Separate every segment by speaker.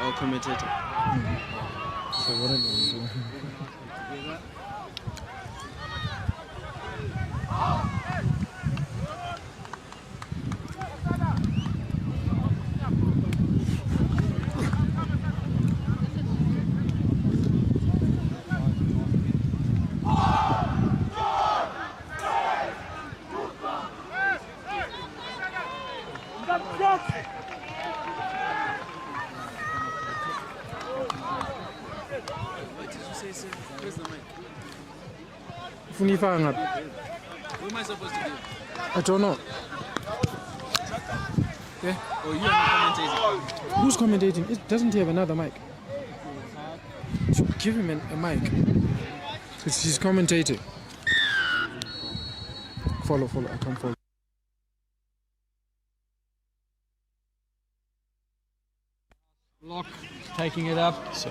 Speaker 1: or commentator.
Speaker 2: So whatever.
Speaker 1: Where's the mic?
Speaker 2: Funifanga.
Speaker 1: Who am I supposed to give?
Speaker 2: I don't know. Yeah.
Speaker 1: Oh, you are commentating.
Speaker 2: Who's commentating? Doesn't he have another mic? Give him a mic. Because he's commentating. Follow. I can't follow.
Speaker 3: Lock, taking it up.
Speaker 2: So.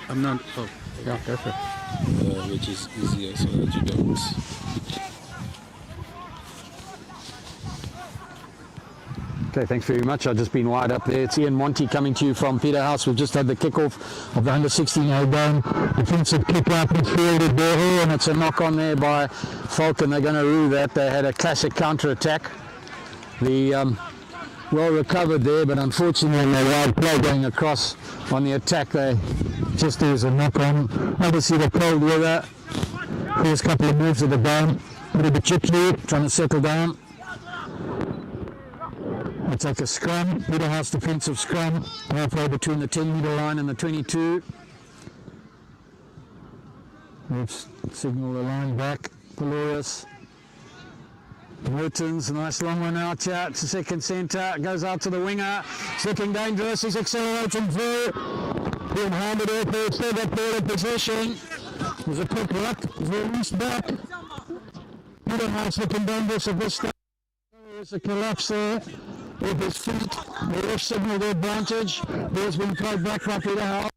Speaker 1: I'm not. Oh,
Speaker 2: Yeah, go for it.
Speaker 1: which is easier so that you don't.
Speaker 3: Okay, thanks very much. I've just been wide up there. It's Ian Monty coming to you from Peterhouse. We've just had the kickoff of the under-16 game. Defensive kick out midfield there, and it's a knock on there by Falcon. They're going to rue that. They had a classic counter-attack. The well recovered there, but unfortunately in the wild play going across on the attack, they just there's a knock on. Obviously the cold weather, first couple of moves of the game, a bit of a chippy, trying to settle down. We'll take a scrum, Peterhouse defensive scrum, halfway between the 10-metre line and the 22. Let's signal the line back, Glorious. Mertens, a nice long one out here. It's the second centre, goes out to the winger. It's looking dangerous, he's accelerating through. Being handed off there, still got ball in possession. There's a quick luck, he's released back. Peterhouse looking dangerous at this stage. There's a collapse there with his feet. The ref signalled the advantage. There's been played back by Peterhouse.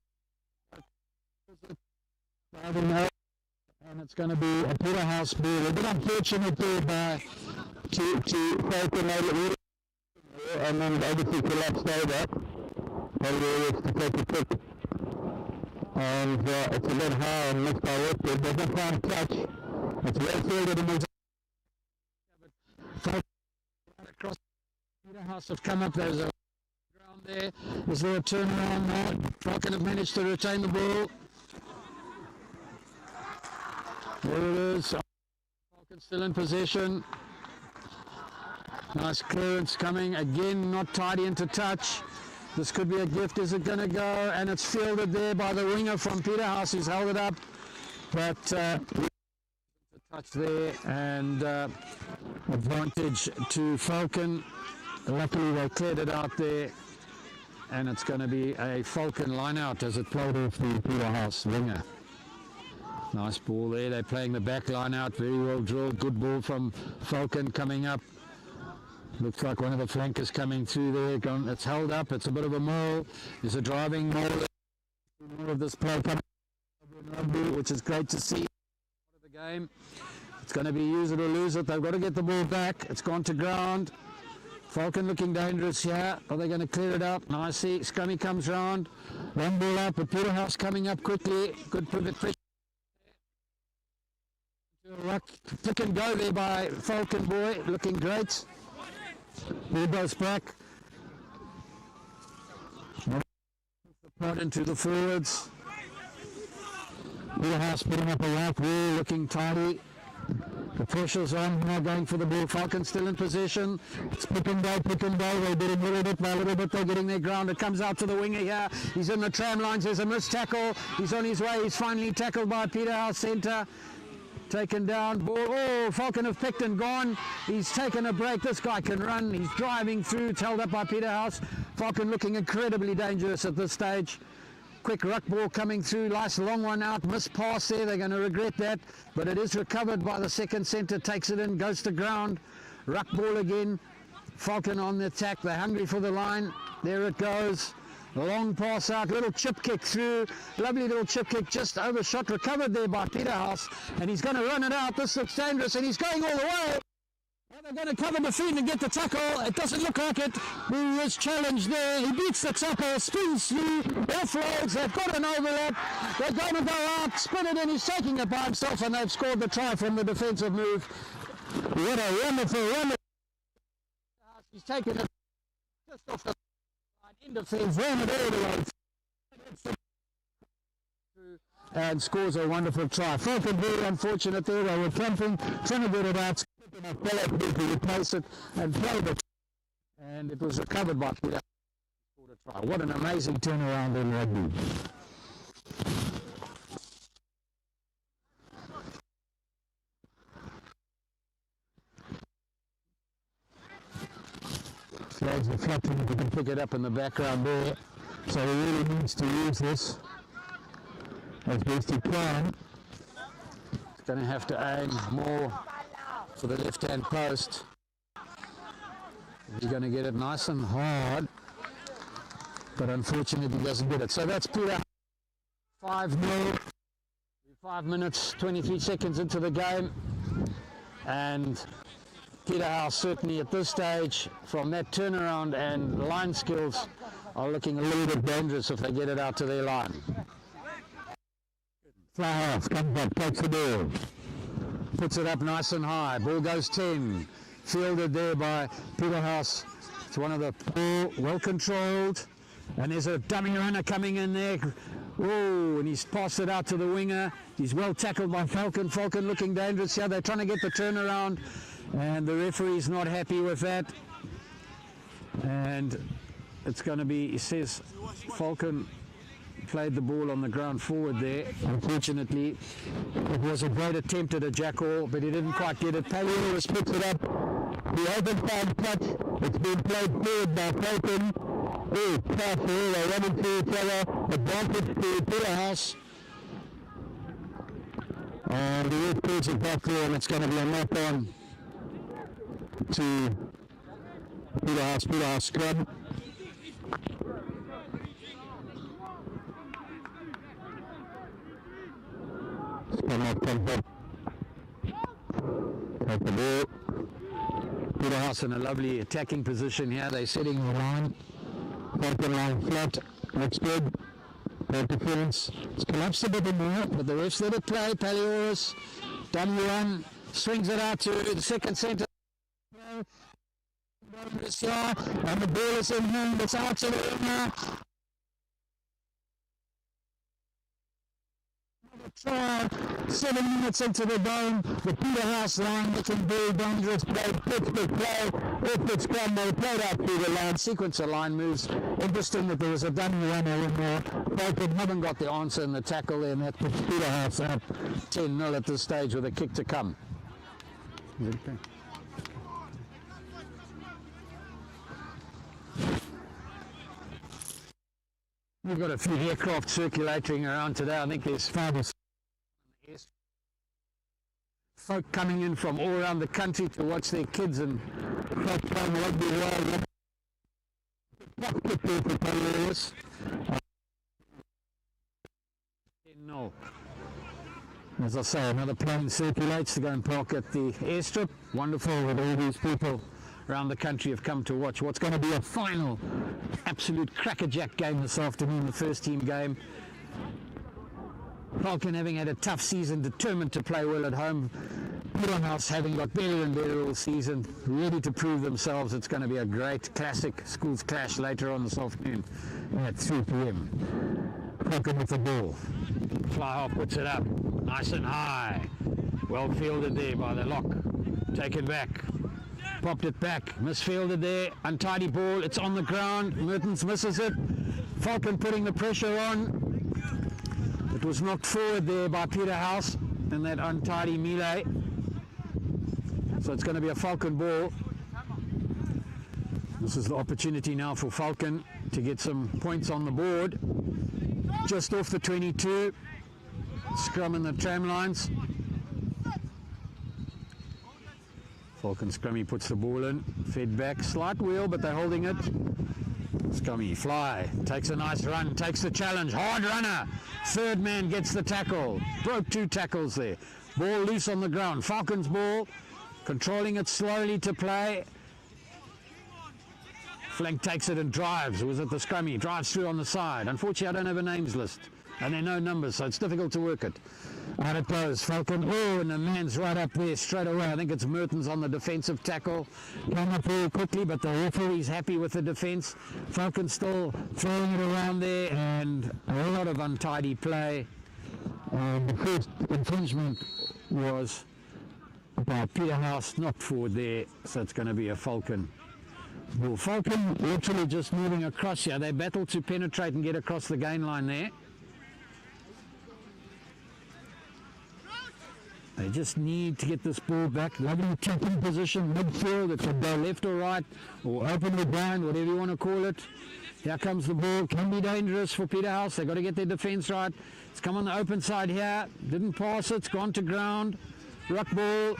Speaker 3: And it's going to be a Peterhouse ball. A bit unfortunate there to Falcon and then obviously collapsed over. And to take a kick. And it's a bit high and missed by Woodford. Doesn't find touch. It's well fielded and there's across Peterhouse have come up. There's a ground there. Is there a turnaround now? Falcon have managed to retain the ball. There it is. Falcon still in possession. Nice clearance coming. Again, not tidy into touch. This could be a gift. Is it going to go? And it's fielded there by the winger from Peterhouse who's held it up. But touch there and advantage to Falcon. Luckily they cleared it out there. And it's going to be a Falcon line out as it played off the Peterhouse winger. Nice ball there. They're playing the back line out. Very well drilled. Good ball from Falcon coming up. Looks like one of the flankers coming through there. It's held up. It's a bit of a maul. There's a driving maul. More of this play coming rugby, which is great to see. Part of the game. It's going to be use it or lose it. They've got to get the ball back. It's gone to ground. Falcon looking dangerous here. Are they going to clear it up? Nicely. Scummy comes round. One ball up. But Peterhouse coming up quickly. Good pivot pressure. Pick and go there by Falcon boy, looking great. Ball goes back. Pot into the forwards. Peterhouse putting up a right wall, looking tidy. The pressure's on, now going for the ball. Falcon still in possession. It's pick and go. They're doing a little bit by a little bit. They're getting their ground. It comes out to the winger here. He's in the tram lines. There's a missed tackle. He's on his way. He's finally tackled by Peterhouse centre. Taken down, ball, oh, Falcon have picked and gone. He's taken a break. This guy can run. He's driving through. It's held up by Peterhouse. Falcon looking incredibly dangerous at this stage. Quick ruck ball coming through. Nice long one out. Missed pass there. They're going to regret that. But it is recovered by the second centre. Takes it in, goes to ground. Ruck ball again. Falcon on the attack. They're hungry for the line. There it goes. Long pass out, little chip kick through, lovely little chip kick, just overshot, recovered there by Peterhouse, and he's going to run it out. This looks dangerous, and he's going all the way. They're going to cover the feet and get the tackle. It doesn't look like it. He was challenged there. He beats the tackle, spins through, offloads. They've got an overlap. They're going to go out, spin it in. He's taking it by himself, and they've scored the try from the defensive move. What a wonderful. He's taken it just off the line in defense, ran it all the way through, and scores a wonderful try. Falcon very unfortunate there. They were camping, trying to get it out. To replace it and played it, and it was recovered by Peterhouse. What an amazing turnaround in rugby. Flags are flapping. You can pick it up in the background there, so he really needs to use this as best he can. He's going to have to aim more for the left-hand post. He's going to get it nice and hard, but unfortunately he doesn't get it. So that's Peter 5-0. 5 minutes, 23 seconds into the game, and Peterhouse certainly at this stage, from that turnaround and line skills, are looking a little bit dangerous if they get it out to their line. Fly half, comes up, takes the ball. Puts it up nice and high. Ball goes 10. Fielded there by Peterhouse. It's one of the poor, well controlled. And there's a dummy runner coming in there. Oh, and he's passed it out to the winger. He's well tackled by Falcon. Falcon looking dangerous here. They're trying to get the turnaround. And the referee's not happy with that. And it's going to be, he says, Falcon played the ball on the ground forward there. Unfortunately, it was a great attempt at a jackal, but he didn't quite get it. Peterhouse picks it up. The open side touch. It's been played forward by Falcon. Oh, pass here. They run into each other. Advantage to Peterhouse. And the ref pulls it back there, and it's going to be a knock on to Peterhouse. Peterhouse scrum. Take the ball. Peterhouse in a lovely attacking position here. They're setting the line. Falcon line flat. Looks good. No interference. It's collapsed a bit more, but the refs let it play. Peterhouse done one. Swings it out to the second centre. And the ball is in hand. It's out to the winger. Try 7 minutes into the game. The Peterhouse line looking very dangerous. Played pitch play. Off its scrum, they played out through the line. Sequence of line moves. Interesting that there was a dummy runner in there. Falcon haven't got the answer in the tackle, and that puts Peterhouse up 10-0 at this stage with a kick to come. Okay. We've got a few aircraft circulating around today. I think there's 5 or 6 folk coming in from all around the country to watch their kids and playing rugby well. No. As I say, another plane circulates to go and park at the airstrip. Wonderful that all these people around the country have come to watch what's going to be a final absolute crackerjack game this afternoon, the first team game. Falcon having had a tough season, determined to play well at home. Peterhouse having got better and better all season, ready to prove themselves. It's going to be a great classic schools clash later on this afternoon at 3 p.m. Falcon with the ball. Fly half puts it up, nice and high. Well fielded there by the lock. Taken back. Popped it back, misfielded there, untidy ball, it's on the ground, Mertens misses it, Falcon putting the pressure on. It was knocked forward there by Peterhouse in that untidy melee. So it's going to be a Falcon ball. This is the opportunity now for Falcon to get some points on the board. Just off the 22, scrum in the tram lines. Falcon scrummy puts the ball in, fed back, slight wheel, but they're holding it. Scrummy, fly, takes a nice run, takes the challenge, hard runner. Third man gets the tackle, broke 2 tackles there. Ball loose on the ground, Falcon's ball. controlling it slowly to play. Flank takes it and drives. Was it the scrummy? Drives through on the side. Unfortunately, I don't have a names list. And there are no numbers, so it's difficult to work it. Out it goes. Falcon. Oh, and the man's right up there straight away. I think it's Mertens on the defensive tackle. Came up very quickly, but the referee's happy with the defence. Falcon still throwing it around there, and a lot of untidy play. The first infringement was by Peterhouse, not forward there, so it's going to be a Falcon. Well, Falcon literally just moving across here. They battle to penetrate and get across the gain line there. They just need to get this ball back. Lovely tapping position, midfield. It could go left or right, or open or blind, whatever you want to call it. Here comes the ball. Can be dangerous for Peterhouse. They've got to get their defence right. It's come on the open side here. Didn't pass it. It's gone to ground. Ruck ball.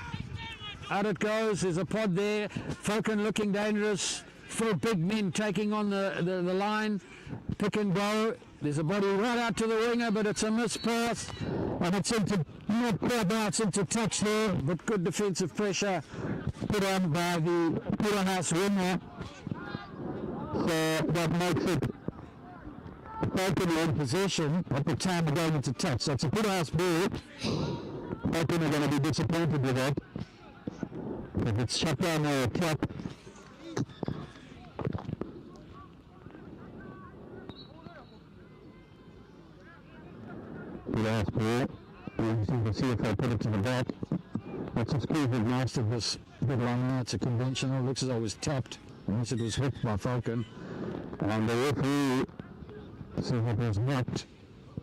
Speaker 3: Out it goes. There's a pod there. Falcon looking dangerous. 4 big men taking on the line. Pick and go. There's a body right out to the winger, but it's a missed pass. And it's into, not quite now, it's into touch there, but good defensive pressure put on by the Peterhouse winger. So that makes it Falcon in possession at the time of going into touch. So it's a Peterhouse ball. Falcon are going to be disappointed with that. If it's shut down or a tap. Peterhouse ball. You can see if they put it to the back. That's a squeeze of most of this bit long now. It's a conventional. Looks as though it was tapped, unless it was hit by Falcon. And the referee says it was not.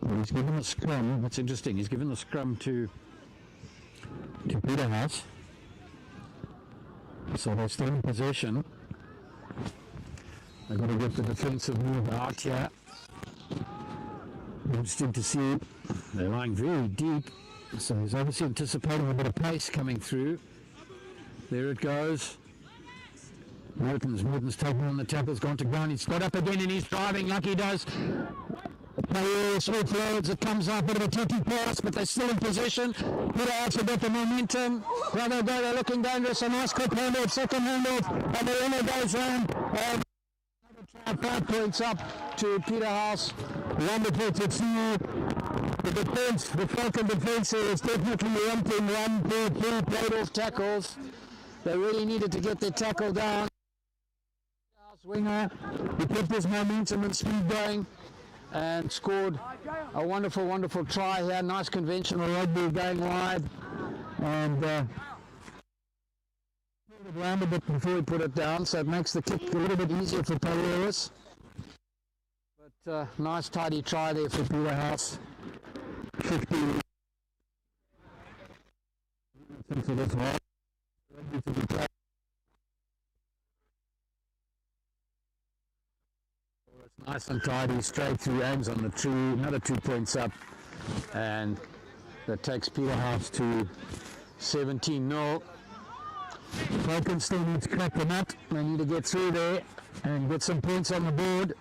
Speaker 3: But he's given a scrum. That's interesting. He's given the scrum to Peterhouse. So they're still in possession. They've got to get the defensive move out here. Interesting to see. They're lying very deep. So he's obviously anticipating a bit of pace coming through. There it goes. Mertens taking on the tackle, has gone to ground. He's got up again and he's driving like he does. The player offloads, it comes up, a bit of a tricky pass, but they're still in possession. Peterhouse have got the momentum. There they go, they're looking dangerous. A nice quick handoff, second handoff, and the winner goes round. And 5 points up to Peterhouse. Wonderful to see. The defence, the Falcon defence here is definitely wanting 1, 2, 3 played off tackles. They really needed to get their tackle down. Winger, he kept his momentum and speed going and scored a wonderful, wonderful try here. Nice conventional rugby going wide, and around a bit before he put it down, so it makes the kick a little bit easier for Peterhouse. But nice tidy try there for Peterhouse. 15 for this one. Nice and tidy, straight through, aims on the tree, another 2 points up, and that takes Peterhouse to 17-0. Falcon still needs to crack the nut. They need to get through there and get some points on the board.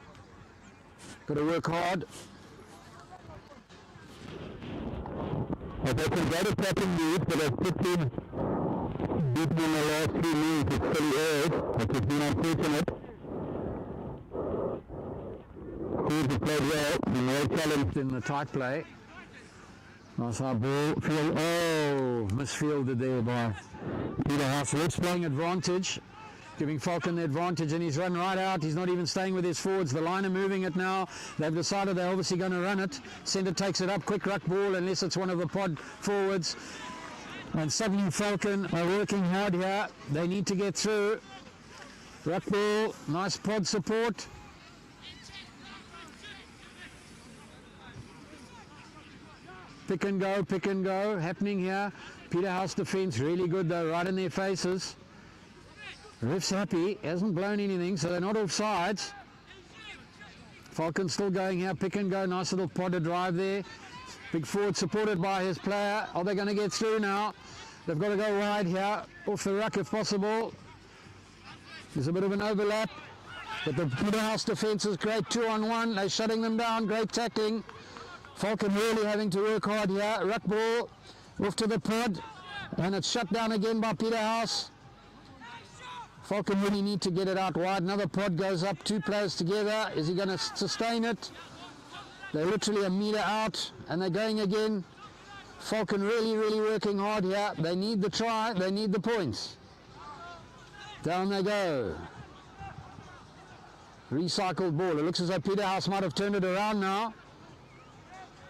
Speaker 3: Got to work hard. If they can get a tapping lead, but they've put in beaten in the last 3 leads, it's fully aired, which has been unfortunate. He's played well, and well challenged in the tight play. Nice high ball. Misfielded there by Peterhouse. Let's playing advantage, giving Falcon the advantage, and he's run right out. He's not even staying with his forwards. The line are moving it now. They've decided they're obviously going to run it. Centre takes it up, quick ruck ball, unless it's one of the pod forwards. And suddenly Falcon are working hard here. They need to get through. Ruck ball, nice pod support. Pick and go happening here. Peterhouse defence really good though, right in their faces. Ref's happy, hasn't blown anything, so they're not offsides. Falcon still going here, pick and go, nice little podder drive there. Big forward supported by his player. Are they going to get through now? They've got to go wide here, off the ruck if possible. There's a bit of an overlap, but the Peterhouse defence is great, 2-on-1. They're shutting them down, great tackling. Falcon really having to work hard here. Ruck ball, off to the pod. And it's shut down again by Peterhouse. Falcon really need to get it out wide. Another pod goes up, two players together. Is he going to sustain it? They're literally a meter out and they're going again. Falcon really, really working hard here. They need the try, they need the points. Down they go. Recycled ball. It looks as though Peterhouse might have turned it around now.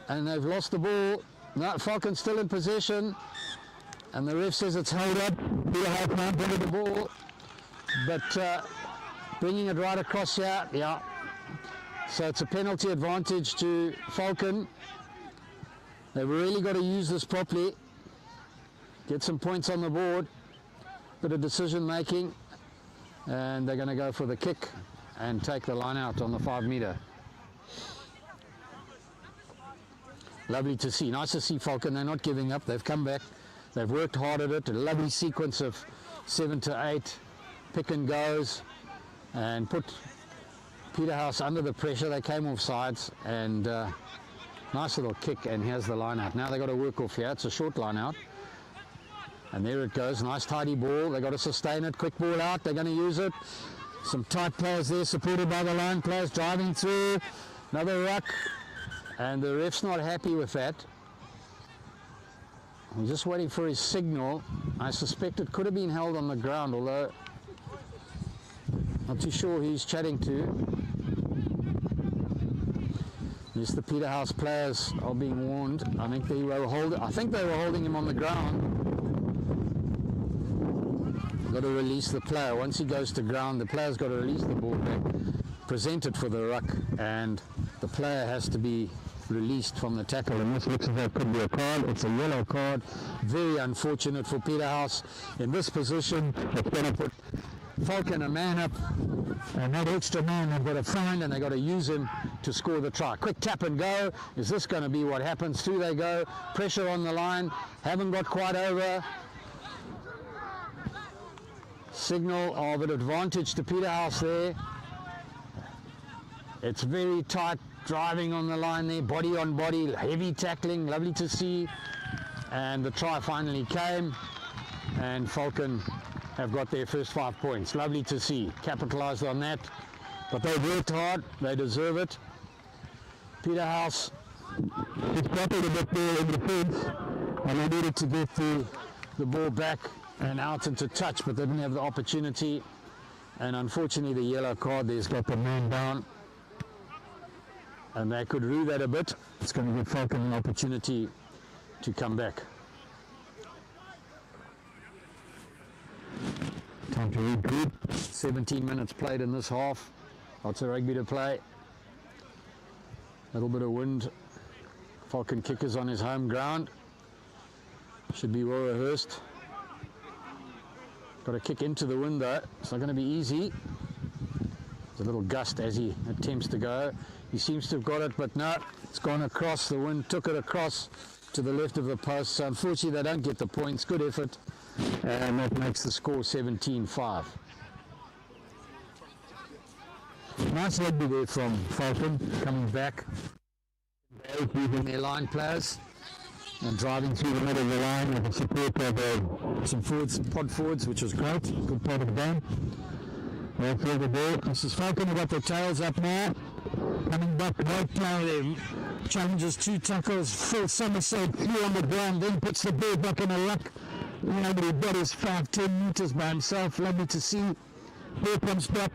Speaker 3: And they've lost the ball. No, Falcon's still in possession. And the ref says it's held up. Peterhouse can't bring the ball. But bringing it right across here, yeah. So it's a penalty advantage to Falcon. They've really got to use this properly. Get some points on the board. Bit of decision making. And they're going to go for the kick and take the line out on the 5 meter. Lovely to see. Nice to see Falcon. They're not giving up. They've come back. They've worked hard at it. A lovely sequence of 7 to 8 pick and goes and put Peterhouse under the pressure. They came off sides and nice little kick, and here's the line out. Now they've got to work off here. It's a short line out. And there it goes. Nice tidy ball. They've got to sustain it. Quick ball out. They're going to use it. Some tight players there supported by the line players driving through. Another ruck. And the ref's not happy with that. I'm just waiting for his signal. I suspect it could have been held on the ground, although not too sure who he's chatting to. Yes, the Peterhouse players are being warned. I think they were holding him on the ground. Got to release the player. Once he goes to ground, the player's got to release the ball back, present it for the ruck, and the player has to be released from the tackle. And this looks as though it could be a card. It's a yellow card. Very unfortunate for Peterhouse. In this position, it's going to put Falcon a man up, and that extra man they've got to find, and they've got to use him to score the try. Quick tap and go. Is this going to be what happens? Through they go. Pressure on the line. Haven't got quite over. Signal of an advantage to Peterhouse there. It's very tight driving on the line there, body on body, heavy tackling, lovely to see. And the try finally came, and Falcon have got their first 5 points. Lovely to see. Capitalised on that, but they worked hard. They deserve it. Peterhouse struggled a bit there in the defence, and they needed to get the ball back and out into touch, but they didn't have the opportunity. And unfortunately, the yellow card there's got the man down, and they could rue that a bit. It's going to give Falcon an opportunity to come back. Time to regroup. 17 minutes played in this half. Lots of rugby to play. A little bit of wind. Falcon kickers on his home ground. Should be well rehearsed. Got to kick into the wind though. It's not going to be easy. There's a little gust as he attempts to go. He seems to have got it, but no, it's gone across. The wind took it across to the left of the post. So unfortunately, they don't get the points. Good effort. And that makes the score 17-5. Nice rugby there from Falcon, coming back, using their line players and driving through the middle of the line with the support of some forwards, pod forwards, which was great. Good part of the game. They'll throw the ball. This is Falcon, have got their tails up now. Coming back, right now there. Challenges 2 tackles, full somersault, 3 on the ground, then puts the ball back in a ruck. Nobody got his 5-10 meters by himself. Lovely to see. Ball comes back.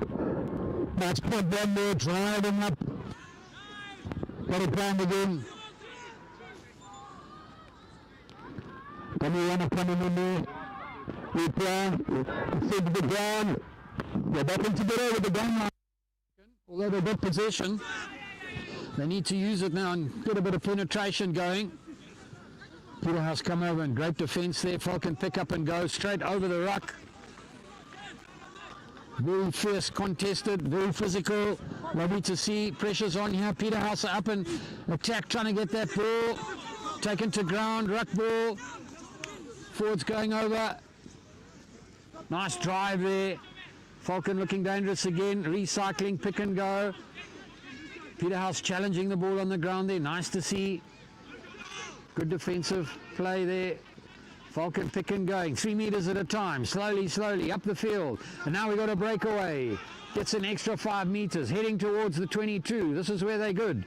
Speaker 3: That's pod down there, driving up. Got it down again. Anyone coming in there? We play. Defend the ground. They're hoping to get over the goal line. Although they've got possession, they need to use it now and get a bit of penetration going. Peterhouse come over and great defence there. Falcon pick up and go straight over the ruck. Very fierce, contested, very physical. Lovely to see. Pressure's on here. Peterhouse are up and attack, trying to get that ball. Taken to ground, ruck ball. Forwards going over. Nice drive there. Falcon looking dangerous again. Recycling, pick and go. Peterhouse challenging the ball on the ground there. Nice to see. Good defensive play there. Falcon pick and going, 3 meters at a time, slowly, up the field. And now we got a breakaway. Gets an extra 5 meters, heading towards the 22. This is where they're good.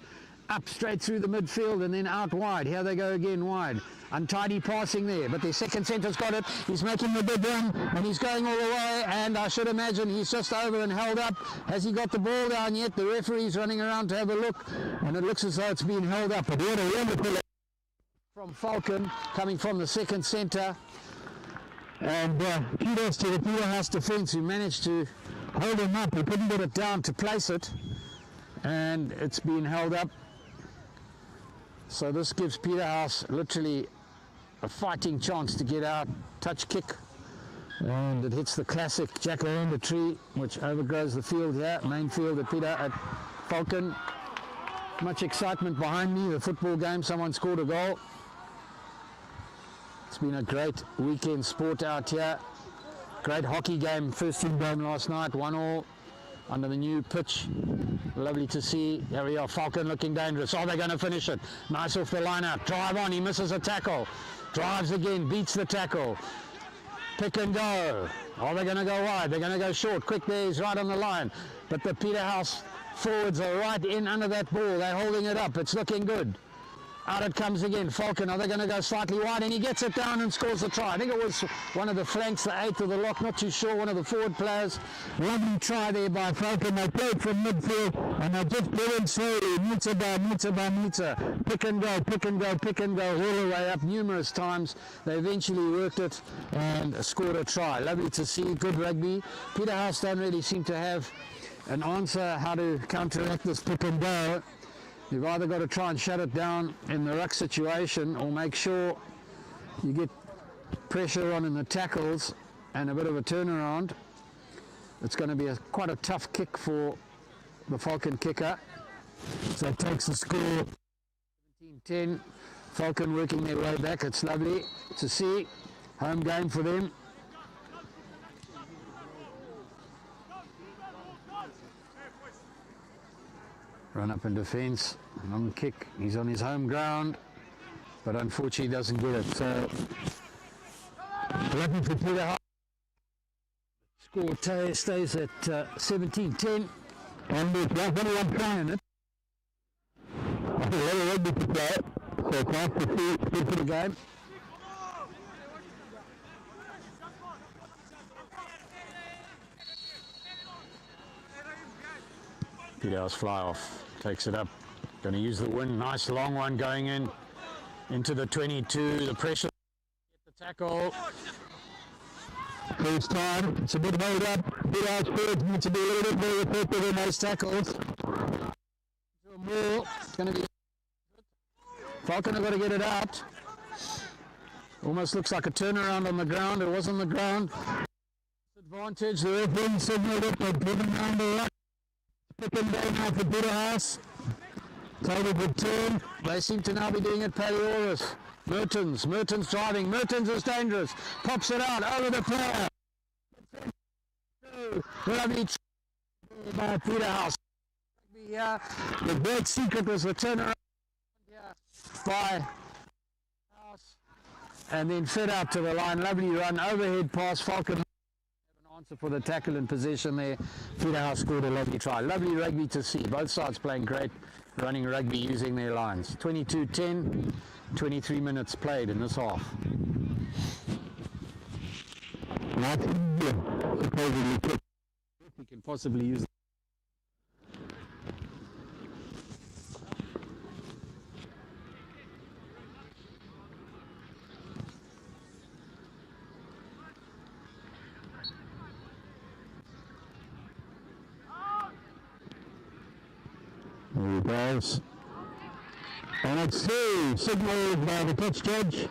Speaker 3: Up straight through the midfield and then out wide. Here they go again wide. Untidy passing there, but the second centre's got it. He's making the big run and he's going all the way, and I should imagine he's just over and held up. Has he got the ball down yet? The referee's running around to have a look, and it looks as though it's been held up. But what a wonderful from Falcon coming from the second centre, and kudos to the Peterhouse defence who managed to hold him up. He couldn't get it down to place it, and it's been held up. So this gives Peterhouse literally a fighting chance to get out. Touch kick, and it hits the classic jacaranda tree, which overgrows the field here, main field at Falcon. Much excitement behind me. The football game, someone scored a goal. It's been a great weekend sport out here. Great hockey game, first team game last night, 1-1 under the new pitch. Lovely to see. There we are, Falcon looking dangerous. Oh, they're going to finish it. Nice off the line out. Drive on, he misses a tackle. Drives again, beats the tackle. Pick and go. Oh, they're going to go wide. They're going to go short. Quick there, he's right on the line. But the Peterhouse forwards are right in under that ball. They're holding it up. It's looking good. Out it comes again. Falcon, are they going to go slightly wide? And he gets it down and scores the try. I think it was one of the flanks, the 8th of the lock, not too sure, one of the forward players. Lovely try there by Falcon. They played from midfield and they just blew in slowly, meter by meter. Pick and go, all the way up numerous times. They eventually worked it and scored a try. Lovely to see, good rugby. Peterhouse don't really seem to have an answer how to counteract this pick and go. You've either got to try and shut it down in the ruck situation or make sure you get pressure on in the tackles and a bit of a turnaround. It's going to be quite a tough kick for the Falcon kicker. So it takes the score 17-10. Falcon working their way back. It's lovely to see. Home game for them. Run up in defence, long kick, he's on his home ground, but unfortunately doesn't get it. So, lucky for Peterhouse. Score stays at 17-10, and there's anyone playing it. I think a lot of rugby to play, so it's nice to see it good for the game. Peterhouse fly off, takes it up, going to use the wind, nice long one going in, into the 22, the pressure, get the tackle. First time, it's a bit held up, Peterhouse forwards need to be a little bit more effective in those tackles. More, it's going to be, Falcon have got to get it out. Almost looks like a turnaround on the ground, it was on the ground. Advantage, the referee signaled it, they've driven around the right. Pick and go now for Peterhouse. Total good turn. They seem to now be doing it Palioris. Mertens driving. Mertens is dangerous. Pops it out over the player. Lovely by Peterhouse. The great secret was the turnaround by House and then fed out to the line. Lovely run. Overhead pass. Falcon. Answer for the tackle in possession there. Peterhouse scored a lovely try. Lovely rugby to see. Both sides playing great running rugby using their lines. 22-10, 23 minutes played in this half. We can possibly use there he goes. And it's through, signalled by the pitch judge.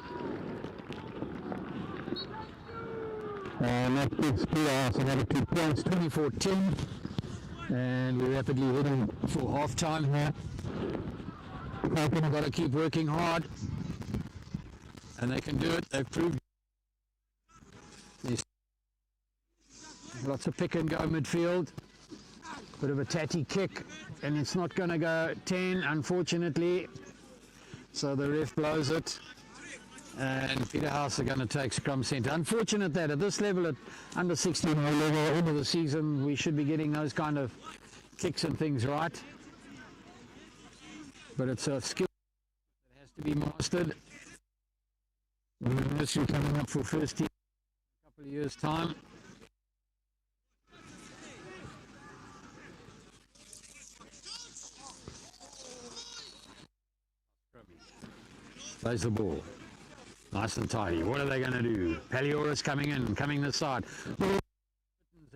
Speaker 3: And that gives Peterhouse another 2 points, 24-10. And we're rapidly heading for half time here. Falcon have got to keep working hard. And they can do it, they've proved. There's lots of pick and go midfield. Bit of a tatty kick, and it's not going to go 10, unfortunately. So the ref blows it. And Peterhouse are going to take scrum centre. Unfortunate that at this level, at under 16 level, end of the season, we should be getting those kind of kicks and things right. But it's a skill that has to be mastered. University coming up for first team in a couple of years' time. Plays the ball. Nice and tidy. What are they going to do? Palioris coming in, coming this side. And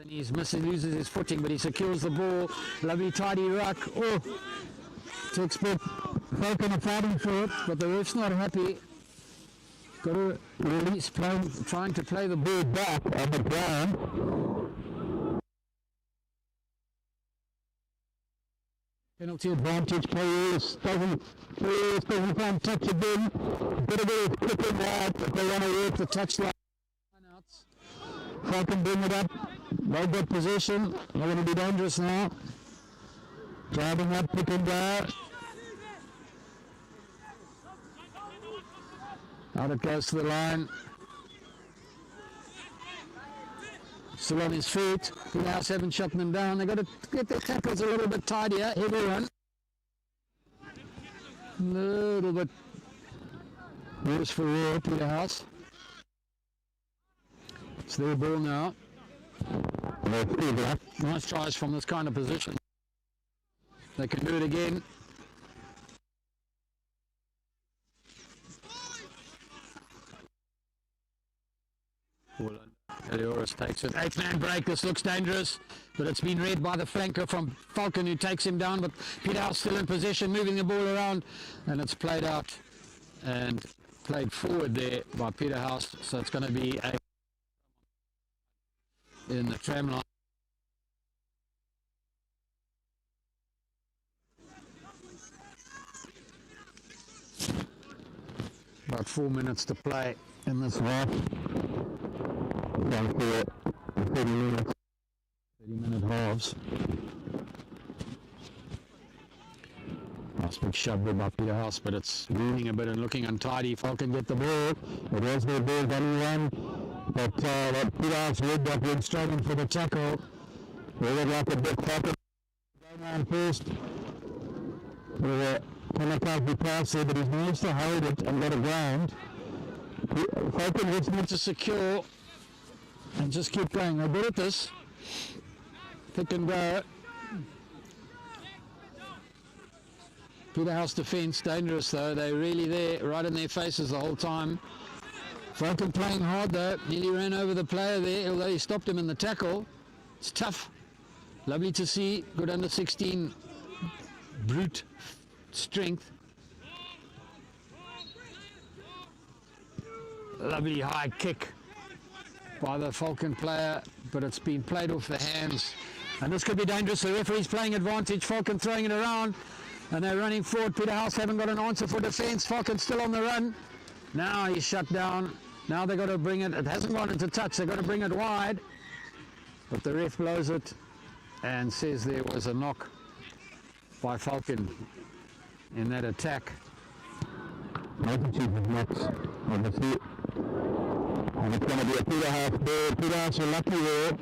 Speaker 3: he's loses his footing, but he secures the ball. Lovely tidy ruck. Oh, to expect Falcon are fighting for it, but the ref's not happy. Got to release, trying to play the ball back on the ground. Penalty advantage. Players doesn't try and touch it in. Bit of a clipping wide if they want to work the touchline. Falcon bring it up. They've got possession. They're going to be dangerous now. Driving up, pick and go. Out it goes to the line. Still on his feet. Peterhouse haven't shut them down. They've got to get their tackles a little bit tidier. Heavy run. A little bit worse for Royal Peterhouse. It's their ball now. Nice tries from this kind of position. They can do it again. Palioris takes it. 8-man break. This looks dangerous, but it's been read by the flanker from Falcon, who takes him down. But Peterhouse still in possession, moving the ball around, and it's played out and played forward there by Peterhouse. So it's going to be a in the tram line. About 4 minutes to play in this half. 30-minute halves. Nice big shove there by Peterhouse, but it's moving a bit and looking untidy. Falcon get the ball. It was their ball, running one. But that Peterhouse led that went straight in for the tackle. They would like a bit Falcon going on first. Peterhouse be past there, but he's managed to hold it and let it ground. Falcon just needs to secure and just keep going. They're good at this. Pick and go. Peterhouse defence, dangerous though. They're really there, right in their faces the whole time. Falcon playing hard though. Nearly ran over the player there, although he stopped him in the tackle. It's tough. Lovely to see. Good under 16 brute strength. Lovely high kick by the Falcon player, but it's been played off the hands. And this could be dangerous. The referee's playing advantage. Falcon throwing it around, and they're running forward. Peterhouse haven't got an answer for defence. Falcon still on the run. Now he's shut down. Now they've got to bring it. It hasn't gone into touch. They've got to bring it wide. But the ref blows it and says there was a knock by Falcon in that attack.
Speaker 4: Multitude of knocks on the feet. And it's going to be a Peterhouse ball. Peterhouse are lucky there.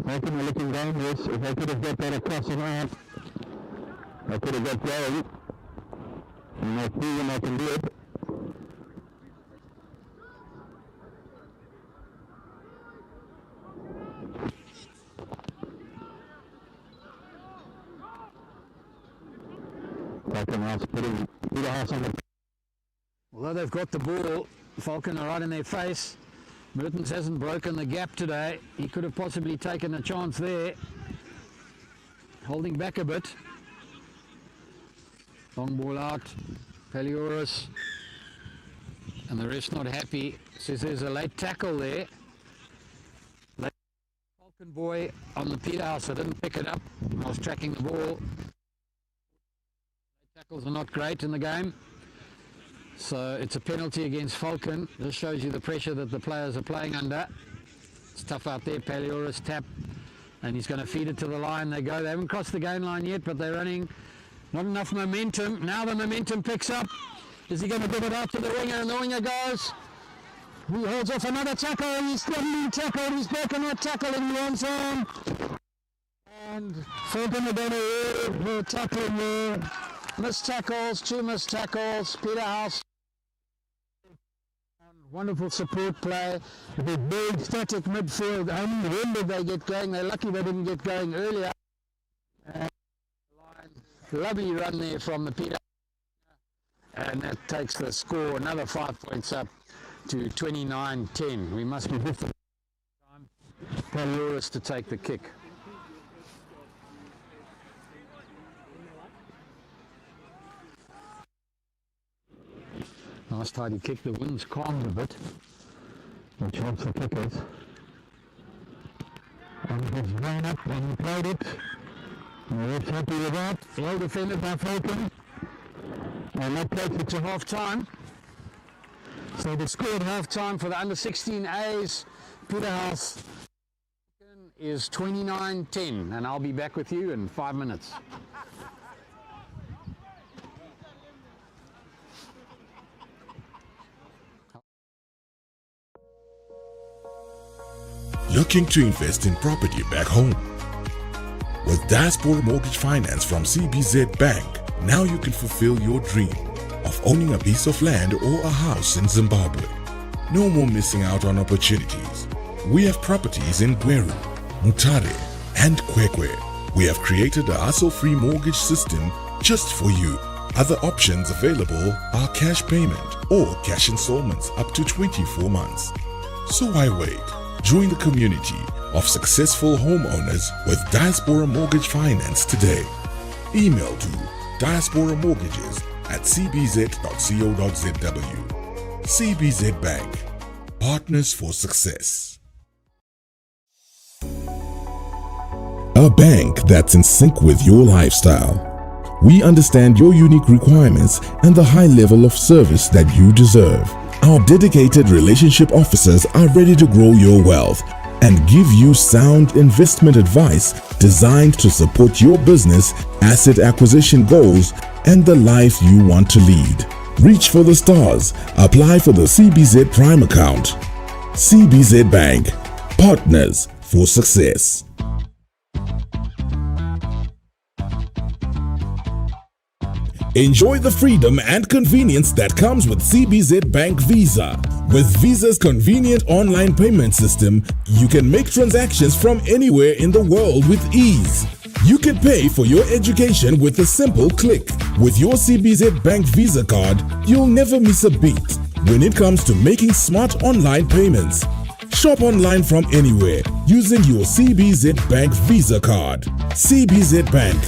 Speaker 4: Falcon are looking dangerous. If they could have got that across and out, they could have got going. And they've proven they can do it. Falcon putting Peterhouse on the...
Speaker 3: Although they've got the ball, Falcon are right in their face. Mertens hasn't broken the gap today. He could have possibly taken a chance there. Holding back a bit. Long ball out. Palioris. And the ref's not happy. Says there's a late tackle there. Late Falcon boy on the Peterhouse. I didn't pick it up. I was tracking the ball. Late tackles are not great in the game. So it's a penalty against Falcon. This shows you the pressure that the players are playing under. It's tough out there. Palioris tap, and he's going to feed it to the line. They go. They haven't crossed the gain line yet, but they're running. Not enough momentum. Now the momentum picks up. Is he going to give it out to the winger? And the winger goes. He holds off another tackle. He's been tackled. He's broken that tackle in the end zone. And Falcon are going to tackle there. Missed tackles, 2 missed tackles. Peterhouse. Wonderful support play. The big static midfield. Only when did they get going? They're lucky they didn't get going earlier. Lovely run there from the Peter. And that takes the score another 5 points up to 29-10. We must be different. Palauris to take the kick. Nice tidy kick. The wind's calmed a bit, which helps the kickers. And he's ran up and he played it. And we're happy with that. Well defended by Falcon. And that takes it to half time. So the score at half time for the under 16As, Peterhouse, is 29-10. And I'll be back with you in 5 minutes.
Speaker 5: Looking to invest in property back home? With Diaspora Mortgage Finance from CBZ Bank, now you can fulfill your dream of owning a piece of land or a house in Zimbabwe. No more missing out on opportunities. We have properties in Gweru, Mutare, and Kwekwe. We have created a hassle-free mortgage system just for you. Other options available are cash payment or cash installments up to 24 months. So why wait? Join the community of successful homeowners with Diaspora Mortgage Finance today. Email to diasporamortgages@cbz.co.zw. CBZ Bank, partners for success. A bank that's in sync with your lifestyle. We understand your unique requirements and the high level of service that you deserve. Our dedicated relationship officers are ready to grow your wealth and give you sound investment advice designed to support your business, asset acquisition goals, and the life you want to lead. Reach for the stars. Apply for the CBZ Prime account. CBZ Bank, partners for success. Enjoy the freedom and convenience that comes with CBZ Bank Visa. With Visa's convenient online payment system, you can make transactions from anywhere in the world with ease. You can pay for your education with a simple click. With your CBZ Bank Visa card, you'll never miss a beat when it comes to making smart online payments. Shop online from anywhere using your CBZ Bank Visa card. CBZ Bank,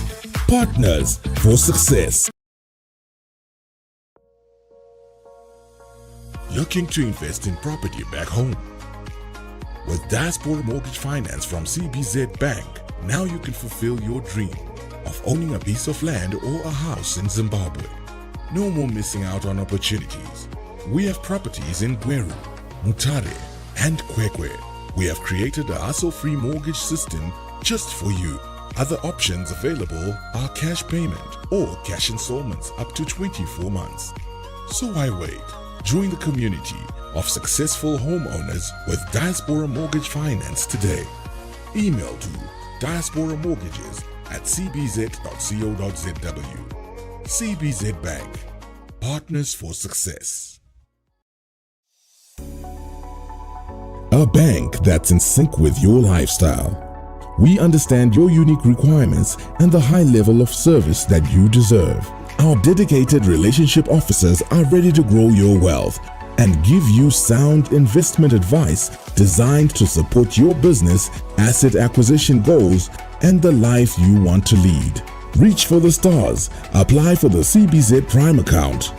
Speaker 5: partners for success. Looking to invest in property back home? With Diaspora Mortgage Finance from CBZ Bank, now you can fulfill your dream of owning a piece of land or a house in Zimbabwe. No more missing out on opportunities. We have properties in Gweru, Mutare, and Kwekwe. We have created a hassle-free mortgage system just for you. Other options available are cash payment or cash installments up to 24 months. So why wait? Join the community of successful homeowners with Diaspora Mortgage Finance today. Email to diasporamortgages@cbz.co.zw. CBZ Bank, partners for success. A bank that's in sync with your lifestyle. We understand your unique requirements and the high level of service that you deserve. Our dedicated relationship officers are ready to grow your wealth and give you sound investment advice designed to support your business, asset acquisition goals, and the life you want to lead. Reach for the stars. Apply for the CBZ Prime account.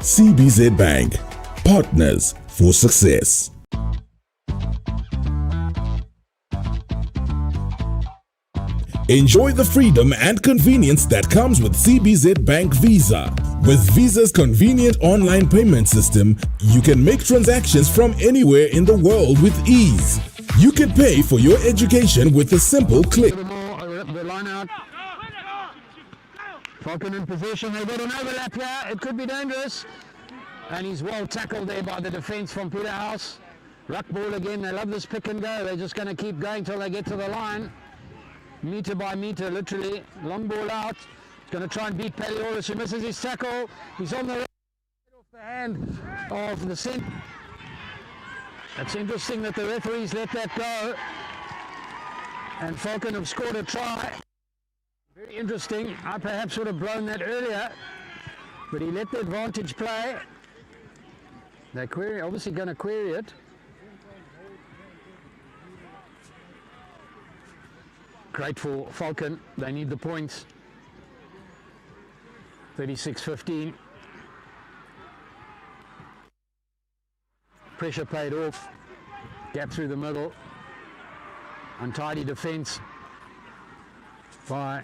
Speaker 5: CBZ Bank, partners for success. Enjoy the freedom and convenience that comes with CBZ Bank Visa. With Visa's convenient online payment system, you can make transactions from anywhere in the world with ease. You can pay for your education with a simple click.
Speaker 3: The line out. Falcon in position. They've got an overlap here. It could be dangerous. And he's well tackled there by the defence from Peterhouse. Ruck ball again. They love this pick and go. They're just going to keep going till they get to the line. Metre by metre, literally. Long ball out. He's going to try and beat Peterhouse, who misses his tackle. He's on the right, off the hand of the centre. It's interesting that the referees let that go. And Falcon have scored a try. Very interesting. I perhaps would have blown that earlier. But he let the advantage play. They're obviously going to query it. Great for Falcon. They need the points. 36-15. Pressure paid off. Gap through the middle. Untidy defence by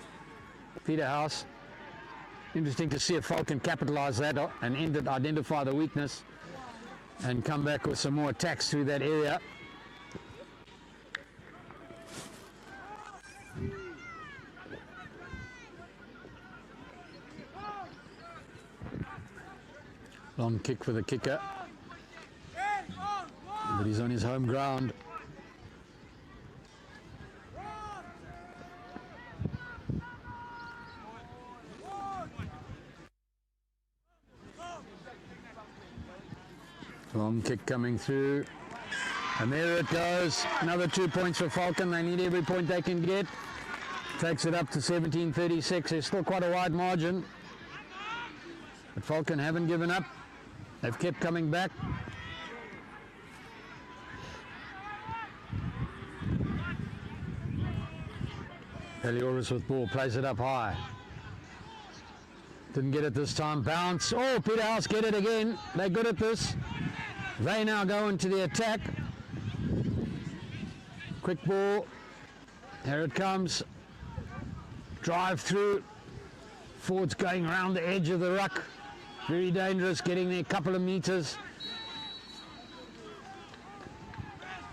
Speaker 3: Peterhouse. Interesting to see if Falcon capitalise that and identify the weakness and come back with some more attacks through that area. Long kick for the kicker, but he's on his home ground. Long kick coming through, and there it goes. Another 2 points for Falcon. They need every point they can get. Takes it up to 17-36. There's still quite a wide margin, but Falcon haven't given up. They've kept coming back. Peterhouse with ball, plays it up high. Didn't get it this time. Bounce. Oh, Peterhouse get it again. They're good at this. They now go into the attack. Quick ball. Here it comes. Drive through. Forwards going around the edge of the ruck. Very dangerous, getting there a couple of metres.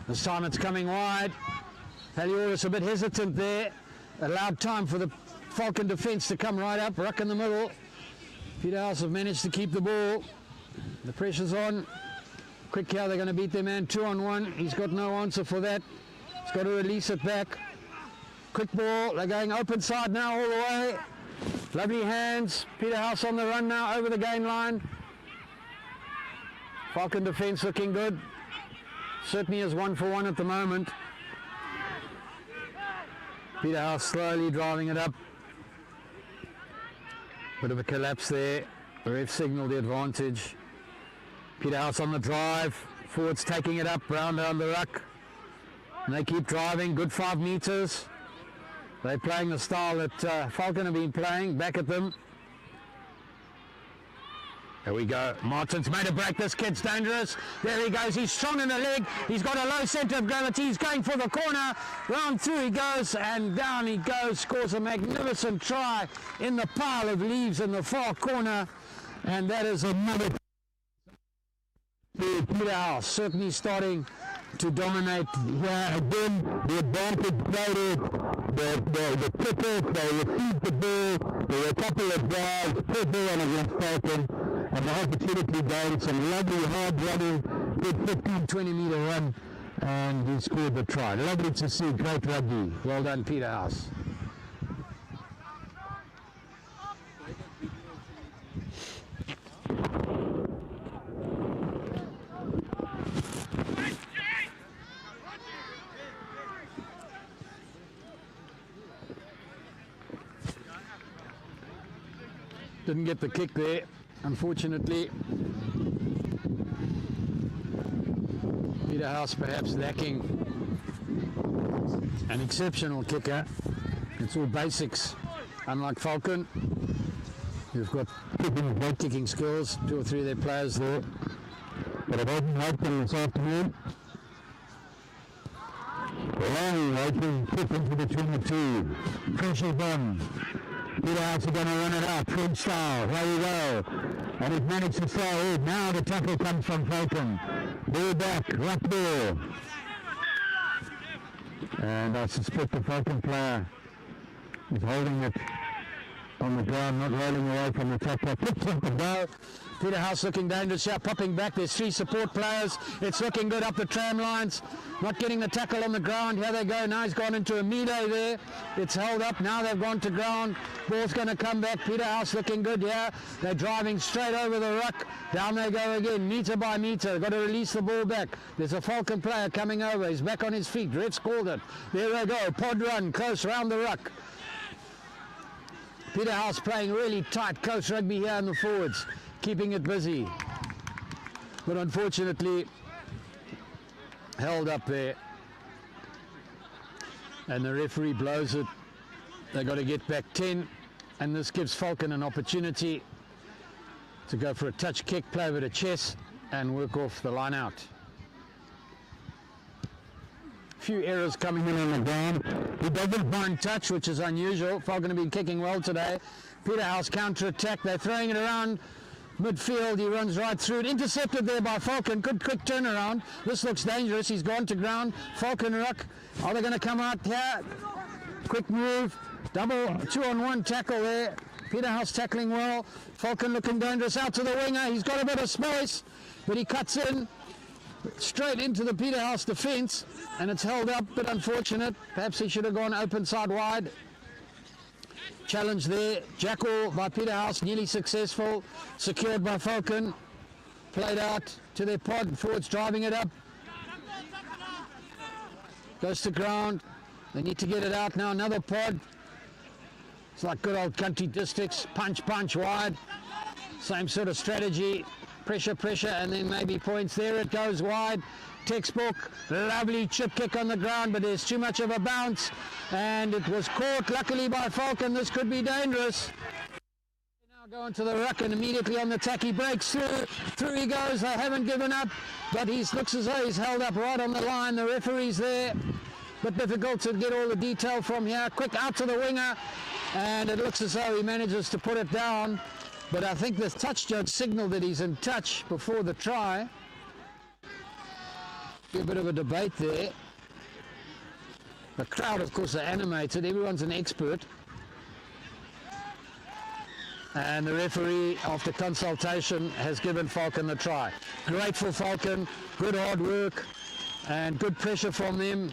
Speaker 3: This time it's coming wide. Peterhouse a bit hesitant there. Allowed time for the Falcon defence to come right up. Ruck in the middle. Peterhouse have managed to keep the ball. The pressure's on. Quick here, they're going to beat their man 2-on-1. He's got no answer for that. He's got to release it back. Quick ball, they're going open side now all the way. Lovely hands. Peterhouse on the run now over the gain line. Falcon defence looking good. Certainly is 1-for-1 at the moment. Peterhouse slowly driving it up. Bit of a collapse there. The ref signalled the advantage. Peterhouse on the drive. Forwards taking it up, round down the ruck. And they keep driving. Good 5 metres. They're playing the style that Falcon have been playing. Back at them. There we go. Martin's made a break. This kid's dangerous. There he goes. He's strong in the leg. He's got a low centre of gravity. He's going for the corner. Round through he goes and down he goes. Scores a magnificent try in the pile of leaves in the far corner. And that is another Peterhouse certainly starting to dominate here again. The advantage played the kickers, they received the ball, there were a couple of drives, put ball on against Falcon, and the opportunity gained some lovely hard running, good 15-20 metre run, and he scored the try. Lovely to see, great rugby. Well done, Peterhouse. Didn't get the kick there, unfortunately. Peterhouse perhaps lacking an exceptional kicker. It's all basics, unlike Falcon. You've got great kicking skills, 2 or 3 of their players there. But it hasn't helped them this afternoon. Long waiting, kick into between the two. Pressure's on. Peterhouse are going to run it out, French style, here we go. And he's managed to throw in. Now the tackle comes from Falcon. Ball back, ruck ball. And I suspect the Falcon player is holding it
Speaker 4: on the ground, not rolling away from the tackler.
Speaker 3: No. Peterhouse looking dangerous here, popping back. There's 3 support players. It's looking good up the tram lines. Not getting the tackle on the ground. Here they go. Now he's gone into a melee there. It's held up. Now they've gone to ground. Ball's going to come back. Peterhouse looking good here. They're driving straight over the ruck. Down they go again, metre by metre. Got to release the ball back. There's a Falcon player coming over. He's back on his feet. Ref's called it. There they go. Pod run close round the ruck. Peterhouse playing really tight close rugby here in the forwards, keeping it busy, but unfortunately held up there, and the referee blows it. They got to get back 10, and this gives Falcon an opportunity to go for a touch kick, play with a chest and work off the line out. Few errors coming in on the ground. He doesn't find touch, which is unusual. Falcon have been kicking well today. Peterhouse counter attack. They're throwing it around midfield. He runs right through it. Intercepted there by Falcon. Good quick turnaround. This looks dangerous. He's gone to ground. Falcon ruck. Are they going to come out here? Quick move. Double 2-on-1 tackle there. Peterhouse tackling well. Falcon looking dangerous out to the winger. He's got a bit of space, but he cuts in straight into the Peterhouse defence, and it's held up, but unfortunate. Perhaps he should have gone open side wide. Challenge there. Jackal by Peterhouse, nearly successful. Secured by Falcon. Played out to their pod. Forwards driving it up. Goes to ground. They need to get it out now. Another pod. It's like good old country districts. Punch, punch wide. Same sort of strategy. Pressure, pressure, and then maybe points. There it goes wide. Textbook. Lovely chip kick on the ground, but there's too much of a bounce, and it was caught luckily by Falcon. This could be dangerous. Now going to the ruck, and immediately on the attack he breaks through. Through he goes. They haven't given up, but he looks as though he's held up right on the line. The referee's there, but difficult to get all the detail from here. Quick out to the winger, and it looks as though he manages to put it down. But I think the touch judge signaled that he's in touch before the try. A bit of a debate there. The crowd, of course, are animated. Everyone's an expert. And the referee, after consultation, has given Falcon the try. Grateful Falcon, good hard work, and good pressure from them.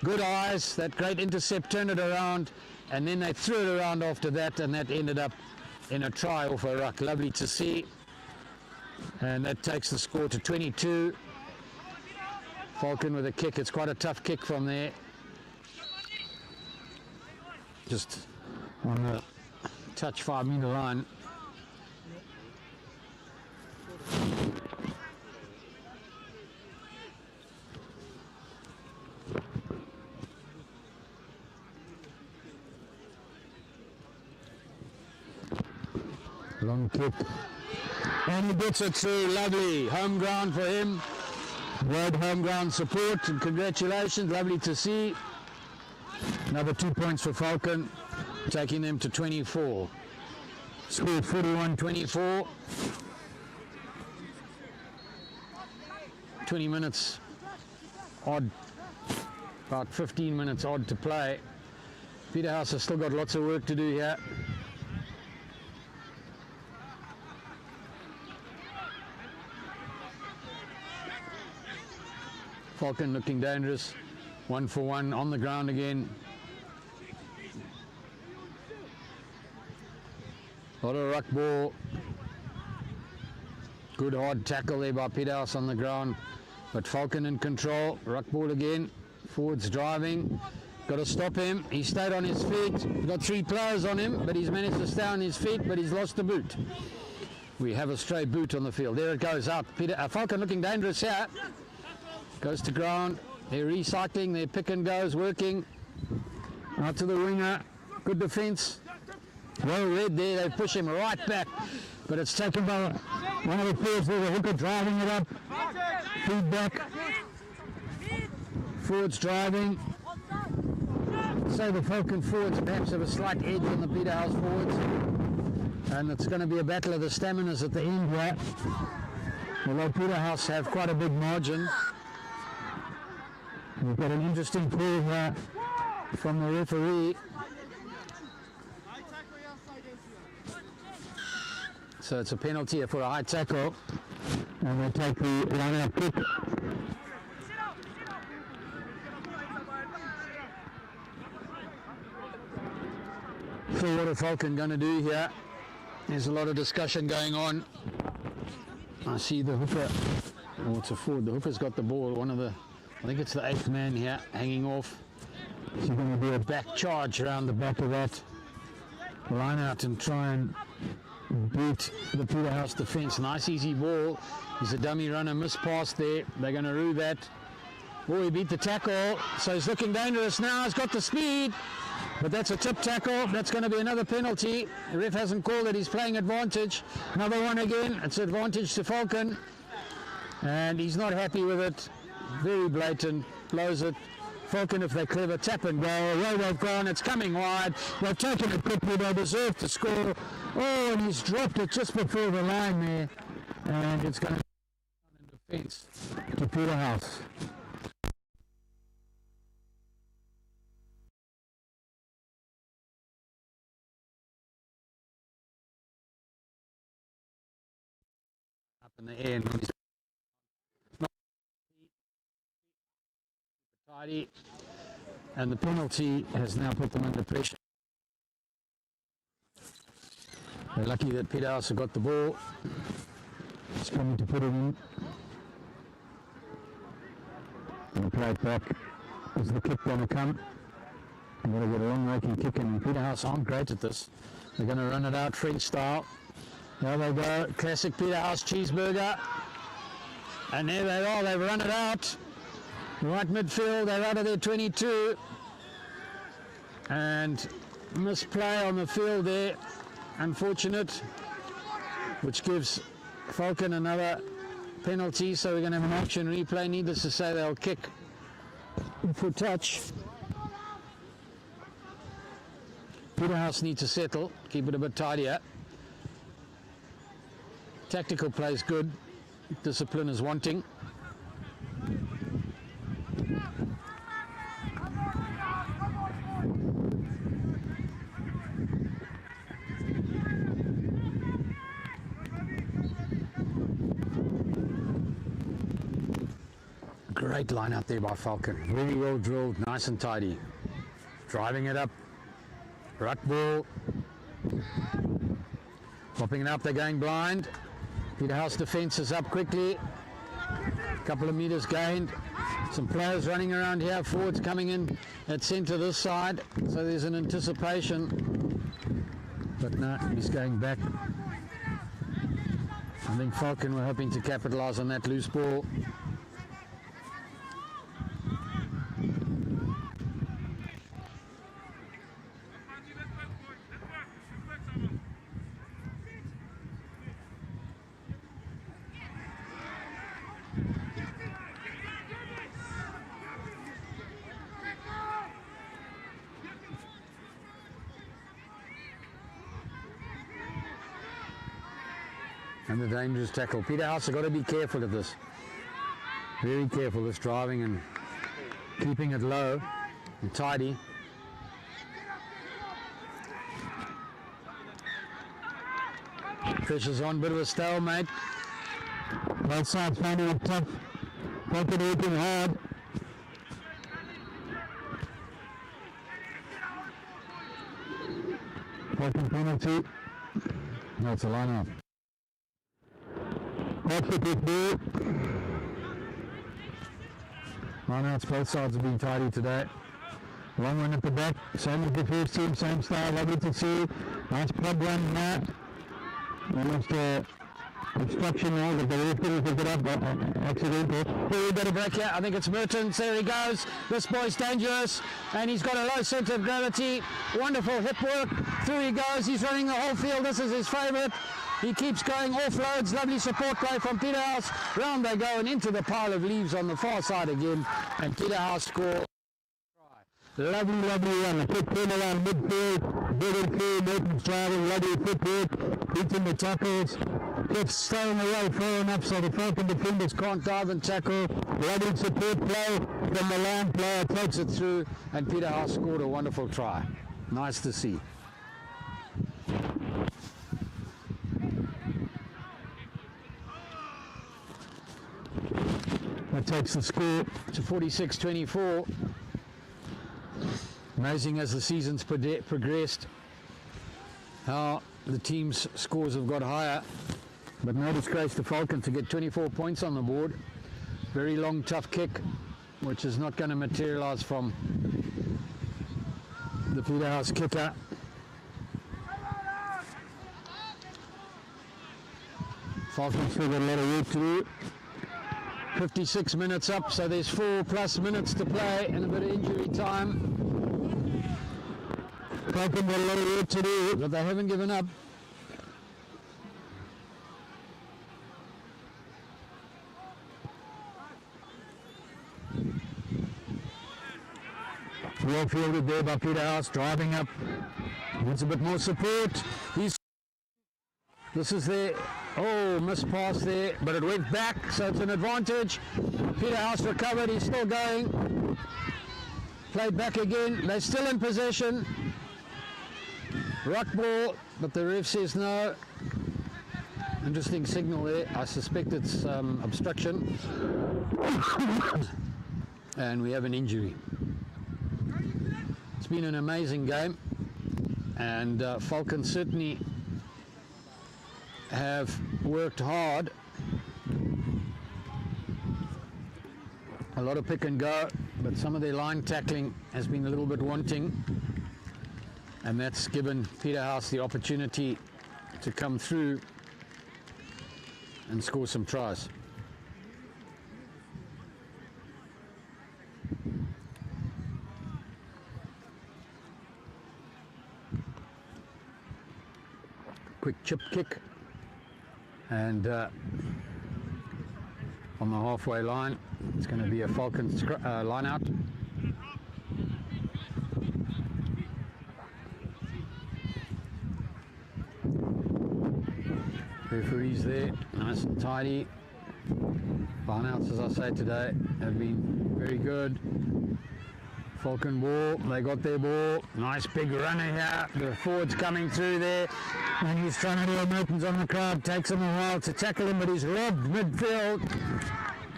Speaker 3: Good eyes, that great intercept, turned it around, and then they threw it around after that, and that ended up in a try off a ruck. Lovely to see. And that takes the score to 22. Falcon with a kick. It's quite a tough kick from there. Just on the touch 5 metre line. Long kick, and he gets it through. Lovely home ground for him. Wide home ground support, and congratulations. Lovely to see. Another 2 points for Falcon, taking them to 24. Scored 41-24. 20 minutes odd, about 15 minutes odd to play. Peterhouse has still got lots of work to do here. Falcon looking dangerous. 1-for-1 on the ground again. A lot of ruck ball. Good hard tackle there by Peterhouse on the ground. But Falcon in control. Ruck ball again. Forwards driving. Got to stop him. He stayed on his feet. We've got 3 players on him, but he's managed to stay on his feet, but he's lost the boot. We have a stray boot on the field. There it goes out. Falcon looking dangerous here. Goes to ground. They're recycling. Their pick and goes working. Out to the winger. Good defence. Well read there. They push him right back. But it's taken by one of the players there. The hooker driving it up. Feedback. Forwards driving. So the Falcon forwards perhaps have a slight edge on the Peterhouse forwards. And it's going to be a battle of the staminas at the end here. Although Peterhouse have quite a big margin. We've got an interesting call here from the referee. So it's a penalty for a high tackle.
Speaker 4: And they take the line-out kick.
Speaker 3: So what are Falcon going to do here? There's a lot of discussion going on. I see the hooker. Oh, it's a forward. The hooker's got the ball. I think it's the 8th man here, hanging off. He's going to do a back charge around the back of that line out and try and beat the Peterhouse defence. Nice easy ball. He's a dummy runner, missed pass there. They're going to rue that. Oh, he beat the tackle, so he's looking dangerous now. He's got the speed, but that's a tip tackle. That's going to be another penalty. The ref hasn't called it. He's playing advantage. Another one again. It's advantage to Falcon, and he's not happy with it. Very blatant. Blows it. Falcon, if they're clever, tap and go. Away they've gone. It's coming wide. They've taken it quickly. They deserve to score. Oh, and he's dropped it just before the line there, and it's going to be in defence to Peterhouse. Up in the air, and he's not tidy, and the penalty has now put them under pressure. They're lucky that Peterhouse have got the ball. He's coming to put it in. And play it back. Is the kick going to come? They're going to get a long raking kick in. Peterhouse aren't great at this. They're going to run it out French style. There they go, classic Peterhouse cheeseburger. And there they are, they've run it out. Right midfield, they're out of their 22. And misplay on the field there, unfortunate, which gives Falcon another penalty. So we're going to have an action replay. Needless to say, they'll kick for touch. Peterhouse need to settle, keep it a bit tidier. Tactical play is good, discipline is wanting. Great line out there by Falcon, really well drilled, nice and tidy. Driving it up, rut ball. Popping it up, they're going blind. Peterhouse defence is up quickly. A couple of metres gained. Some players running around here. Forwards coming in at centre this side. So there's an anticipation. But no, he's going back. I think Falcon were hoping to capitalise on that loose ball. And the dangerous tackle. Peterhouse have got to be careful of this. Very careful, this driving and keeping it low and tidy. Pressure's on, bit of a stalemate. Both sides finding it tough. Falcon working hard. Falcon penalty. No, it's a line-off. That's it with ball. Line-outs, both sides have been tidy today. Long one at the back, same as the first team, same style, lovely to see. Nice plug run now. Almost obstruction now, but the referee picked it up, accidental. Here we got a break here, I think it's Mertens, there he goes. This boy's dangerous, and he's got a low centre of gravity. Wonderful hip work, through he goes, he's running the whole field, this is his favourite. He keeps going, offloads, lovely support play from Peterhouse. Round they go and into the pile of leaves on the far side again, and Peterhouse score. Lovely, lovely run. A quick turnaround midfield. Good through, Mertens driving, lovely footwork, beating the tackles. Gets staying away far enough so the Falcon defenders can't dive and tackle. Lovely support play from the line player, takes it through, and Peterhouse scored a wonderful try. Nice to see. takes the score to 46-24. Amazing as the season's progressed, how the team's scores have got higher. But no disgrace to Falcon to get 24 points on the board. Very long, tough kick, which is not going to materialise from the Peterhouse kicker. Falcon's still got a lot of work to do. 56 minutes up, so there's 4+ minutes to play and a bit of injury time. Falcon got a lot of work to do, but they haven't given up. Well fielded there by Peterhouse, driving up. Wants a bit more support. This is there. Oh, missed pass there, but it went back, so it's an advantage. Peterhouse recovered, he's still going. Played back again, they're still in possession. Rock ball, but the ref says no. Interesting signal there. I suspect it's obstruction. And we have an injury. It's been an amazing game, and Falcon certainly have worked hard. A lot of pick and go, but some of their line tackling has been a little bit wanting, and that's given Peterhouse the opportunity to come through and score some tries. Quick chip kick, and on the halfway line it's going to be a Falcon line out. Referees there, nice and tidy. Lineouts, as I say today, have been very good. Falcon ball, they got their ball. Nice big runner here. The forward's coming through there, and he's trying to do a Mertens on the crowd. Takes him a while to tackle him, but he's robbed midfield.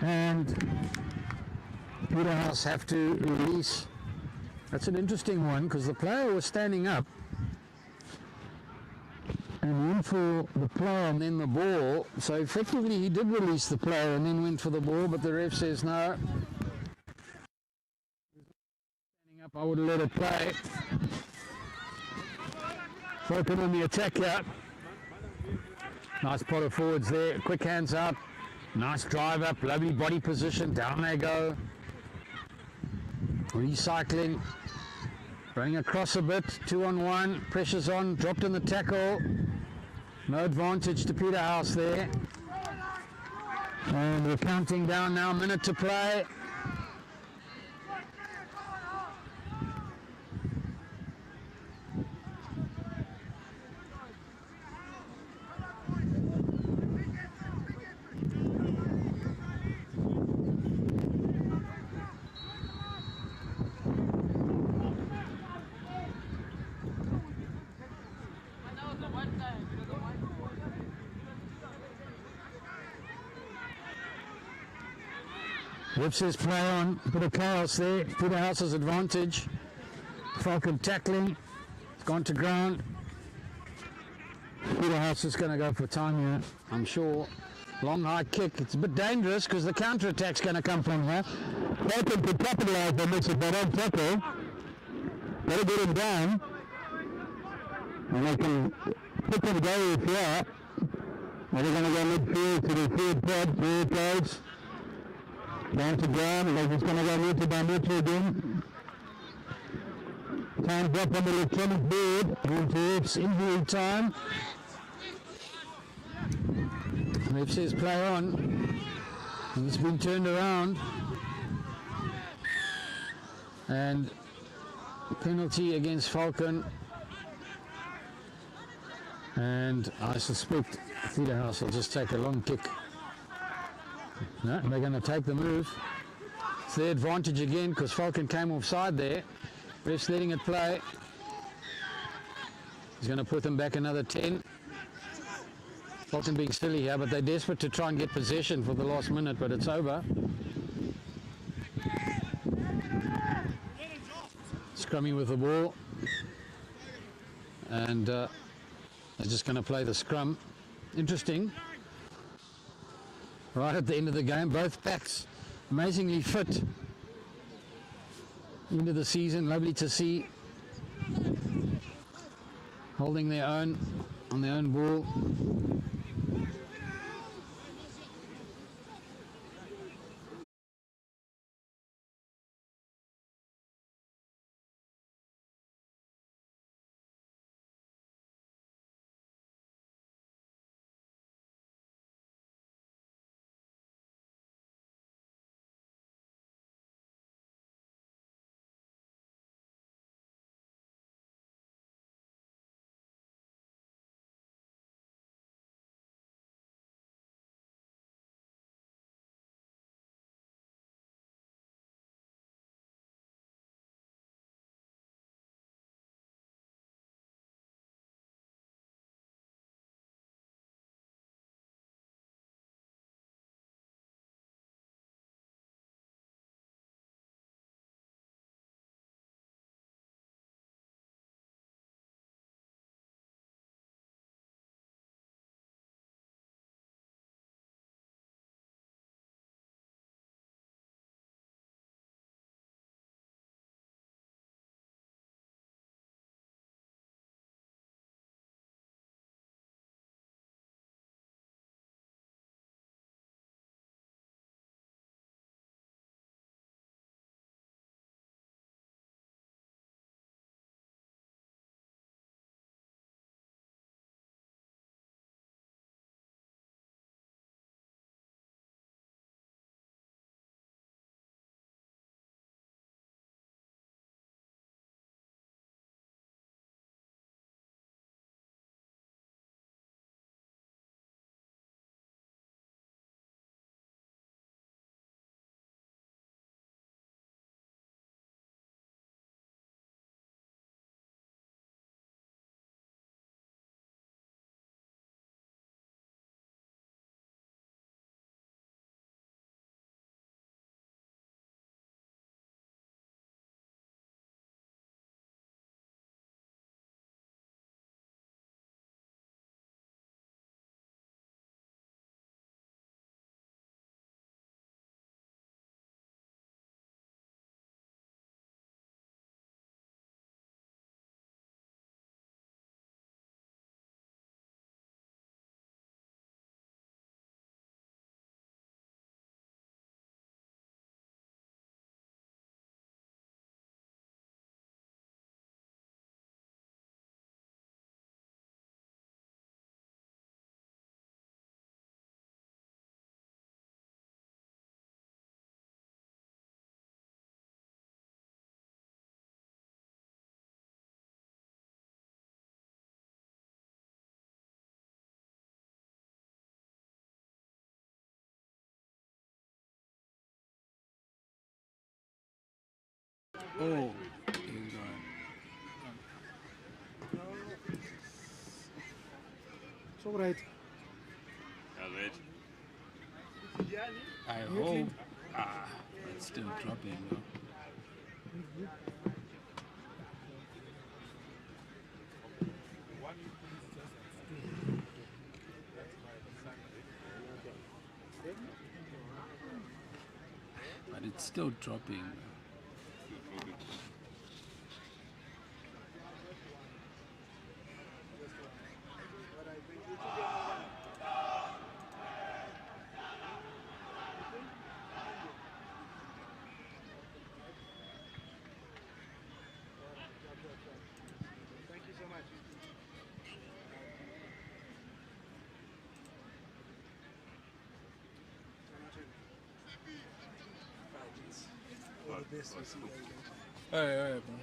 Speaker 3: And Peterhouse have to release. That's an interesting one, because the player was standing up and went for the player and then the ball. So effectively he did release the player and then went for the ball, but the ref says no. Standing up, I would have let it play. Falcon on the attack here. Nice pot of forwards there. Quick hands up. Nice drive up. Lovely body position. Down they go. Recycling. Going across a bit. 2-on-1. Pressure's on. Dropped in the tackle. No advantage to Peterhouse there. And we're counting down now. Minute to play. Ref says play on, bit of chaos there. Peterhouse's advantage. Falcon tackling, it's gone to ground. Peterhouse is going to go for time here, I'm sure. Long high kick, it's a bit dangerous because the counter attack's going to come from here. Falcon could capitalise on this if they don't tackle. Better get him down. And they can pick and go if you are. They're going to go midfield to the third pod, there it goes. Down to ground, they're just going to go meter by meter again. Time drop on the electronic board, into F's injury time. Ref says play on, and it's been turned around. And penalty against Falcon. And I suspect Peterhouse will just take a long kick. No, they're going to take the move. It's their advantage again because Falcon came offside there. Ref's letting it play. He's going to put them back another 10. Falcon being silly here, but they're desperate to try and get possession for the last minute, but it's over. scrumming with the ball. And they're just going to play the scrum. Interesting. Right at the end of the game, both packs amazingly fit into the season. Lovely to see. Holding their own on their own ball.
Speaker 1: Oh, he's gone.
Speaker 2: It's all right.
Speaker 1: I hope. It's still dropping though. But it's still dropping. All right, bro.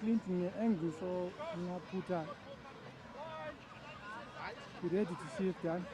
Speaker 2: Clinton angry, so we have put on. Be ready to see it done.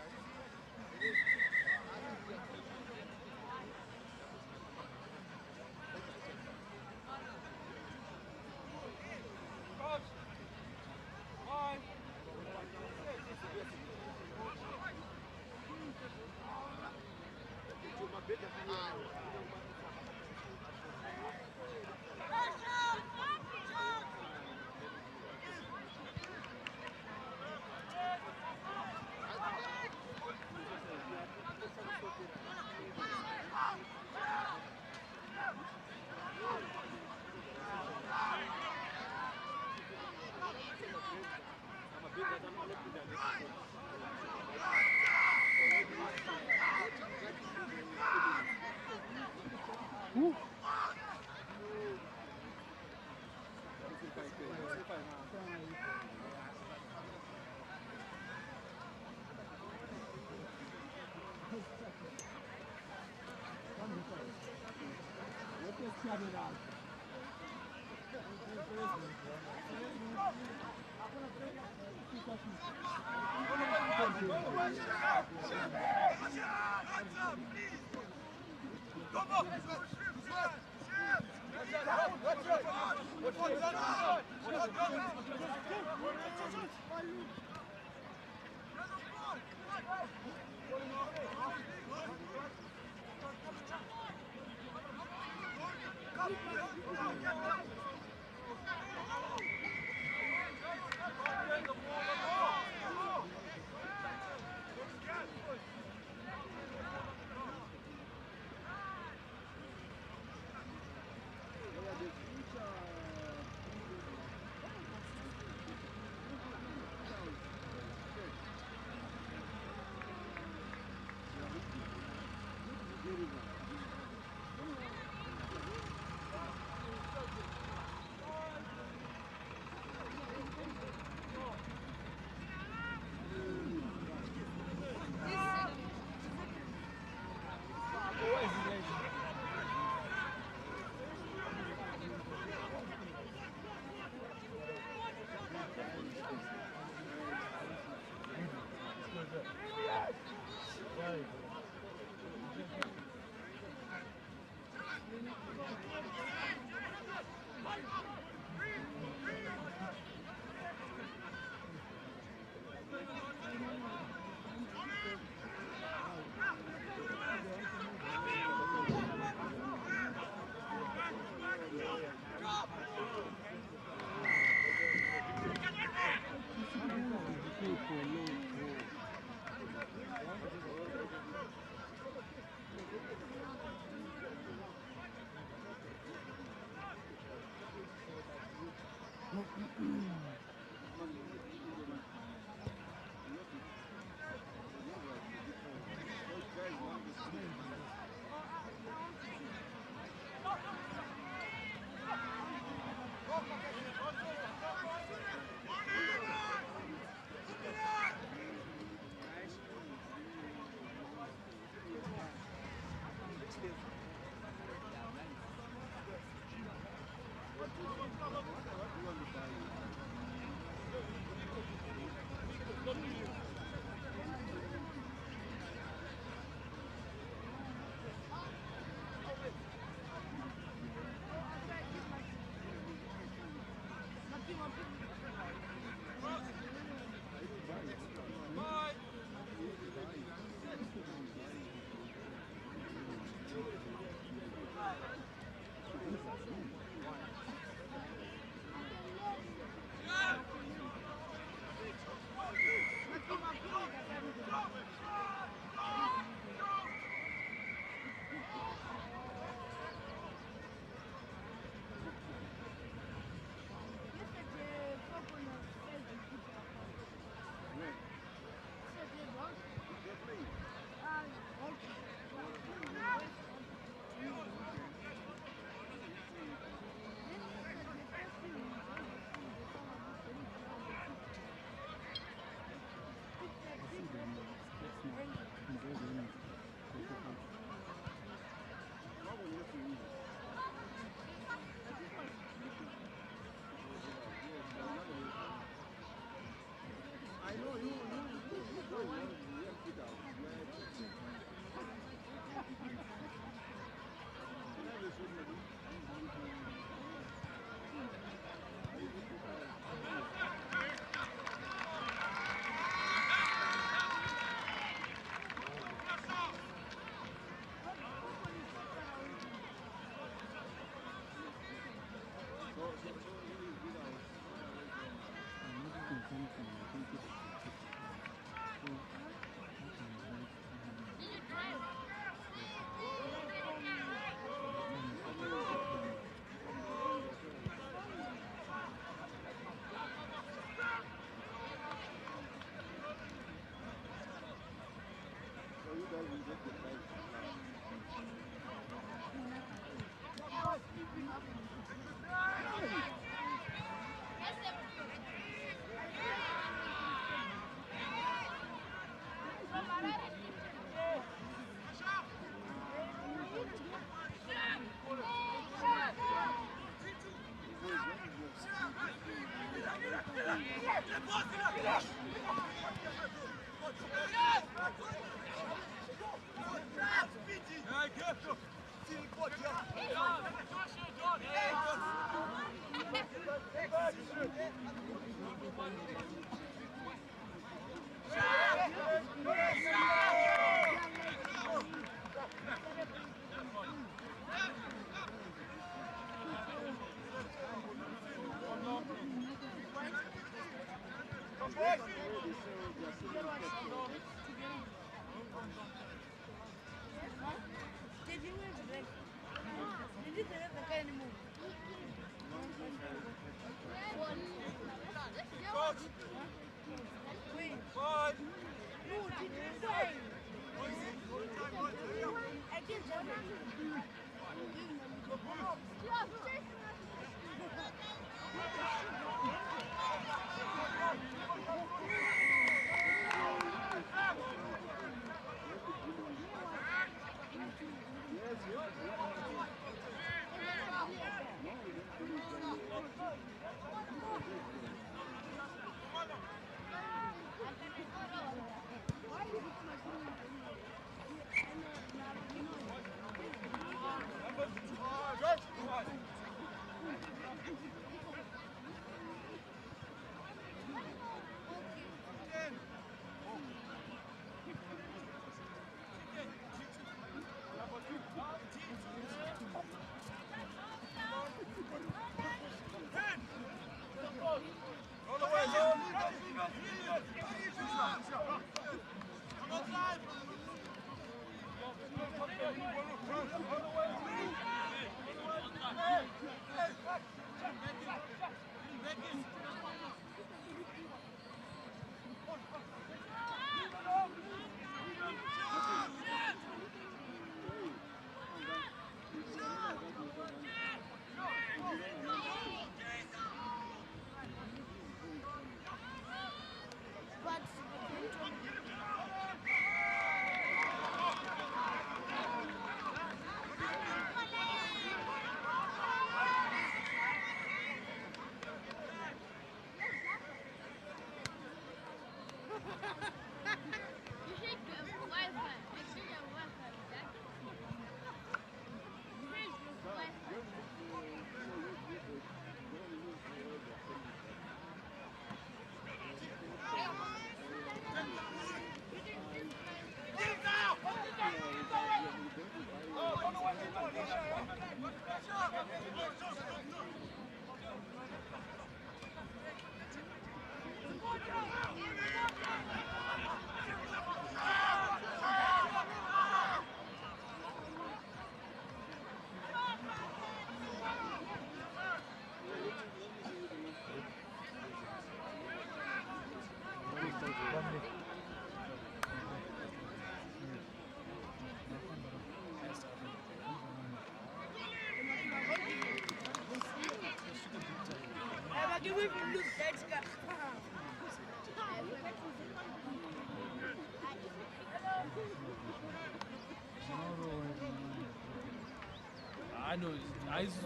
Speaker 1: I know. I used to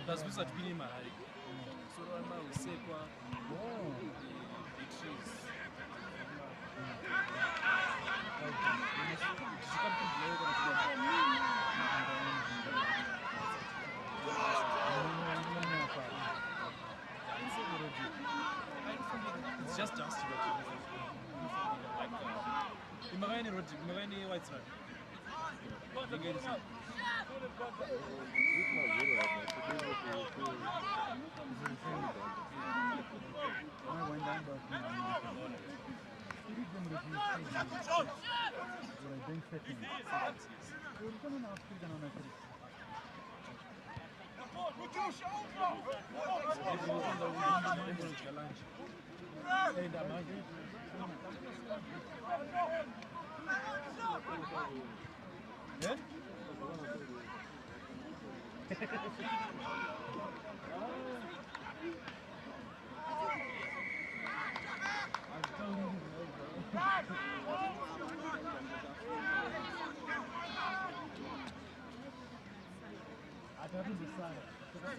Speaker 1: that's what's at Billy Mahari. So I'm now say it's just dust. Like white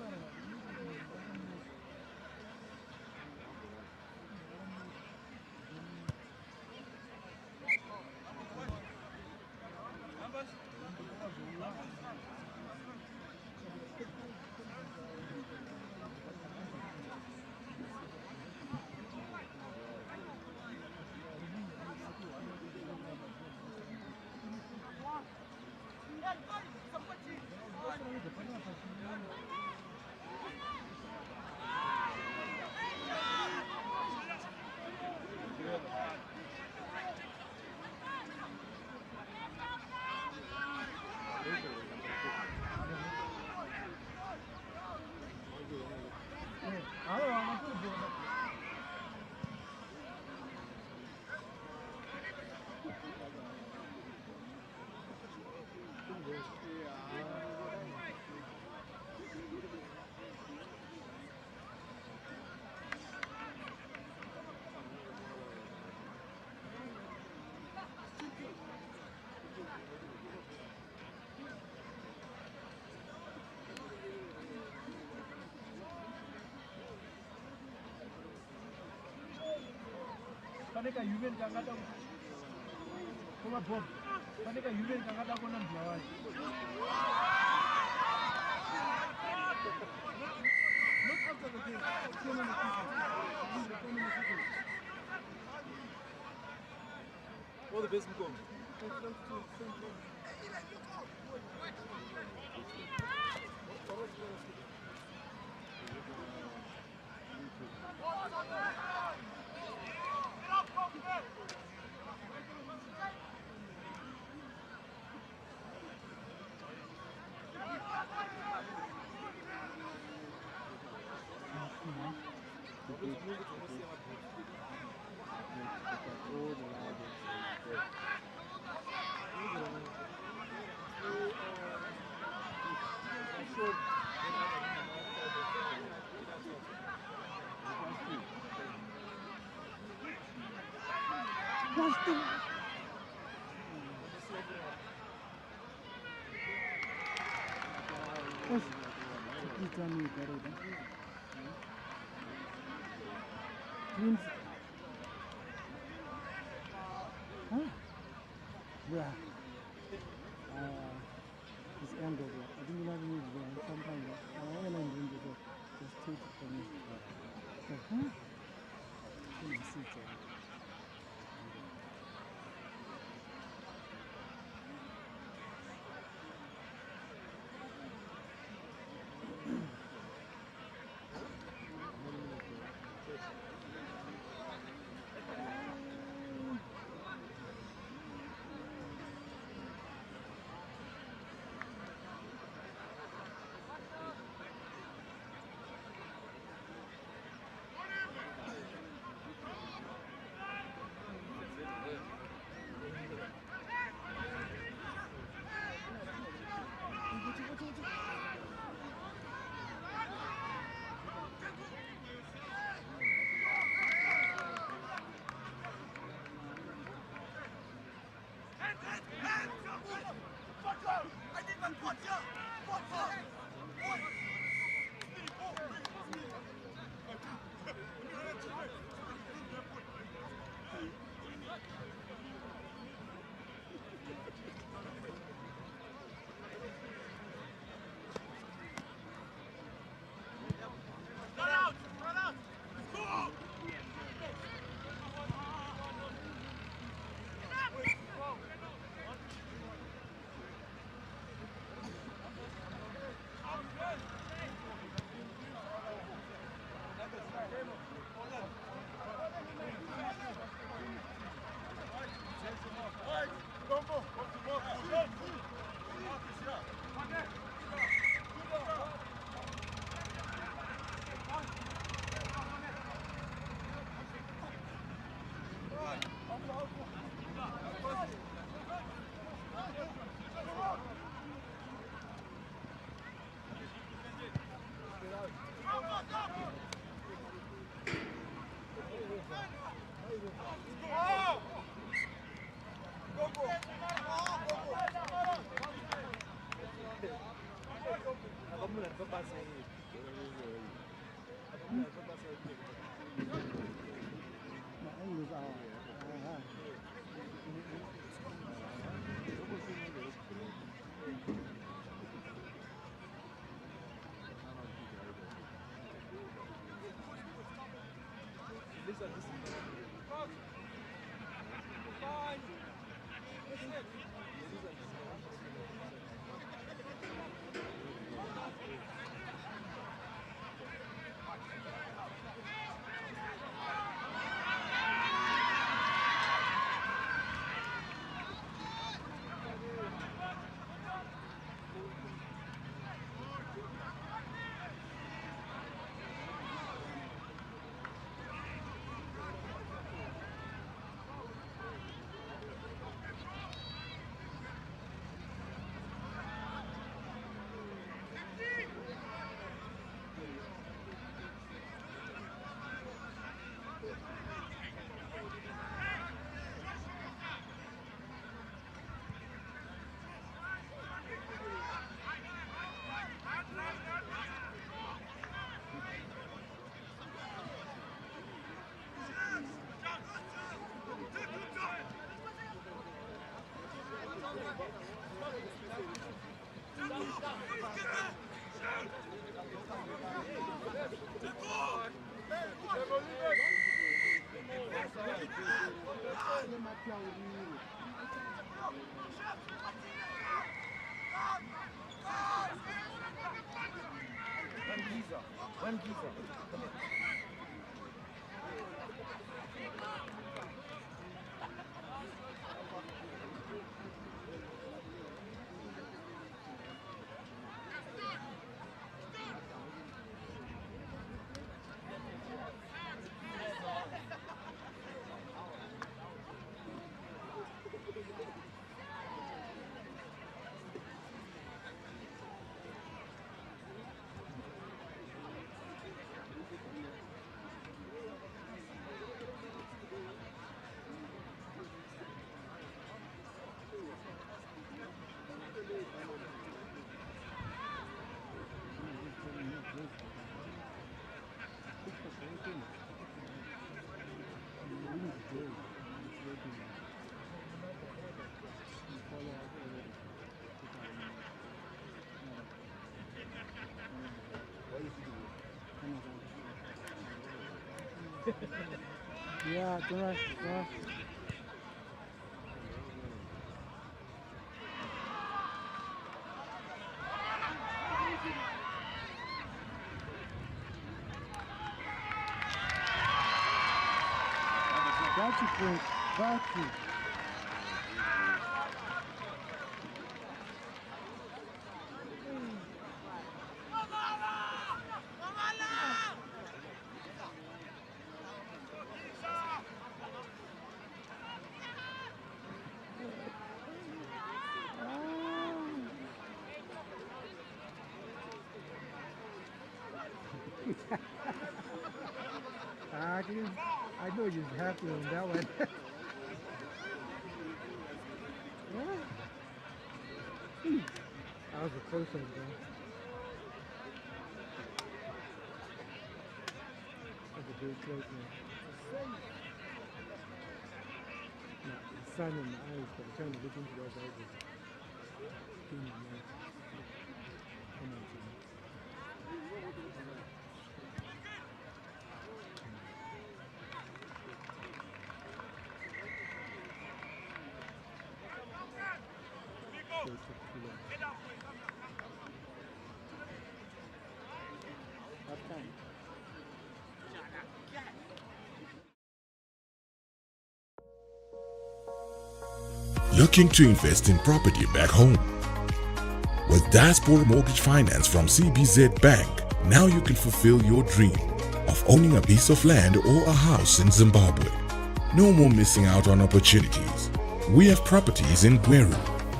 Speaker 1: run. Paneka human kangata kuma bob paneka human kangata kona mlawaji look after the game so many people all the best come
Speaker 6: Yeah. It's angled. I didn't like it there. Sometimes I don't know just take it from me. So, let me see it. Yeah, correct. Yeah. Got you, Prince. Got you. I know you're happy on that one. Yeah. That was a close one, bro. That's a good close one. Now, the sun in the eyes, but I'm trying to look into those eyes. Come on, Jimmy.
Speaker 5: Looking to invest in property back home? With Diaspora Mortgage Finance from CBZ Bank, now you can fulfill your dream of owning a piece of land or a house in Zimbabwe. No more missing out on opportunities. We have properties in Gweru,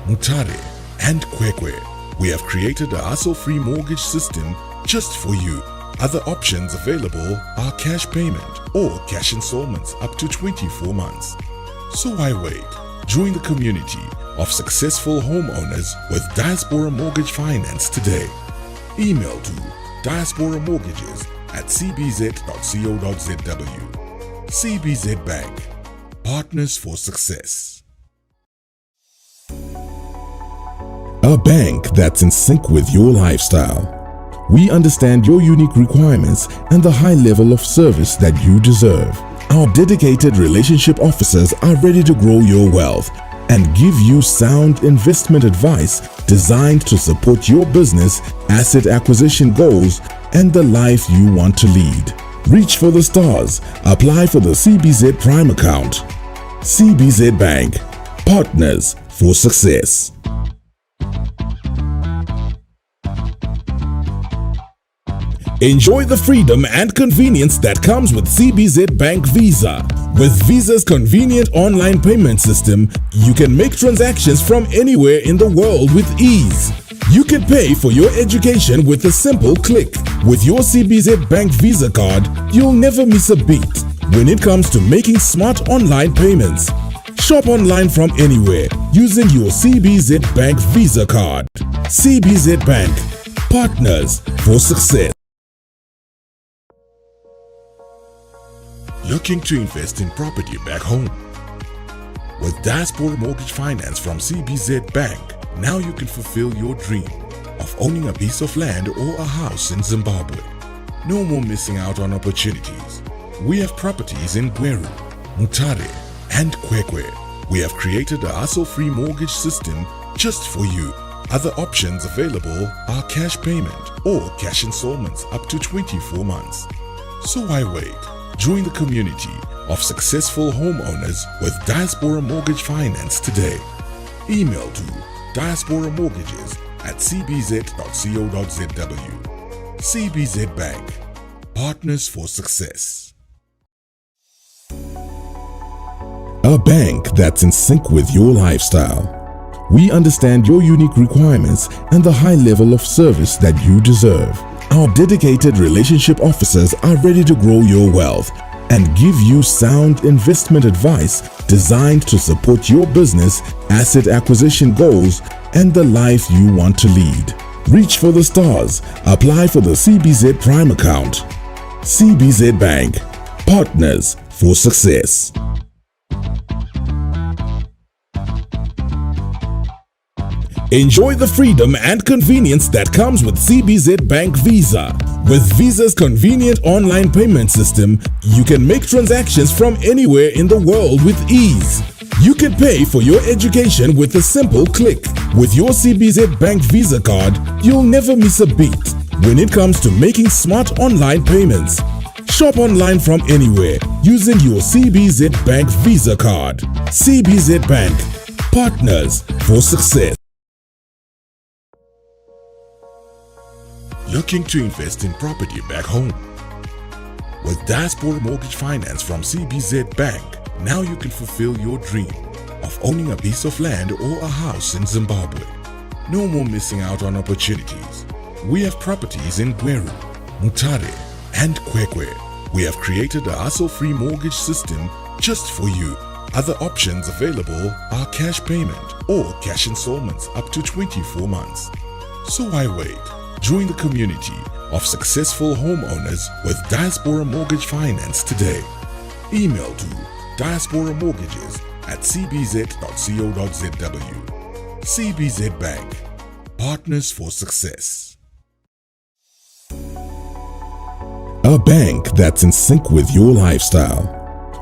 Speaker 5: Mutare, and Kwekwe. We have created a hassle-free mortgage system just for you. Other options available are cash payment or cash installments up to 24 months. So why wait? Join the community of successful homeowners with Diaspora Mortgage Finance today. Email to diasporamortgages@cbz.co.zw. CBZ Bank, partners for success. A bank that's in sync with your lifestyle. We understand your unique requirements and the high level of service that you deserve. Our dedicated relationship officers are ready to grow your wealth and give you sound investment advice designed to support your business, asset acquisition goals, and the life you want to lead. Reach for the stars. Apply for the CBZ Prime account. CBZ Bank, partners for success. Enjoy the freedom and convenience that comes with CBZ Bank Visa. With Visa's convenient online payment system, you can make transactions from anywhere in the world with ease. You can pay for your education with a simple click. With your CBZ Bank Visa card, you'll never miss a beat when it comes to making smart online payments. Shop online from anywhere using your CBZ Bank Visa card. CBZ Bank, partners for success. Looking to invest in property back home? With Diaspora Mortgage Finance from CBZ Bank, now you can fulfill your dream of owning a piece of land or a house in Zimbabwe. No more missing out on opportunities. We have properties in Gweru, Mutare, and Kwekwe. We have created a hassle-free mortgage system just for you. Other options available are cash payment or cash installments up to 24 months. So why wait? Join the community of successful homeowners with Diaspora Mortgage Finance today. Email to diasporamortgages@cbz.co.zw. CBZ Bank, partners for success. A bank that's in sync with your lifestyle. We understand your unique requirements and the high level of service that you deserve. Our dedicated relationship officers are ready to grow your wealth and give you sound investment advice designed to support your business, asset acquisition goals, and the life you want to lead. Reach for the stars. Apply for the CBZ Prime account. CBZ Bank, partners for success. Enjoy the freedom and convenience that comes with CBZ Bank Visa. With Visa's convenient online payment system, you can make transactions from anywhere in the world with ease. You can pay for your education with a simple click. With your CBZ Bank Visa card, you'll never miss a beat when it comes to making smart online payments. Shop online from anywhere using your CBZ Bank Visa card. CBZ Bank, partners for success. Looking to invest in property back home? With Diaspora Mortgage Finance from CBZ Bank, now you can fulfill your dream of owning a piece of land or a house in Zimbabwe. No more missing out on opportunities. We have properties in Gweru, Mutare, and Kwekwe. We have created a hassle-free mortgage system just for you. Other options available are cash payment or cash installments up to 24 months. So why wait? Join the community of successful homeowners with Diaspora Mortgage Finance today. Email to diasporamortgages@cbz.co.zw. CBZ Bank, partners for success. A bank that's in sync with your lifestyle.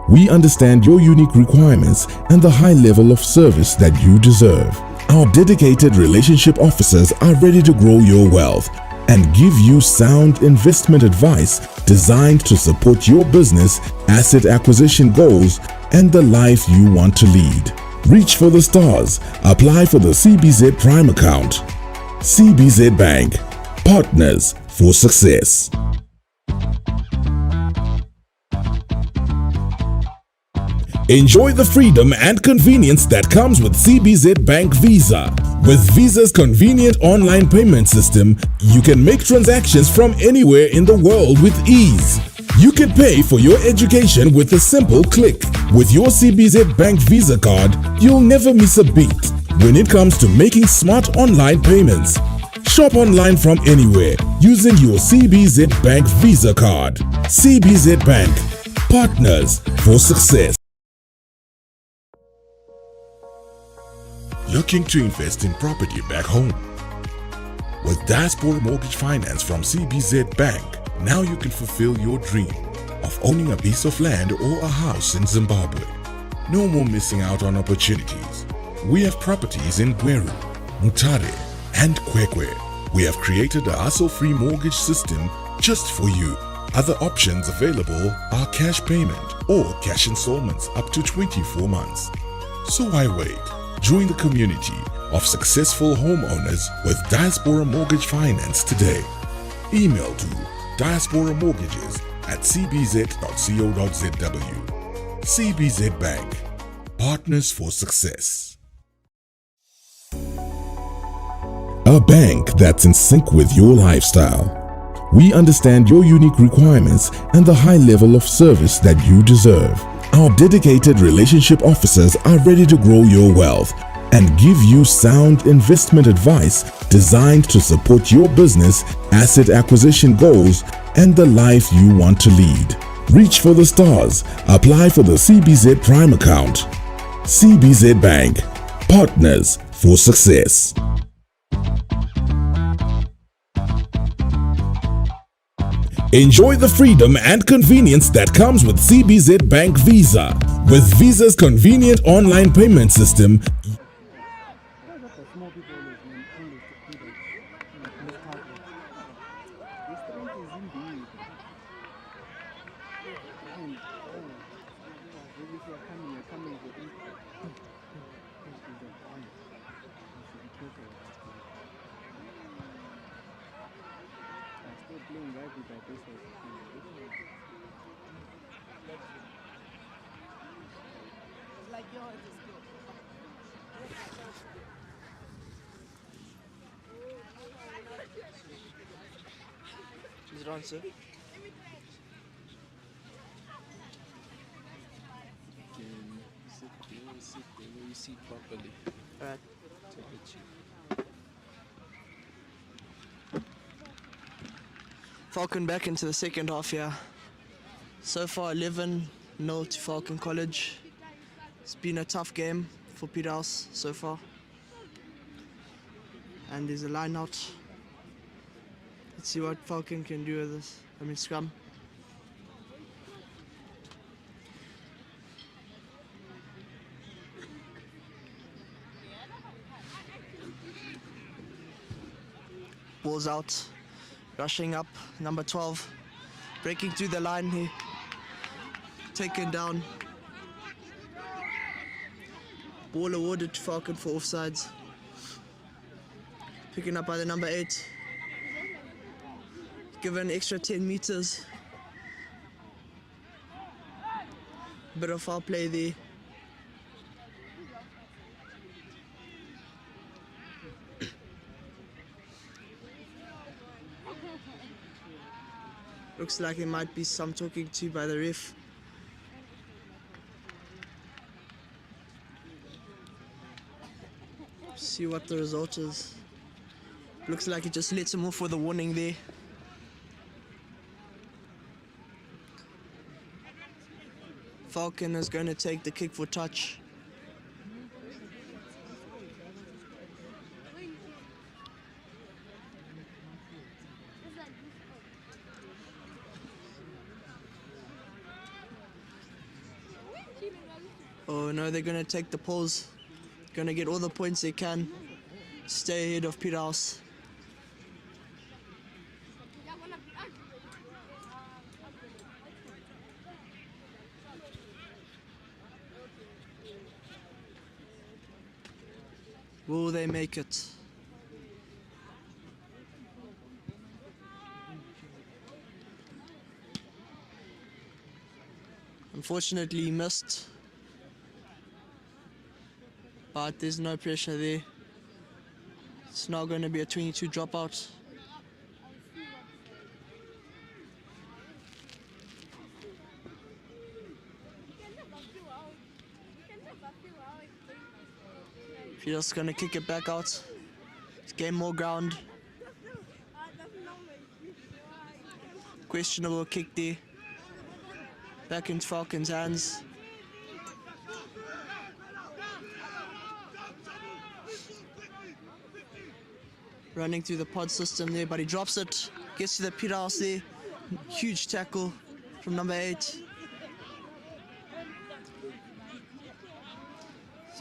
Speaker 5: We understand your unique requirements and the high level of service that you deserve. Our dedicated relationship officers are ready to grow your wealth and give you sound investment advice designed to support your business, asset acquisition goals, and the life you want to lead. Reach for the stars. Apply for the CBZ Prime account. CBZ Bank, partners for success. Enjoy the freedom and convenience that comes with CBZ Bank Visa. With Visa's convenient online payment system, you can make transactions from anywhere in the world with ease. You can pay for your education with a simple click. With your CBZ Bank Visa card, you'll never miss a beat when it comes to making smart online payments. Shop online from anywhere using your CBZ Bank Visa card. CBZ Bank, partners for success. Looking to invest in property back home? With Diaspora Mortgage Finance from CBZ Bank, now you can fulfill your dream of owning a piece of land or a house in Zimbabwe. No more missing out on opportunities. We have properties in Gweru, Mutare, and Kwekwe. We have created a hassle-free mortgage system just for you. Other options available are cash payment or cash installments up to 24 months. So why wait? Join the community of successful homeowners with Diaspora Mortgage Finance today. Email to diasporamortgages@cbz.co.zw. CBZ Bank, partners for success. A bank that's in sync with your lifestyle. We understand your unique requirements and the high level of service that you deserve. Our dedicated relationship officers are ready to grow your wealth and give you sound investment advice designed to support your business, asset acquisition goals, and the life you want to lead. Reach for the stars. Apply for the CBZ Prime account. CBZ Bank, partners for success. Enjoy the freedom and convenience that comes with CBZ Bank Visa. With Visa's convenient online payment system,
Speaker 6: Why got the small people always to do that? This type of the strength is indeed. And if you're coming with it. Still playing rugby by this was
Speaker 7: Like yours is good.
Speaker 8: Is it on, sir?
Speaker 1: Sit the way you sit properly.
Speaker 8: Alright.
Speaker 1: Take a cheek.
Speaker 8: Falcon back into the second half here. So far 11-0 to Falcon College. It's been a tough game for Peterhouse so far. And there's a line out. Let's see what Falcon can do with this. Scrum. Ball's out. Rushing up, number 12. Breaking through the line here. Taken down. Ball awarded to Falcon for offsides. Picking up by the number 8. Given extra 10 meters. Bit of foul play there. Looks like there might be some talking to by the ref. See what the result is. Looks like he just lets him off with a warning there. Falcon is going to take the kick for touch. Oh no, they're going to take the pause. Going to get all the points they can. Stay ahead of Peterhouse. Will they make it? Unfortunately, he missed. But there's no pressure there. It's now going to be a 22 dropout. Peter's going to kick it back out. Gain more ground. Questionable kick there. Back into Falcon's hands. Running through the pod system there, but he drops it. Gets to the Peterhouse there. Huge tackle from number 8.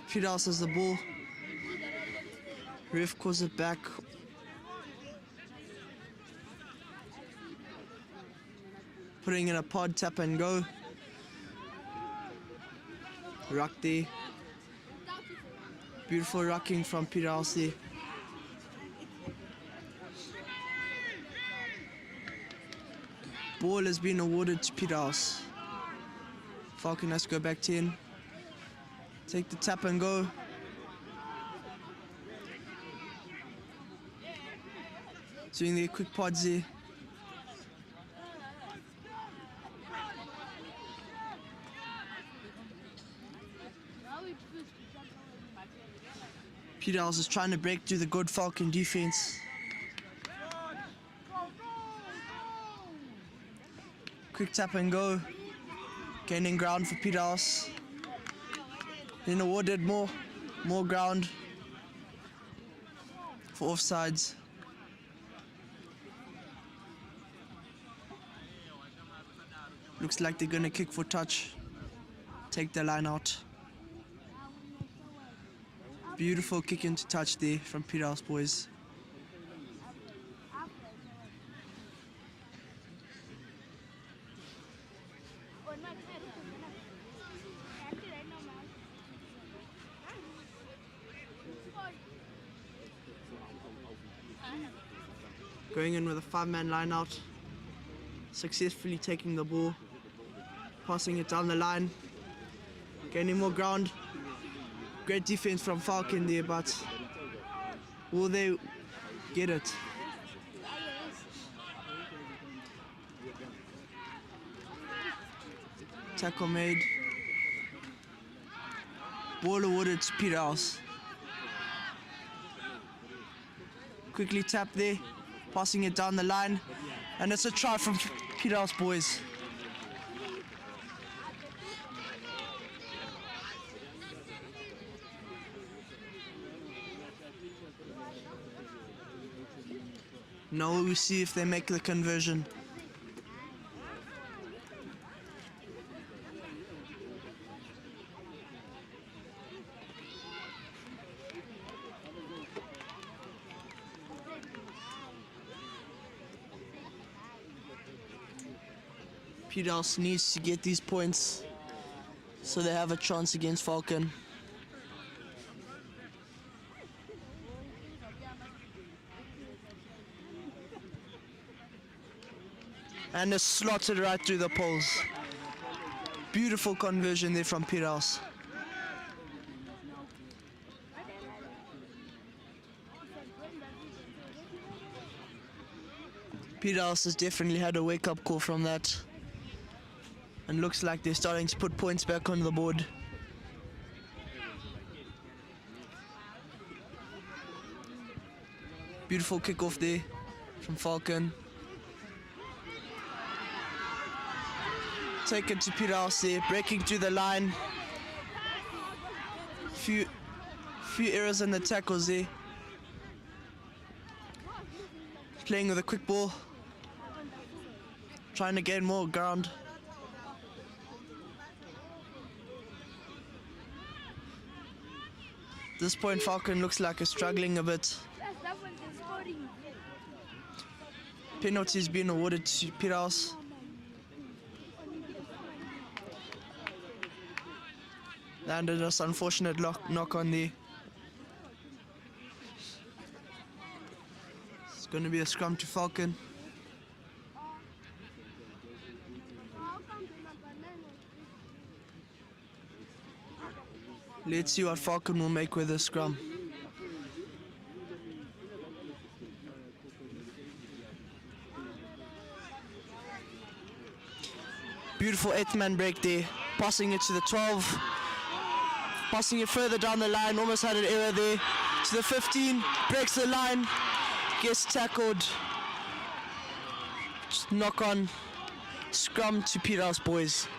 Speaker 8: Peterhouse has the ball. Ref calls it back. Putting in a pod, tap and go. Ruck there. Beautiful rucking from Peterhouse there. Ball has been awarded to Peterhouse. Falcon has to go back 10. Take the tap and go. Doing their quick pods there. Peterhouse is trying to break through the good Falcon defense. Quick tap and go. Gaining ground for Peterhouse. Then awarded more ground for offsides. Looks like they're gonna kick for touch. Take the line out. Beautiful kick into touch there from Peterhouse boys. Going in with a 5-man line out. Successfully taking the ball. Passing it down the line. Gaining more ground. Great defense from Falcon there, but will they get it? Tackle made. Ball awarded to Peterhouse. Quickly tap there, passing it down the line, and it's a try from Peterhouse boys. Now we see if they make the conversion. Peterhouse needs to get these points so they have a chance against Falcon. And it's slotted right through the poles. Beautiful conversion there from Peterhouse. Peterhouse has definitely had a wake-up call from that. And looks like they're starting to put points back on the board. Beautiful kick-off there from Falcon. Taken to Peterhouse there, breaking through the line. Few errors in the tackles there. Playing with a quick ball. Trying to gain more ground. At this point, Falcon looks like it's struggling a bit. Penalties being awarded to Peterhouse. Landed us unfortunate knock on there. It's going to be a scrum to Falcon. Let's see what Falcon will make with the scrum. Beautiful 8-man break there. Passing it to the 12. Passing it further down the line. Almost had an error there. To the 15. Breaks the line. Gets tackled. Just knock on. Scrum to Peterhouse boys.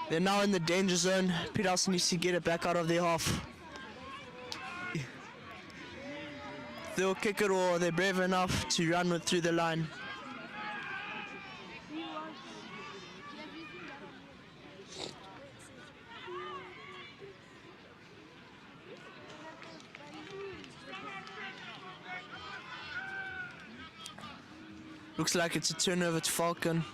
Speaker 8: They're now in the danger zone. Peterhouse needs to get it back out of their half. They'll kick it, or they're brave enough to run it through the line. Looks like it's a turnover to Falcon.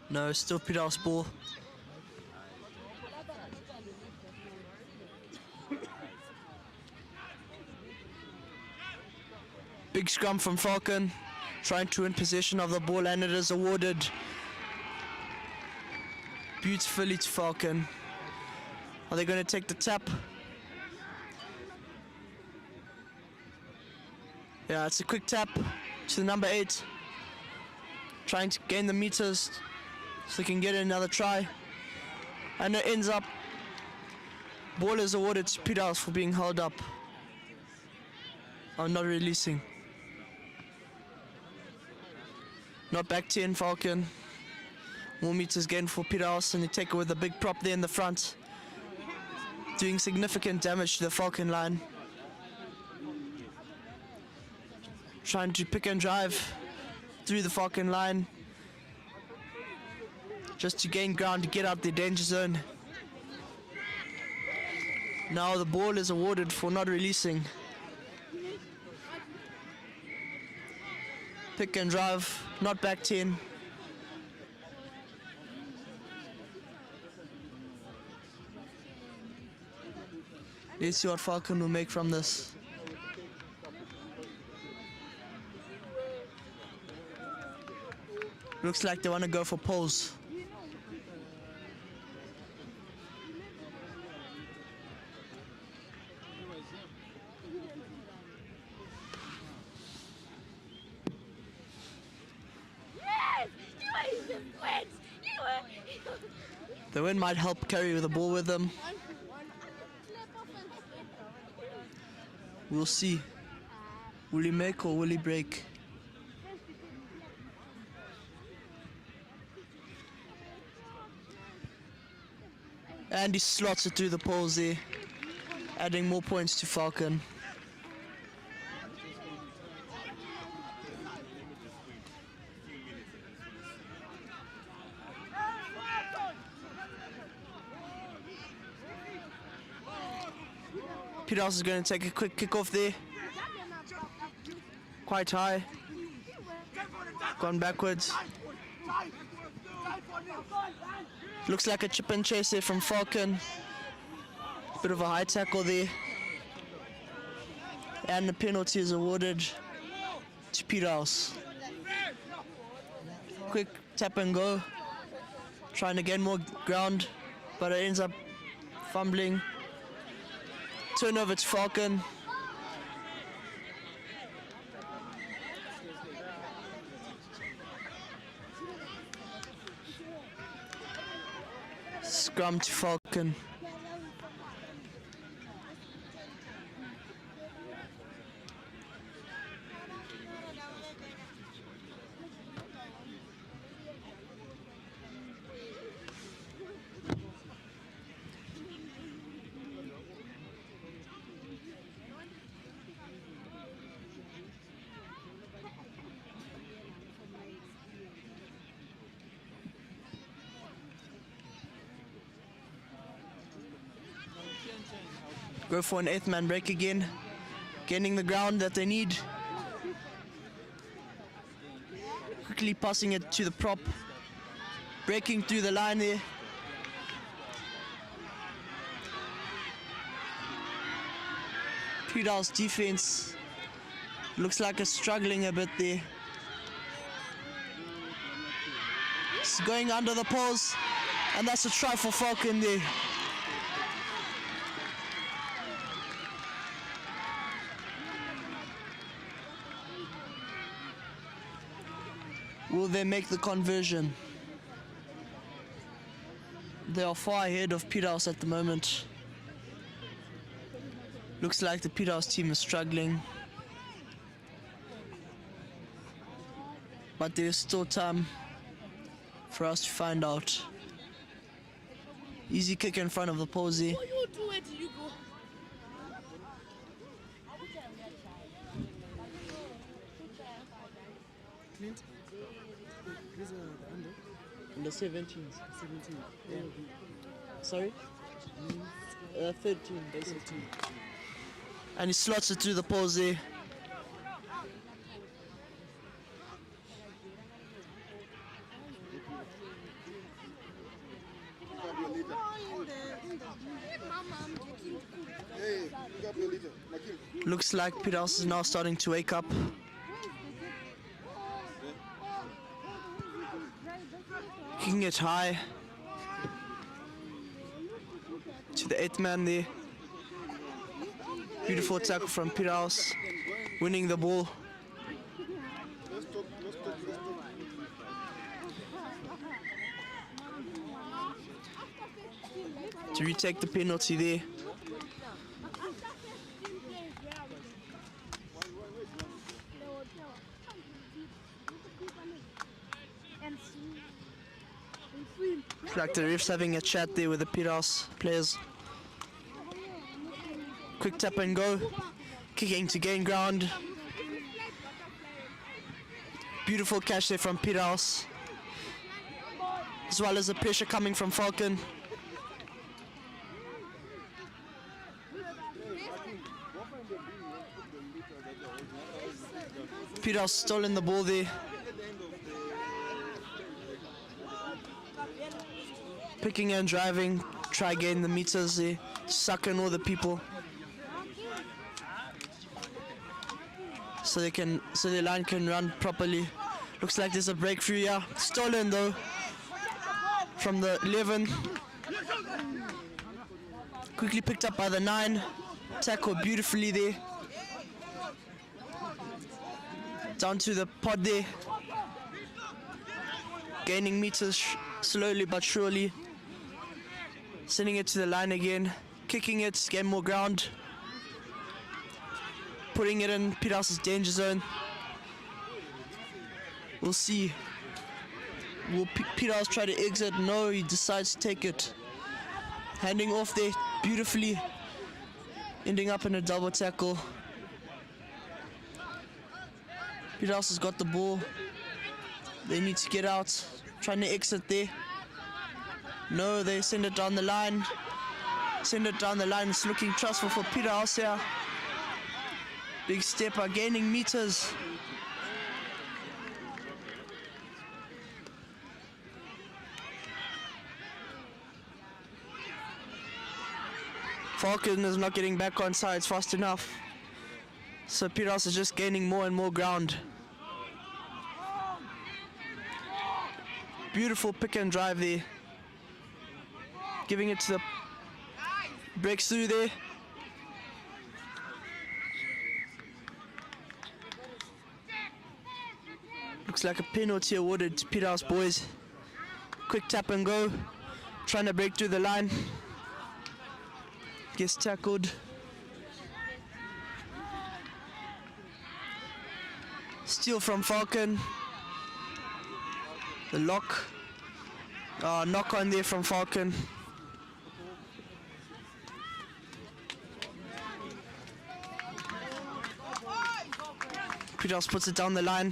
Speaker 8: No, still Peterhouse ball. Big scrum from Falcon, trying to win possession of the ball, and it is awarded beautifully to Falcon. Are they going to take the tap? Yeah, it's a quick tap to the number 8. Trying to gain the meters so they can get another try. And it ends up Ball is awarded to Peterhouse for being held up. Not releasing. Not back 10, Falcon. More meters gained for Peterhouse, and they take it with a big prop there in the front. Doing significant damage to the Falcon line. Trying to pick and drive through the Falcon line. Just to gain ground to get out the danger zone. Now the ball is awarded for not releasing. Pick and drive, not back 10. Let's see what Falcon will make from this. Looks like they want to go for poles. The wind might help carry the ball with them. We'll see. Will he make or will he break? And he slots it through the poles there, adding more points to Falcon. Peterhouse is going to take a quick kickoff there. Quite high. Gone backwards. Looks like a chip and chase there from Falcon. Bit of a high tackle there. And the penalty is awarded to Peterhouse. Quick tap and go. Trying to gain more ground, but it ends up fumbling. Turnover to Falcon. Scrum to Falcon. Go for an 8th man break again. Gaining the ground that they need. Quickly passing it to the prop. Breaking through the line there. Peterhouse defense looks like it's struggling a bit there. It's going under the poles, and that's a try for Falcon there. Will they make the conversion? They are far ahead of Peterhouse at the moment. Looks like the Peterhouse team is struggling. But there's still time for us to find out. Easy kick in front of the posy.
Speaker 6: Clint, these are the under?
Speaker 8: The 17s.
Speaker 6: 17.
Speaker 8: Yeah. Sorry? 13 basically. And he slots it through the poles there. Looks like Peterhouse is now starting to wake up. Kicking it high to the 8th man there. Beautiful tackle from Peterhouse, winning the ball. To retake the penalty there. Like the refs having a chat there with the Peterhouse players. Quick tap and go. Kicking to gain ground. Beautiful catch there from Peterhouse. As well as the pressure coming from Falcon. Peterhouse stolen the ball there. Picking and driving, try gain the meters there, sucking all the people. So the line can run properly. Looks like there's a breakthrough here. Stolen though from the 11. Quickly picked up by the 9. Tackled beautifully there. Down to the pod there. Gaining meters slowly but surely. Sending it to the line again. Kicking it, gain more ground. Putting it in Peterhouse's danger zone. We'll see. Will Peterhouse try to exit? No, he decides to take it. Handing off there beautifully. Ending up in a double tackle. Peterhouse has got the ball. They need to get out. Trying to exit there. No, they send it down the line. Send it down the line. It's looking trustful for Peterhouse here. Big stepper, gaining meters. Falcon is not getting back on sides fast enough. So Peterhouse is just gaining more and more ground. Beautiful pick and drive there. Giving it to the breaks through there. Looks like a penalty awarded to Peterhouse boys. Quick tap and go. Trying to break through the line. Gets tackled. Steal from Falcon. The lock. Knock on there from Falcon. Peterhouse puts it down the line.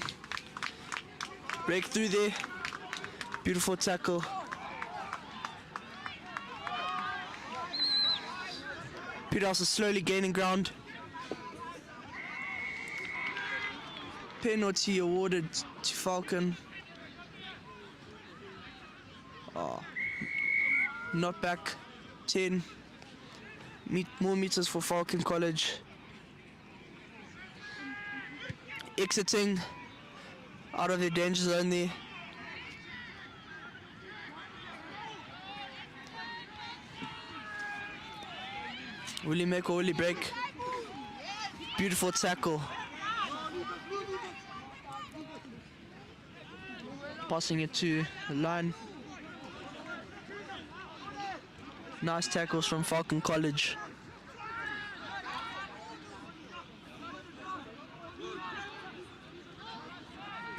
Speaker 8: Break through there. Beautiful tackle. Peterhouse is slowly gaining ground. Penalty awarded to Falcon. Not back. 10. More meters for Falcon College. Exiting out of the danger zone there. Will he make or will he break? Beautiful tackle. Passing it to the line. Nice tackles from Falcon College.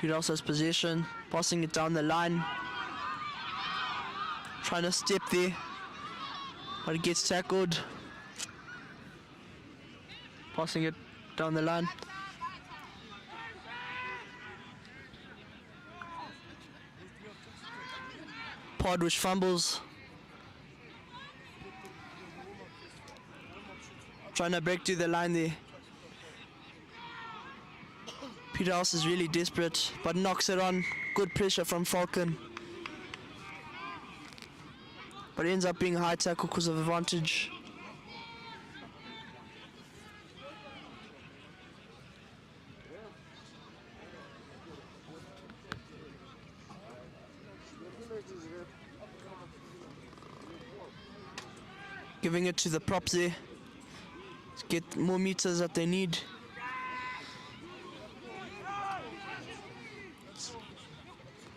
Speaker 8: Peterhouse has possession, passing it down the line. Trying to step there, but it gets tackled. Passing it down the line. Pod which fumbles. Trying to break through the line there. Peterhouse is really desperate, but knocks it on. Good pressure from Falcon. But it ends up being a high tackle because of advantage. Giving it to the props there. To get more meters that they need.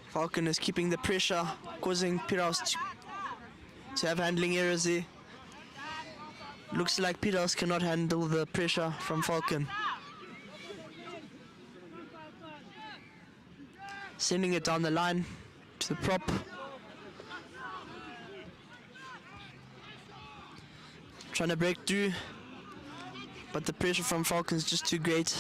Speaker 8: Falcon is keeping the pressure, causing Peterhouse to have handling errors there. Looks like Peterhouse cannot handle the pressure from Falcon. Sending it down the line to the prop. Trying to break through, but the pressure from Falcon is just too great.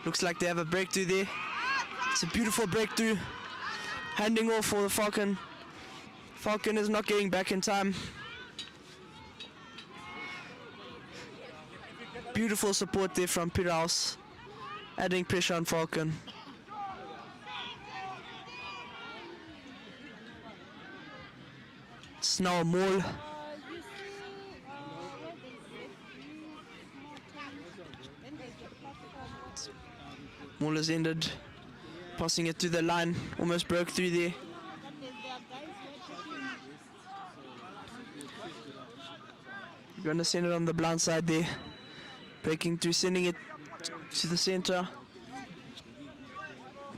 Speaker 8: Looks like they have a breakthrough there. It's a beautiful breakthrough. Handing off for the Falcon. Falcon is not getting back in time. Beautiful support there from Peterhouse, adding pressure on Falcon. It's now a maul. Maul has ended. Passing it through the line, almost broke through there. Going to send it on the blind side there. Breaking through, sending it to the center.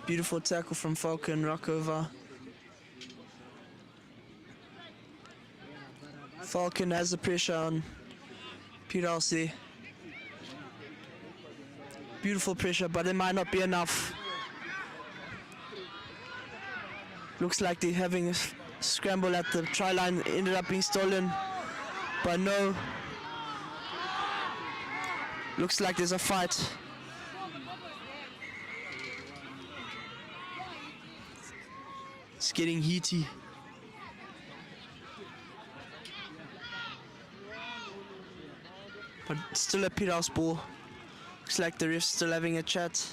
Speaker 8: Beautiful tackle from Falcon, rock over. Falcon has the pressure on Peterhouse there. Beautiful pressure, but it might not be enough. Looks like they're having a scramble at the try line, ended up being stolen, but no. Looks like there's a fight. It's getting heaty. But still a Peterhouse ball. Looks like the ref's still having a chat.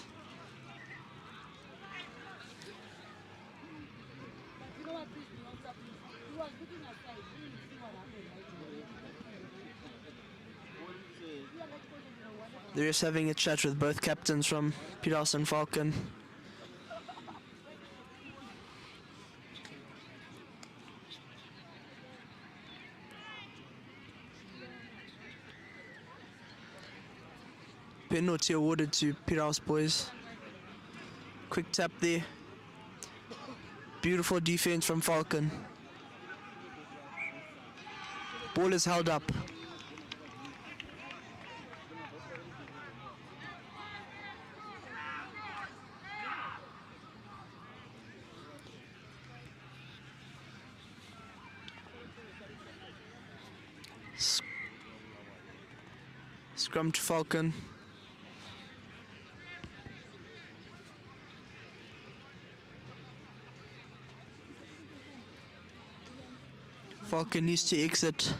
Speaker 8: They're just having a chat with both captains from Peterhouse and Falcon. Penalty awarded to Peterhouse boys. Quick tap there. Beautiful defense from Falcon. Ball is held up. Scrum to Falcon. Falcon needs to exit.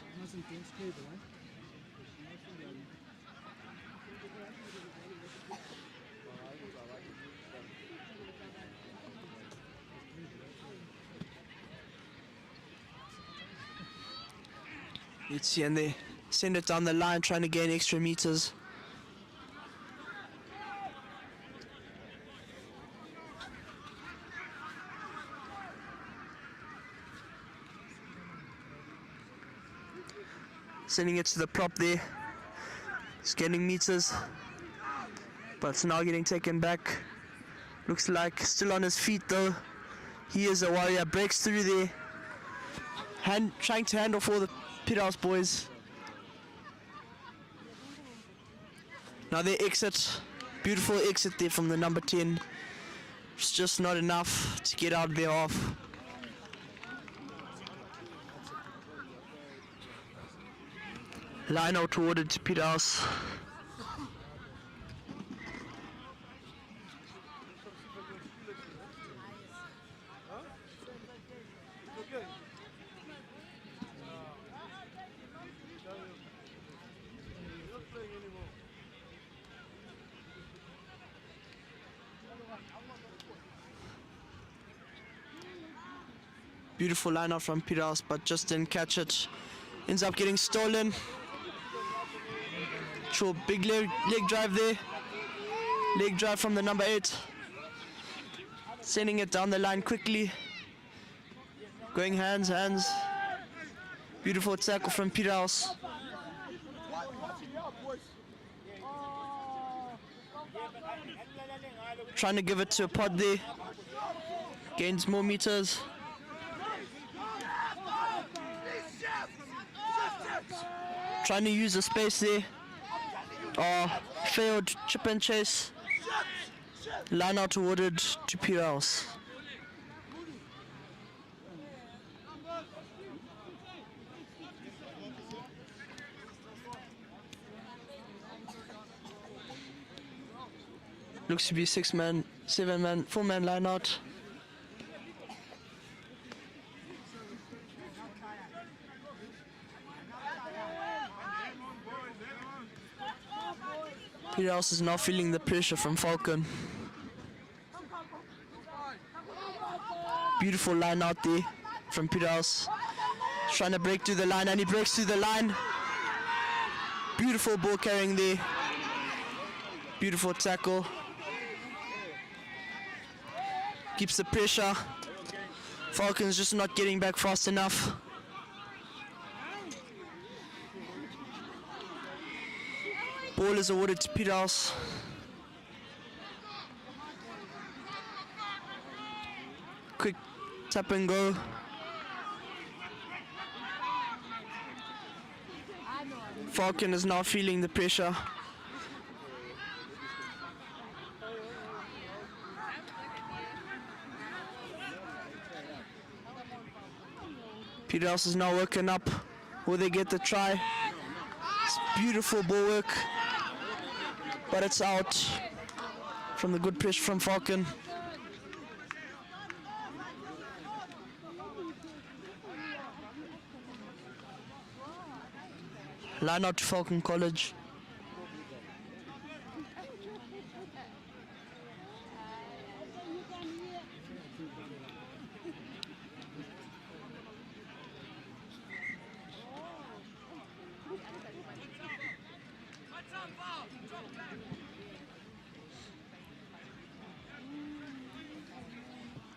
Speaker 8: Let's see, and they send it down the line, trying to gain extra meters. Sending it to the prop there. It's getting meters, but it's now getting taken back. Looks like still on his feet though. He is a warrior, breaks through there. Trying to handle for the Peterhouse boys. Now they exit. Beautiful exit there from the number 10. It's just not enough to get out of their half. Line out awarded to Peterhouse. Beautiful line out from Peterhouse, but just didn't catch it. Ends up getting stolen. Sure, big leg drive there. Leg drive from the number 8. Sending it down the line quickly. Going hands. Beautiful tackle from Peterhouse. Trying to give it to a pod there. Gains more meters. Trying to use the space there. Failed chip and chase. Line out awarded to Peterhouse. Looks to be 6-man, 7-man, 4-man line out. Peterhouse is now feeling the pressure from Falcon. Beautiful line out there from Peterhouse. Trying to break through the line, and he breaks through the line. Beautiful ball carrying there. Beautiful tackle. Keeps the pressure. Falcon's just not getting back fast enough. Ball is awarded to Peterhouse. Quick tap and go. Falcon is now feeling the pressure. Peterhouse is now working up. Will they get the try? It's beautiful ball work, but it's out from the good pressure from Falcon. Line out to Falcon College.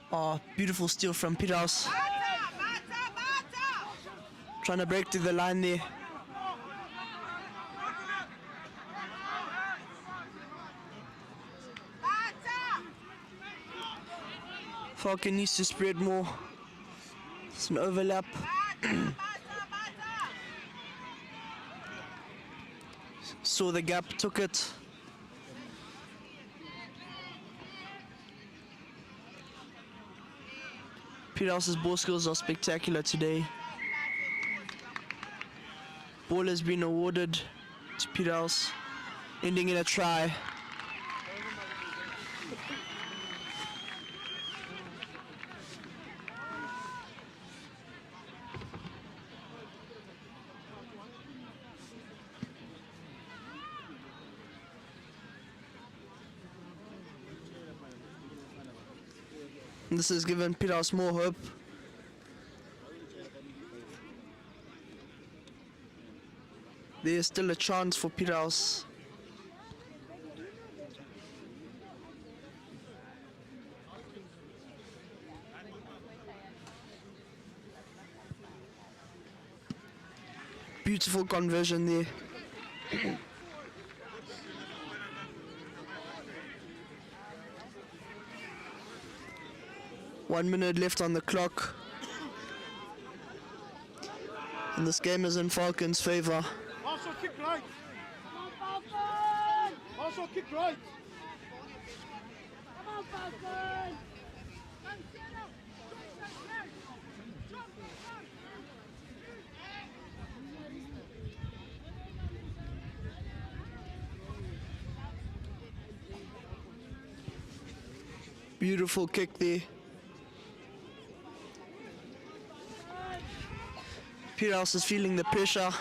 Speaker 8: Oh, beautiful steal from Peterhouse. Trying to break through the line there. Falcon needs to spread more. It's an overlap. Saw the gap, took it. Peterhouse's ball skills are spectacular today. Ball has been awarded to Peterhouse, ending in a try. This has given Peterhouse more hope. There is still a chance for Peterhouse. Beautiful conversion there. 1 minute left on the clock. And this game is in Falcon's favor.
Speaker 6: Also kick right. Come on, Falcon! Also kick right. Come on, Falcon!
Speaker 8: Beautiful kick there. Peterhouse is feeling the pressure.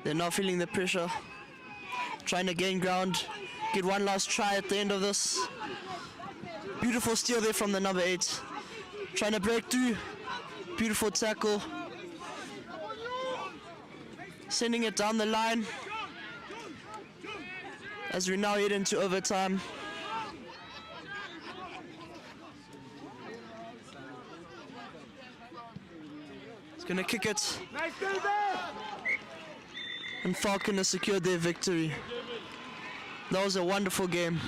Speaker 8: They're now feeling the pressure. Trying to gain ground. Get one last try at the end of this. Beautiful steal there from the number 8. Trying to break through. Beautiful tackle. Sending it down the line. As we now head into overtime. Gonna kick it. And Falcon has secured their victory. That was a wonderful game.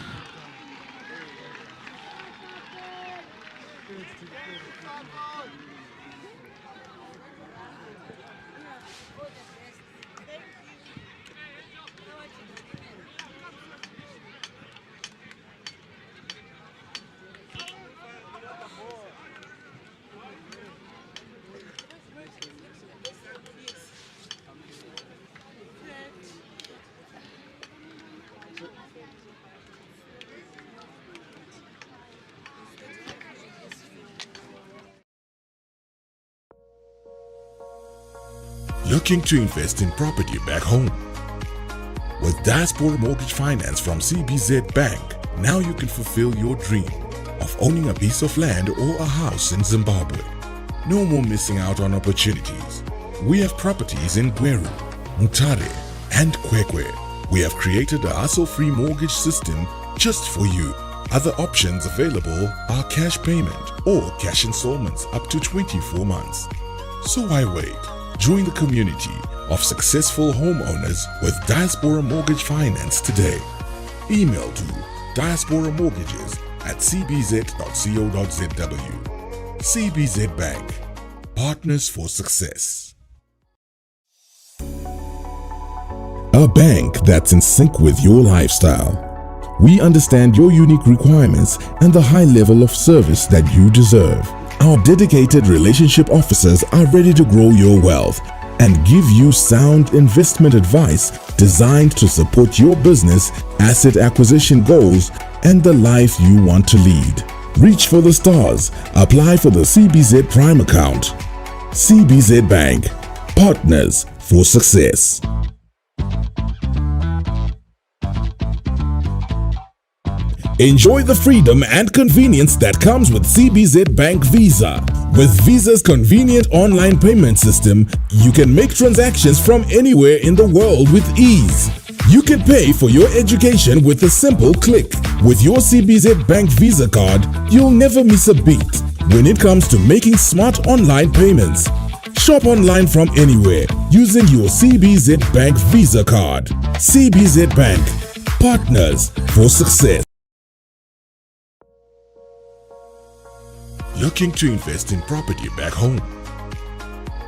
Speaker 5: Looking to invest in property back home? With Diaspora Mortgage Finance from CBZ Bank, now you can fulfill your dream of owning a piece of land or a house in Zimbabwe. No more missing out on opportunities. We have properties in Gweru, Mutare, and Kwekwe. We have created a hassle-free mortgage system just for you. Other options available are cash payment or cash installments up to 24 months. So why wait? Join the community of successful homeowners with Diaspora Mortgage Finance today. Email to diasporamortgages@cbz.co.zw. CBZ Bank, partners for success. A bank that's in sync with your lifestyle. We understand your unique requirements and the high level of service that you deserve. Our dedicated relationship officers are ready to grow your wealth and give you sound investment advice designed to support your business, asset acquisition goals, and the life you want to lead. Reach for the stars. Apply for the CBZ Prime account. CBZ Bank, partners for success. Enjoy the freedom and convenience that comes with CBZ Bank Visa. With Visa's convenient online payment system, you can make transactions from anywhere in the world with ease. You can pay for your education with a simple click. With your CBZ Bank Visa card, you'll never miss a beat when it comes to making smart online payments. Shop online from anywhere using your CBZ Bank Visa card. CBZ Bank, partners for success. Looking to invest in property back home?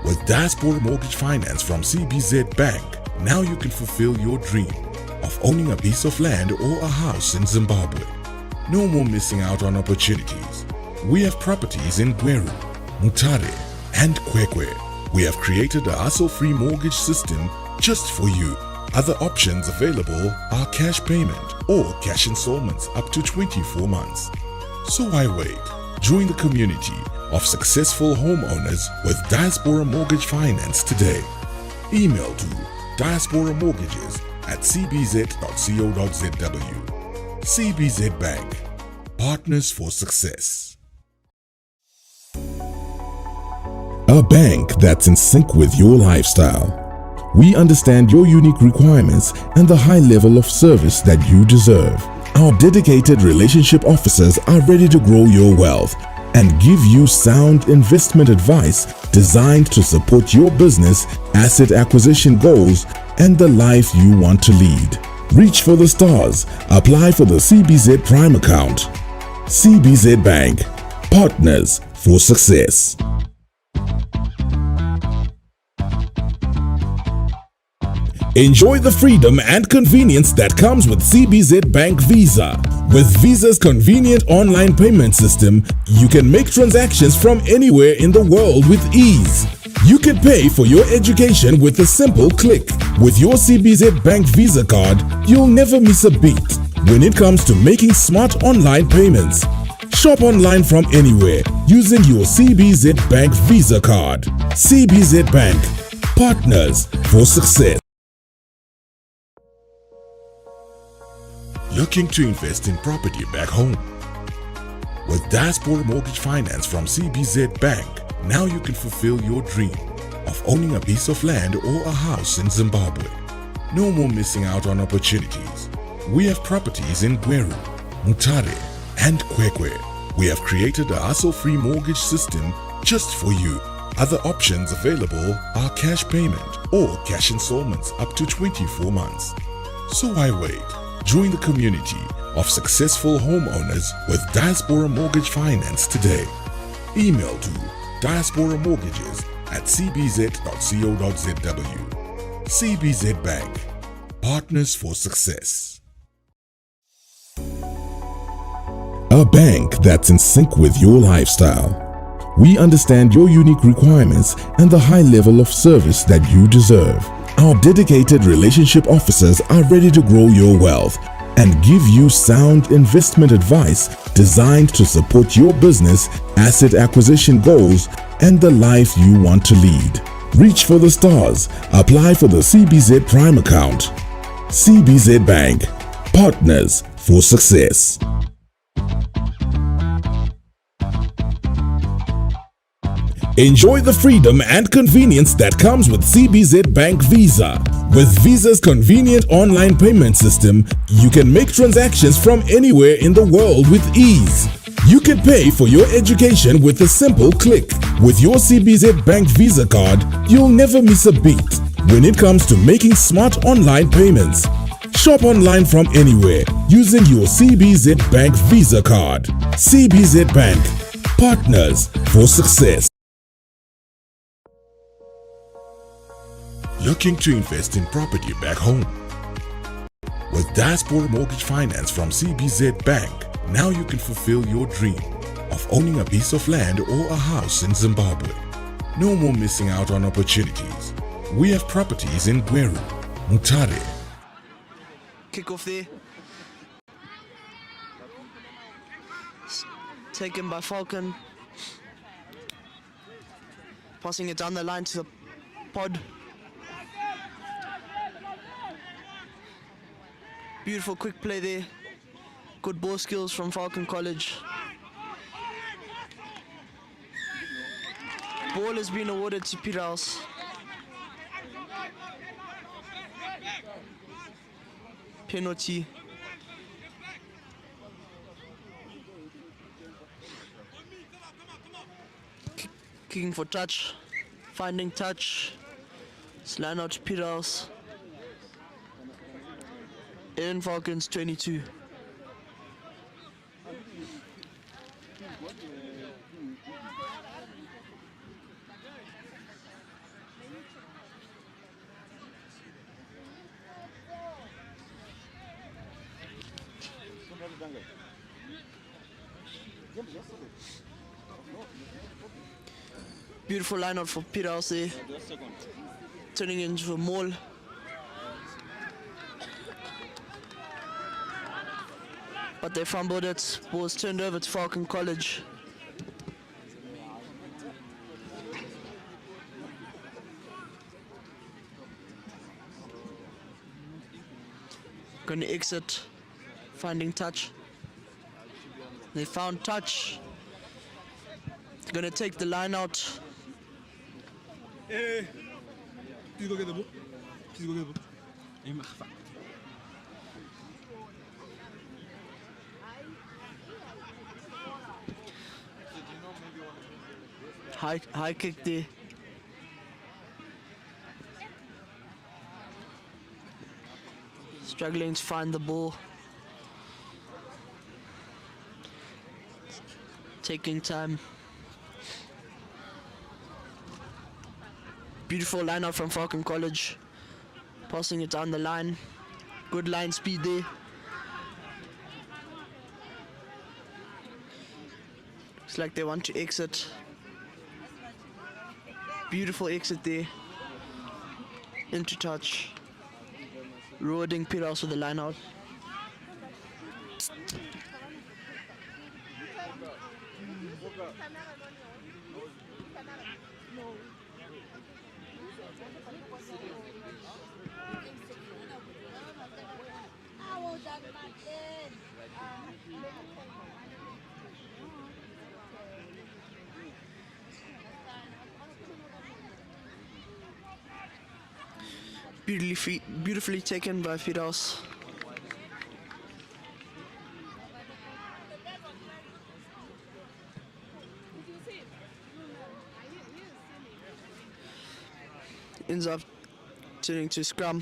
Speaker 5: With Diaspora Mortgage Finance from CBZ Bank, now you can fulfill your dream of owning a piece of land or a house in Zimbabwe. No more missing out on opportunities. We have properties in Gweru, Mutare, and Kwekwe. We have created a hassle-free mortgage system just for you. Other options available are cash payment or cash installments up to 24 months. So why wait? Join the community of successful homeowners with Diaspora Mortgage Finance today. Email to diasporamortgages@cbz.co.zw. CBZ Bank, partners for success. A bank that's in sync with your lifestyle. We understand your unique requirements and the high level of service that you deserve. Our dedicated relationship officers are ready to grow your wealth and give you sound investment advice designed to support your business, asset acquisition goals, and the life you want to lead. Reach for the stars. Apply for the CBZ Prime account. CBZ Bank, partners for success. Enjoy the freedom and convenience that comes with CBZ Bank Visa. With Visa's convenient online payment system, you can make transactions from anywhere in the world with ease. You can pay for your education with a simple click. With your CBZ Bank Visa card, you'll never miss a beat when it comes to making smart online payments. Shop online from anywhere using your CBZ Bank Visa card. CBZ Bank, partners for success. Looking to invest in property back home? With Diaspora Mortgage Finance from CBZ Bank, now you can fulfill your dream of owning a piece of land or a house in Zimbabwe. No more missing out on opportunities. We have properties in Gweru, Mutare, and Kwekwe. We have created a hassle-free mortgage system just for you. Other options available are cash payment or cash installments up to 24 months. So why wait? Join the community of successful homeowners with Diaspora Mortgage Finance today. Email to diasporamortgages@cbz.co.zw. CBZ Bank, partners for success. A bank that's in sync with your lifestyle. We understand your unique requirements and the high level of service that you deserve. Our dedicated relationship officers are ready to grow your wealth and give you sound investment advice designed to support your business, asset acquisition goals, and the life you want to lead. Reach for the stars. Apply for the CBZ Prime account. CBZ Bank. Partners for success. Enjoy the freedom and convenience that comes with CBZ Bank Visa. With Visa's convenient online payment system, you can make transactions from anywhere in the world with ease. You can pay for your education with a simple click. With your CBZ Bank Visa card, you'll never miss a beat when it comes to making smart online payments. Shop online from anywhere using your CBZ Bank Visa card. CBZ Bank. Partners for success. Looking to invest in property back home? With Diaspora Mortgage Finance from CBZ Bank, now you can fulfill your dream of owning a piece of land or a house in Zimbabwe. No more missing out on opportunities. We have properties in Gweru, Mutare.
Speaker 8: Kick off there. Taken by Falcon. Passing it down the line to the pod. Beautiful quick play there. Good ball skills from Falcon College. Ball has been awarded to Peterhouse. Penalty. Kicking for touch. Finding touch. It's line out to Peterhouse. In Falcons 22. Beautiful line out for Peterhouse there. Turning into a maul. But they fumbled it. Ball was turned over to Falcon College. Going to exit, finding touch. They found touch. They're going to take the line out.
Speaker 1: Hey, please go get the book. Please go get the book.
Speaker 8: High kick there. Struggling to find the ball. Taking time. Beautiful line out from Falcon College. Passing it down the line. Good line speed there. Looks like they want to exit. Beautiful exit there. Into touch. Rewarding Peterhouse with the line out. Beautifully taken by Peterhouse. Ends up turning to scrum.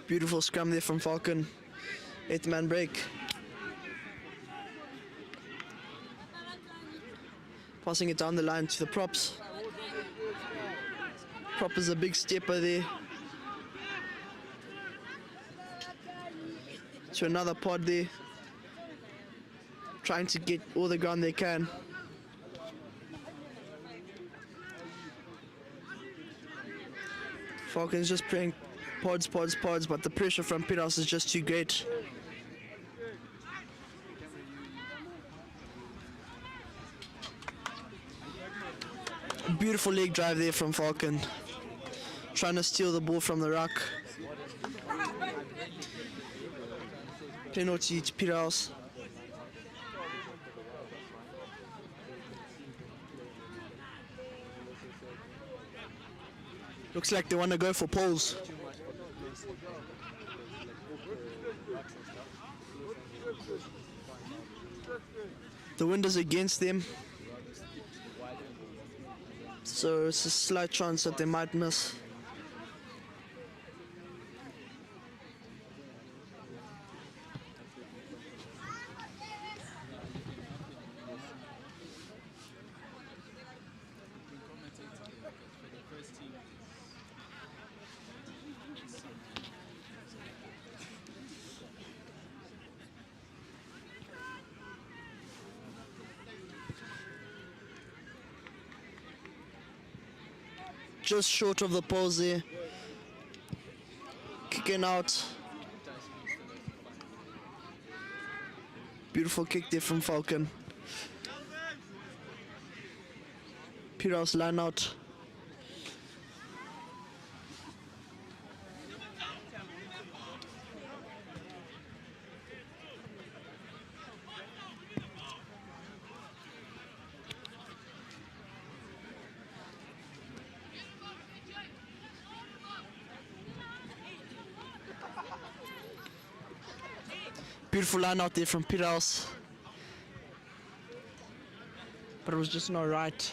Speaker 8: Beautiful scrum there from Falcon. 8-man break. Passing it down the line to the props. Prop is a big stepper there. To another pod there. trying to get all the ground they can. Falcon's just playing pods, but the pressure from Peterhouse is just too great. Beautiful leg drive there from Falcon, trying to steal the ball from the ruck. Penalty to Peterhouse. Looks like they want to go for poles. The wind is against them, so it's a slight chance that they might miss. Just short of the poles there. Kicking out. Beautiful kick there from Falcon. Peterhouse line out. Beautiful line out there from Peterhouse, but it was just not right.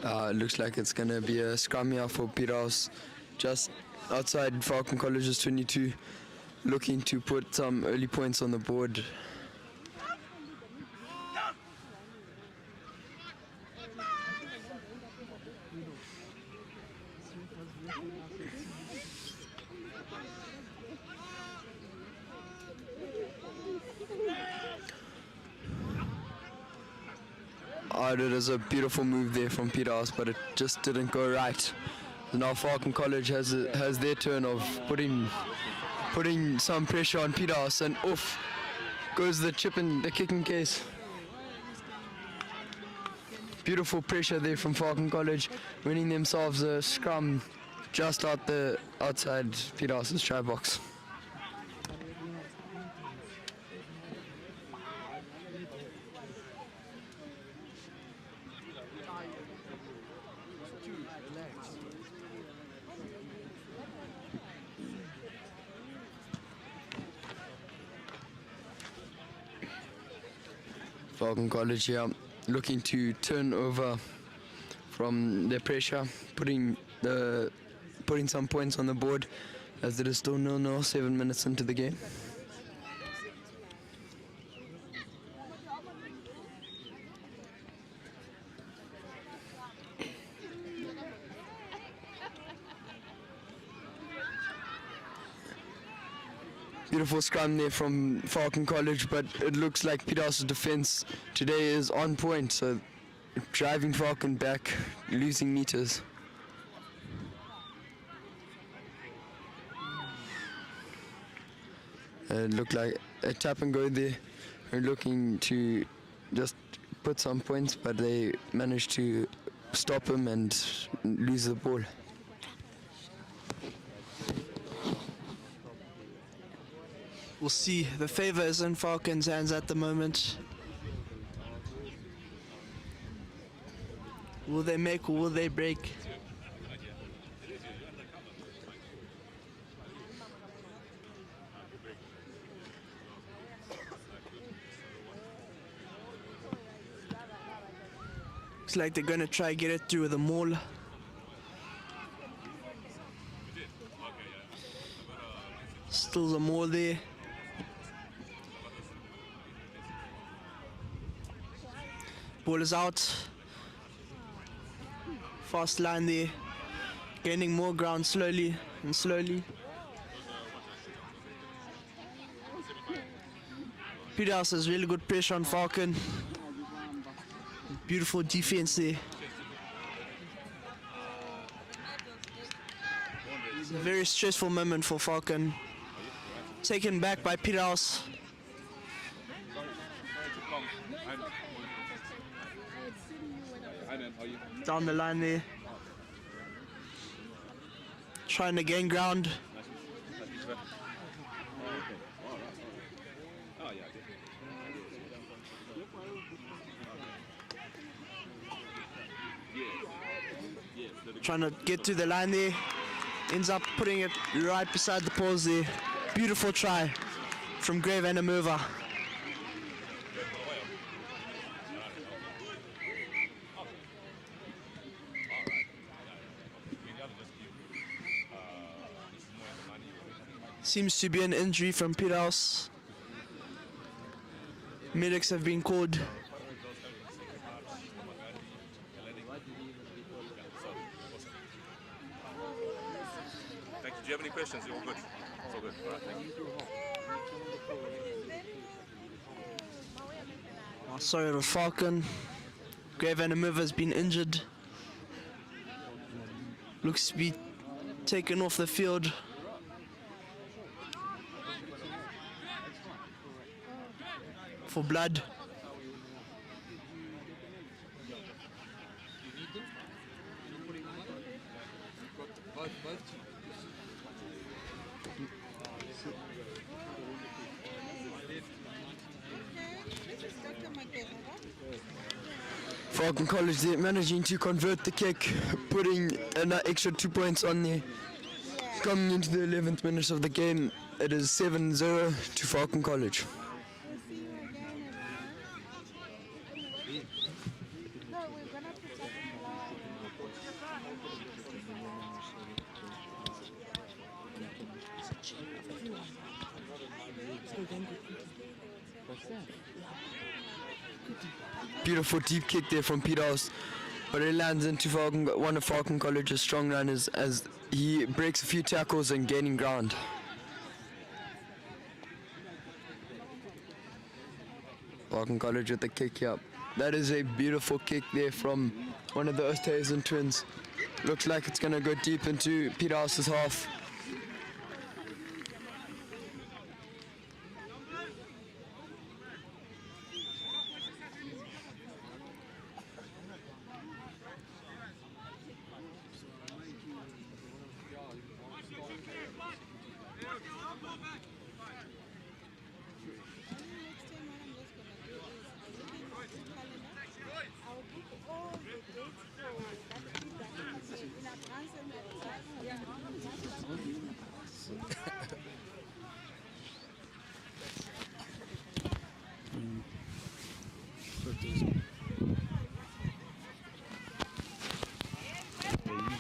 Speaker 9: It looks like it's going to be a scrum here for Peterhouse, just outside Falcon College's 22, looking to put some early points on the board. It is a beautiful move there from Peterhouse, but it just didn't go right. Now Falcon College has their turn of putting some pressure on Peterhouse, and off goes the chip in the kicking case. Beautiful pressure there from Falcon College, winning themselves a scrum just outside Peterhouse's try box. Falcon College here looking to turn over from their pressure, putting some points on the board as it is still 0-0, 7 minutes into the game. Beautiful scrum there from Falcon College, but it looks like Peterhouse's defense today is on point, so driving Falcon back, losing meters. It looked like a tap and go there. We're looking to just put some points, but they managed to stop him and lose the ball.
Speaker 8: We'll see. The favor is in Falcon's hands at the moment. Will they make or will they break? Looks like they're going to try get it through with a maul. Still the maul there. Ball is out. Fast line there. Gaining more ground slowly and slowly. Peterhouse has really good pressure on Falcon. Beautiful defense there. It's a very stressful moment for Falcon. Taken back by Peterhouse. Down the line there. Trying to gain ground. Trying to get to the line there. Ends up putting it right beside the poles there. Beautiful try from Grave and Amurva. Seems to be an injury from Peterhouse. Medics have been called.
Speaker 10: Thank you. Do you have any questions? You're all good. It's all good. All right, thank you.
Speaker 8: Oh, sorry to Falcon. Grave and Amurva has been injured. Looks to be taken off the field. For blood.
Speaker 9: Falcon College, they're managing to convert the kick, putting an extra 2 points on there. Coming into the 11th minute of the game, it is 7-0 to Falcon College. Beautiful deep kick there from Peterhouse, but it lands into one of Falcon College's strong runners as he breaks a few tackles and gaining ground. Falcon College with the kick here. That is a beautiful kick there from one of the Oosthuizen twins. Looks like it's going to go deep into Peterhouse's half.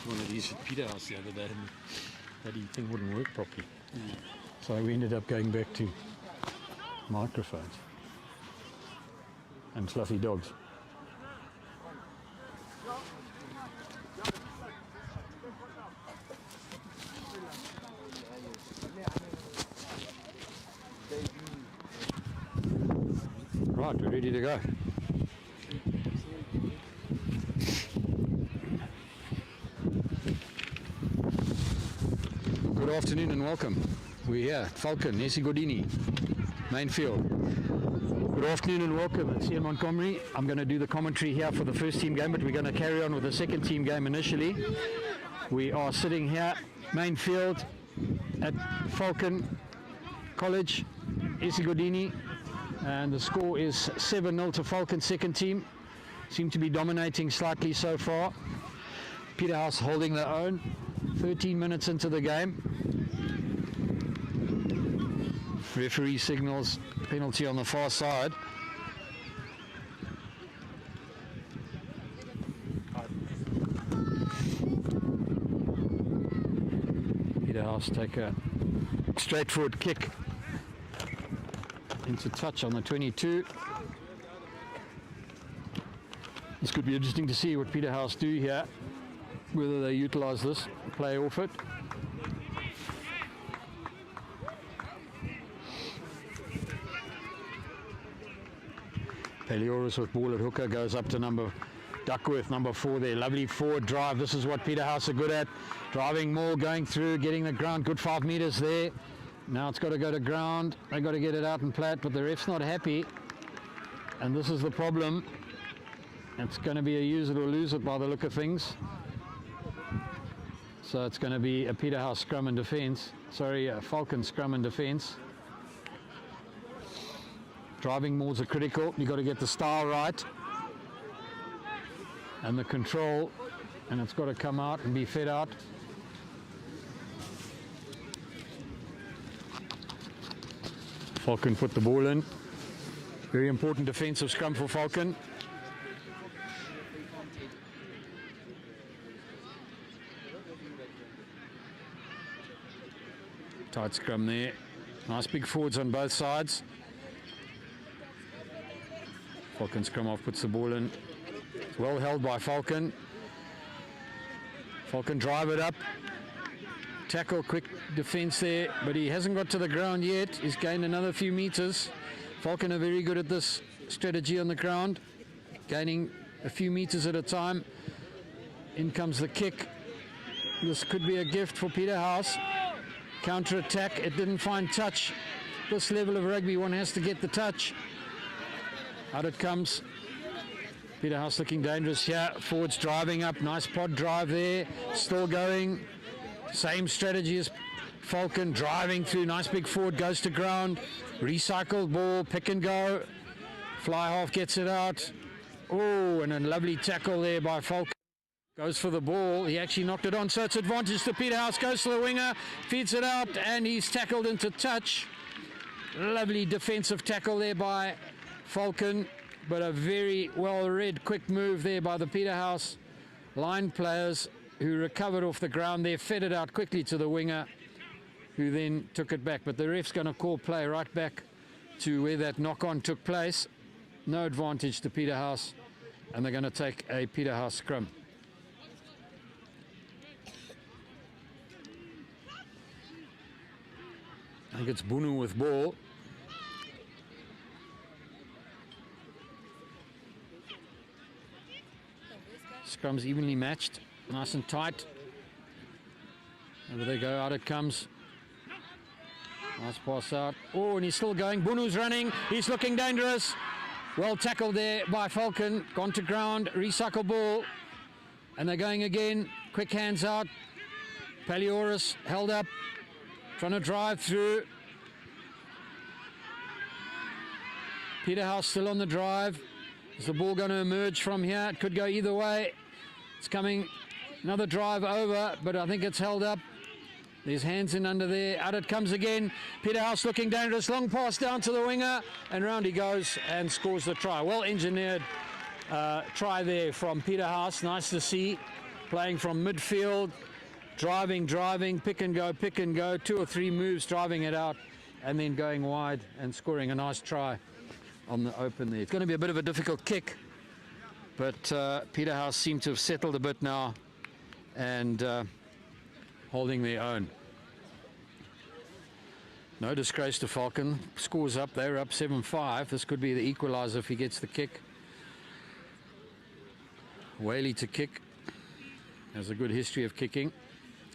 Speaker 11: One of these at Peterhouse the other day, and that thing wouldn't work properly. So we ended up going back to microphones and fluffy dogs. Right, we're ready to go. Good afternoon and welcome. We're here at Falcon, Esi Godini, main field. Good afternoon and welcome. It's Ian Montgomery. I'm going to do the commentary here for the first team game, but we're going to carry on with the second team game initially. We are sitting here, main field, at Falcon College, Esi Godini, and the score is 7-0 to Falcon second team. Seem to be dominating slightly so far. Peterhouse holding their own. 13 minutes into the game. Referee signals penalty on the far side. Peterhouse take a straightforward kick into touch on the 22. This could be interesting to see what Peterhouse do here, whether they utilize this, play off it.
Speaker 3: Peterhouse with ball at hooker, goes up to Duckworth, number 4 there. Lovely forward drive. This is what Peterhouse are good at. Driving more, going through, getting the ground. Good 5 meters there. Now it's got to go to ground. They've got to get it out and plat, but the ref's not happy. And this is the problem. It's going to be a use it or lose it by the look of things. So it's going to be a Peterhouse scrum and defence. Sorry, a Falcon scrum and defence. Driving moves are critical. You've got to get the style right and the control, and it's got to come out and be fed out. Falcon put the ball in. Very important defensive scrum for Falcon. Tight scrum there. Nice big forwards on both sides. Falcon scrum off, puts the ball in. Well held by Falcon. Falcon drive it up. Tackle, quick defense there, but he hasn't got to the ground yet. He's gained another few meters. Falcon are very good at this strategy on the ground, gaining a few meters at a time. In comes the kick. This could be a gift for Peterhouse. Counter attack, it didn't find touch. This level of rugby, one has to get the touch. Out it comes. Peterhouse looking dangerous here. Forwards driving up. Nice pod drive there. Still going. Same strategy as Falcon. Driving through. Nice big forward. Goes to ground. Recycled ball. Pick and go. Fly half gets it out. Oh, and a lovely tackle there by Falcon. Goes for the ball. He actually knocked it on. So it's advantage to Peterhouse. Goes to the winger. Feeds it out. And he's tackled into touch. Lovely defensive tackle there by Falcon, but a very well-read quick move there by the Peterhouse line players, who recovered off the ground there, fed it out quickly to the winger, who then took it back. But the ref's going to call play right back to where that knock-on took place. No advantage to Peterhouse, and they're going to take a Peterhouse scrum. I think it's Bunu with ball. Scrum's evenly matched, nice and tight. Over they go, out it comes. Nice pass out. Oh, and he's still going. Bunu's running. He's looking dangerous. Well tackled there by Falcon. Gone to ground. Recycle ball. And they're going again. Quick hands out. Peterhouse held up. Trying to drive through. Peterhouse still on the drive. Is the ball going to emerge from here? It could go either way. It's coming. Another drive over, but I think it's held up. There's hands in under there. Out it comes again. Peterhouse looking dangerous. Long pass down to the winger, and round he goes and scores the try. Well engineered try there from Peterhouse. Nice to see. Playing from midfield. Driving, pick and go. 2 or 3 moves, driving it out, and then going wide and scoring a nice try on the open there. It's going to be a bit of a difficult kick, but Peterhouse seem to have settled a bit now and holding their own. No disgrace to Falcon. Scores up. They're up 7-5. This could be the equaliser if he gets the kick. Whaley to kick. Has a good history of kicking.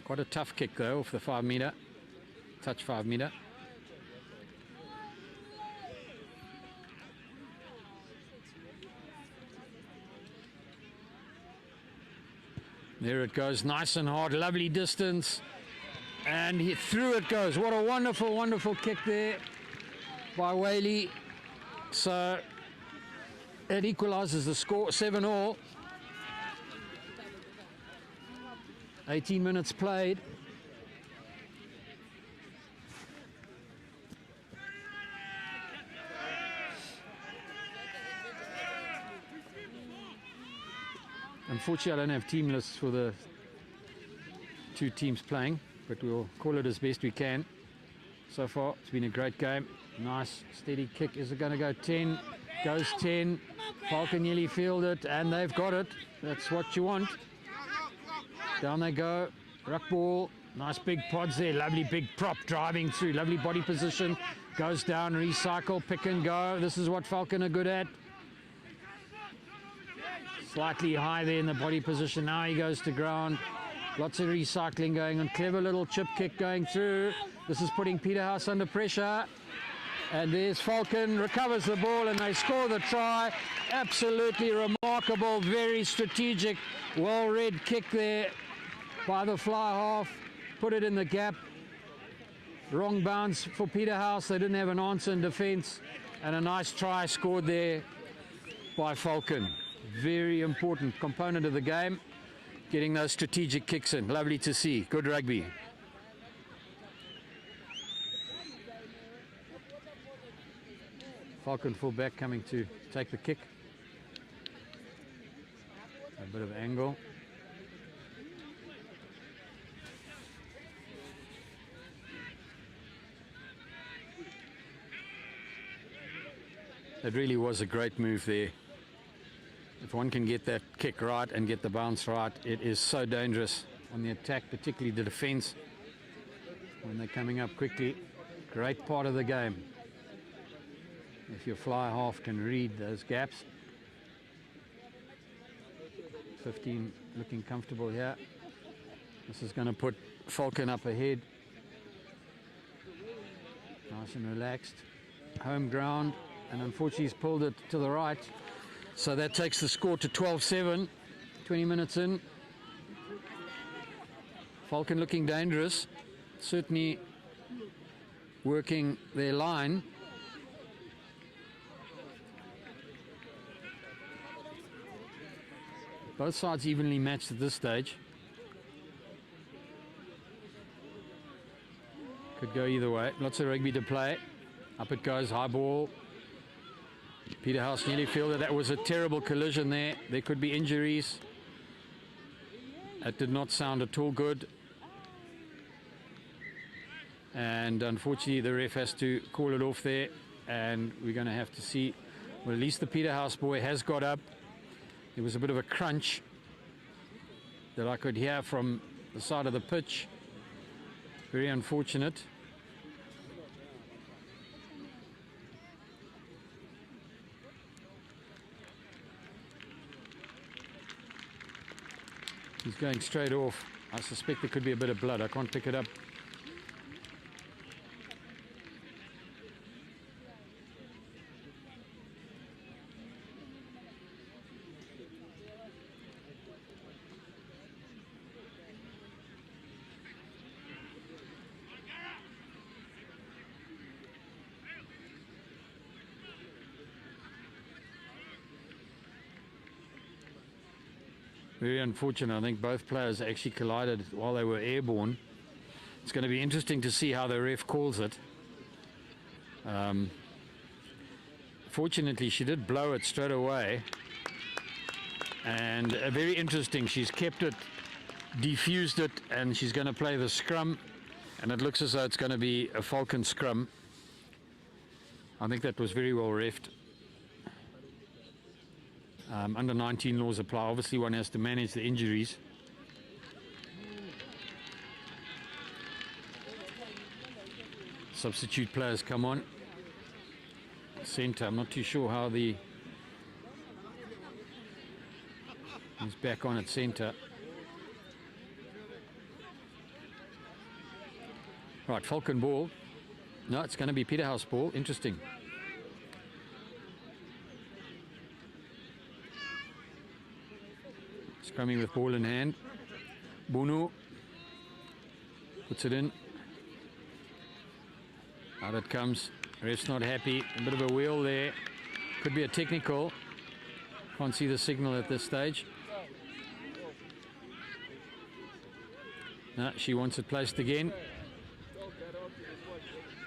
Speaker 3: Quite a tough kick though, off the 5 metre. Touch 5 metre. There it goes, nice and hard, lovely distance, and through it goes. What a wonderful, wonderful kick there by Whaley. So it equalises the score, 7-all. 18 minutes played. Unfortunately, I don't have team lists for the 2 teams playing, but we'll call it as best we can. So far, it's been a great game. Nice, steady kick. Is it going to go 10? Goes 10. Falcon nearly fielded, and they've got it. That's what you want. Down they go. Ruck ball. Nice big pods there. Lovely big prop driving through. Lovely body position. Goes down, recycle, pick and go. This is what Falcon are good at. Slightly high there in the body position. Now he goes to ground. Lots of recycling going on. Clever little chip kick going through. This is putting Peterhouse under pressure. And there's Falcon, recovers the ball, and they score the try. Absolutely remarkable, very strategic, well-read kick there by the fly half. Put it in the gap. Wrong bounce for Peterhouse. They didn't have an answer in defence. And a nice try scored there by Falcon. Very important component of the game, getting those strategic kicks in. Lovely to see. Good rugby. Falcon fullback coming to take the kick. A bit of angle. It really was a great move there. If one can get that kick right and get the bounce right, it is so dangerous on the attack, particularly the defense when they're coming up quickly. Great part of the game. If your fly half can read those gaps. 15 looking comfortable here. This is going to put Falcon up ahead. Nice and relaxed. Home ground. And unfortunately he's pulled it to the right. So that takes the score to 12-7. 20 minutes in. Falcon looking dangerous. Certainly working their line. Both sides evenly matched at this stage. Could go either way. Lots of rugby to play. Up it goes, high ball. Peterhouse nearly feel that was a terrible collision there. There could be injuries. That did not sound at all good. And unfortunately the ref has to call it off there. And we're going to have to see. Well, at least the Peterhouse boy has got up. There was a bit of a crunch that I could hear from the side of the pitch. Very unfortunate. He's going straight off. I suspect there could be a bit of blood. I can't pick it up. Very unfortunate. I think both players actually collided while they were airborne. It's going to be interesting to see how the ref calls it. Fortunately, she did blow it straight away. And very interesting. She's kept it, defused it, and she's going to play the scrum. And it looks as though it's going to be a Falcon scrum. I think that was very well refed. Under 19 laws apply. Obviously one has to manage the injuries. Substitute players come on. Centre, I'm not too sure how he's back on at centre. Right, Falcon ball. No, it's going to be Peterhouse ball. Interesting. Scrumming with ball in hand. Bunu puts it in. Out it comes. Ref's not happy. A bit of a wheel there. Could be a technical. Can't see the signal at this stage. No, she wants it placed again.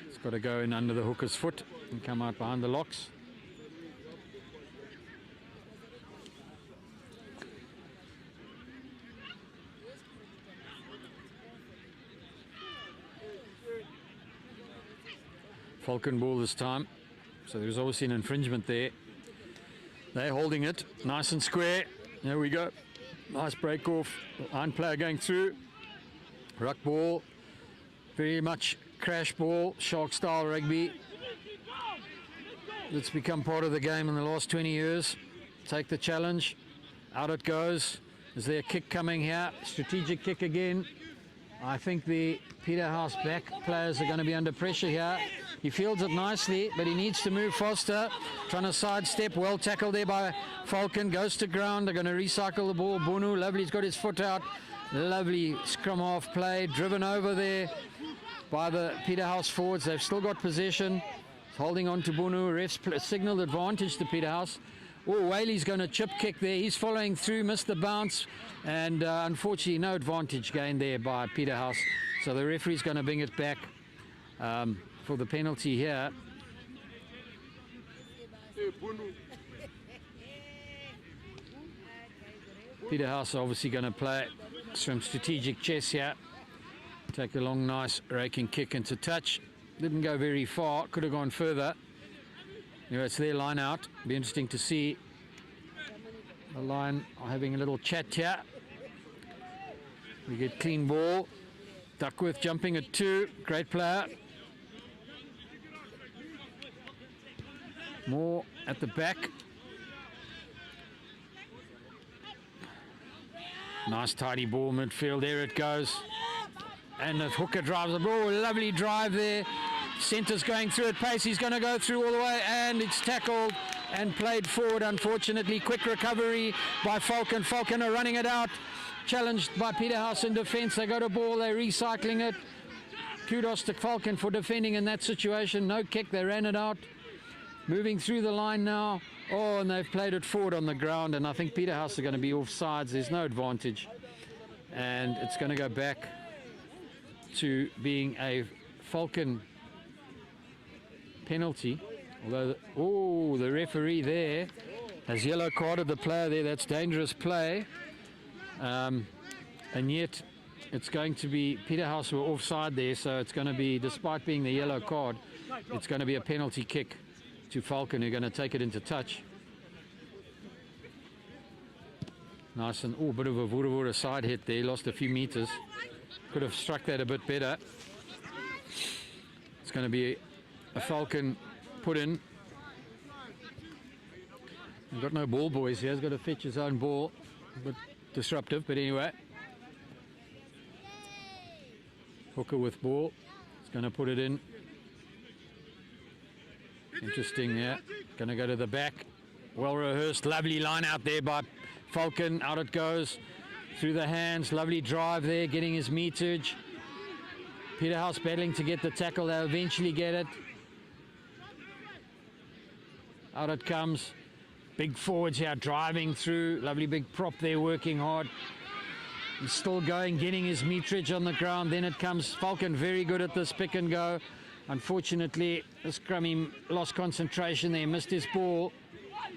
Speaker 3: It's got to go in under the hooker's foot and come out behind the locks. Falcon ball this time, so there's obviously an infringement there. They're holding it nice and square. There we go. Nice break off. Iron player going through. Ruck ball. Very much crash ball, shark style rugby. It's become part of the game in the last 20 years. Take the challenge. Out it goes. Is there a kick coming here? Strategic kick again. I think the Peterhouse back players are going to be under pressure here. He fields it nicely, but he needs to move faster. Trying to sidestep. Well tackled there by Falcon. Goes to ground. They're going to recycle the ball. Bunu, lovely. He's got his foot out. Lovely scrum half play. Driven over there by the Peterhouse forwards. They've still got possession. Holding on to Bunu. Refs signaled advantage to Peterhouse. Oh, Whaley's going to chip kick there. He's following through, missed the bounce, and unfortunately no advantage gained there by Peterhouse. So the referee's going to bring it back for the penalty here. Peterhouse obviously going to play some strategic chess here. Take a long, nice raking kick into touch. Didn't go very far, could have gone further. Anyway, it's their line out. Be interesting to see the line are having a little chat here. We get clean ball. Duckworth jumping at 2. Great player. More at the back. Nice tidy ball midfield. There it goes. And the hooker drives the ball. Lovely drive there. Centre's going through at pace. He's going to go through all the way, and it's tackled and played forward. Unfortunately, quick recovery by Falcon. Falcon are running it out. Challenged by Peterhouse in defence. They got a ball. They're recycling it. Kudos to Falcon for defending in that situation. No kick. They ran it out. Moving through the line now. Oh, and they've played it forward on the ground, and I think Peterhouse are going to be offsides. There's no advantage. And it's going to go back to being a Falcon penalty. Although, the referee there has yellow carded the player there. That's dangerous play. And yet it's going to be Peterhouse were offside there, so it's going to be, despite being the yellow card, it's going to be a penalty kick to Falcon, who are going to take it into touch. Nice, and bit of a Vura side hit there. Lost a few meters. Could have struck that a bit better. It's going to be a Falcon put in. He's got no ball boys here. He's got to fetch his own ball. A bit disruptive, but anyway. Hooker with ball. He's going to put it in. Interesting there. Going to go to the back. Well rehearsed. Lovely line out there by Falcon. Out it goes. Through the hands. Lovely drive there. Getting his meterage. Peterhouse battling to get the tackle. They'll eventually get it. Out it comes. Big forwards here driving through. Lovely big prop there, working hard. He's still going, getting his meterage on the ground. Then it comes Falcon, very good at this pick and go. Unfortunately, the scrummy lost concentration there, missed his ball.